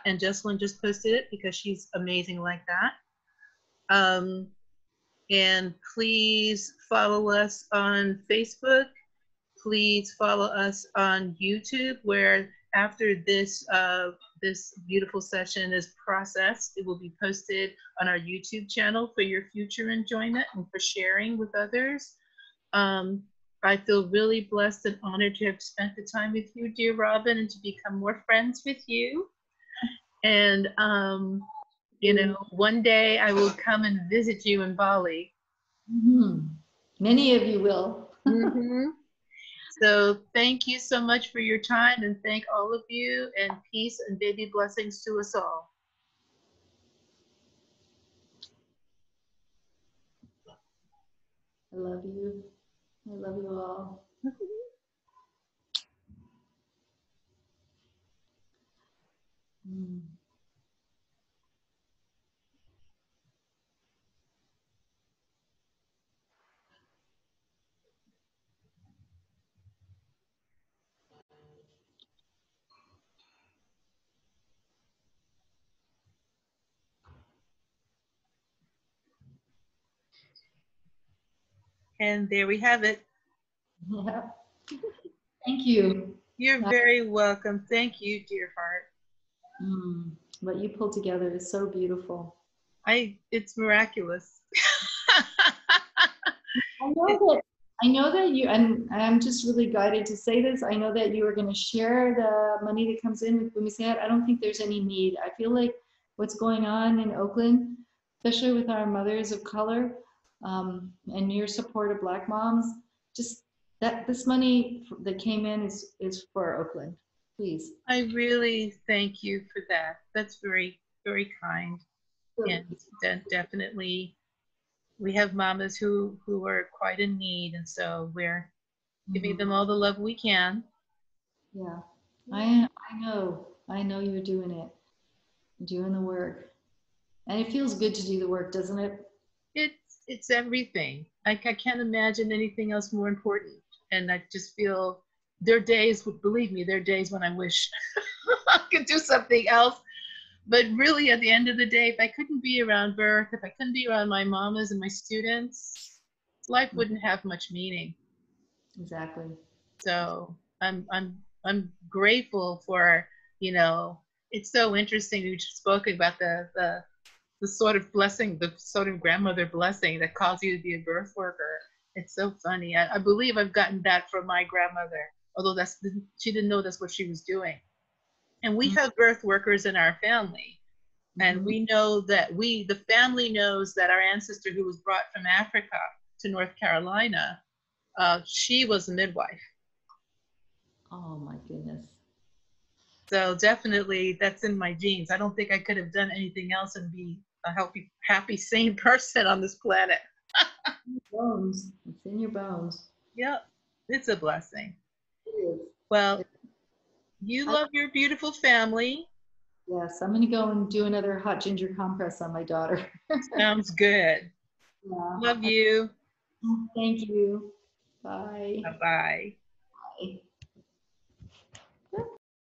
And Jessalyn just posted it because she's amazing like that. And please follow us on Facebook. Please follow us on YouTube, where after this this beautiful session is processed, it will be posted on our YouTube channel for your future enjoyment and for sharing with others. I feel really blessed and honored to have spent the time with you, dear Robin, and to become more friends with you. And you know, one day I will come and visit you in Bali. Many of you will. So thank you so much for your time, and thank all of you, and peace and baby blessings to us all. I love you. I love you all. And there we have it. Yeah. Thank you. You're very welcome. Thank you, dear heart. What you pulled together is so beautiful. It's miraculous. I know that you, and I'm just really guided to say this, I know that you are going to share the money that comes in with Bumisehat. I don't think there's any need. I feel like what's going on in Oakland, especially with our mothers of color, and your support of Black moms, just that this money that came in is for Oakland. Please. I really thank you for that. That's very, very kind. And then definitely we have mamas who are quite in need, and so we're giving them all the love we can. Yeah, I know you're doing it. You're doing the work. And it feels good to do the work, doesn't it? It's everything. I can't imagine anything else more important. And I just feel there are days, believe me, there are days when I wish I could do something else. But really, at the end of the day, if I couldn't be around birth, if I couldn't be around my mamas and my students, life wouldn't have much meaning. Exactly. So I'm grateful for, you know, it's so interesting. You just spoke about the sort of blessing, the sort of grandmother blessing that calls you to be a birth worker. It's so funny. I believe I've gotten that from my grandmother, although she didn't know that's what she was doing. And we have birth workers in our family. And we know that the family knows that our ancestor who was brought from Africa to North Carolina, she was a midwife. Oh my goodness. So definitely that's in my genes. I don't think I could have done anything else and be a healthy, happy, sane person on this planet. Bones. It's in your bones. Yep. It's a blessing. It is. Well, you love your beautiful family. Yes, I'm going to go and do another hot ginger compress on my daughter. Sounds good. Yeah. Love you. Thank you. Bye. Bye-bye. Bye.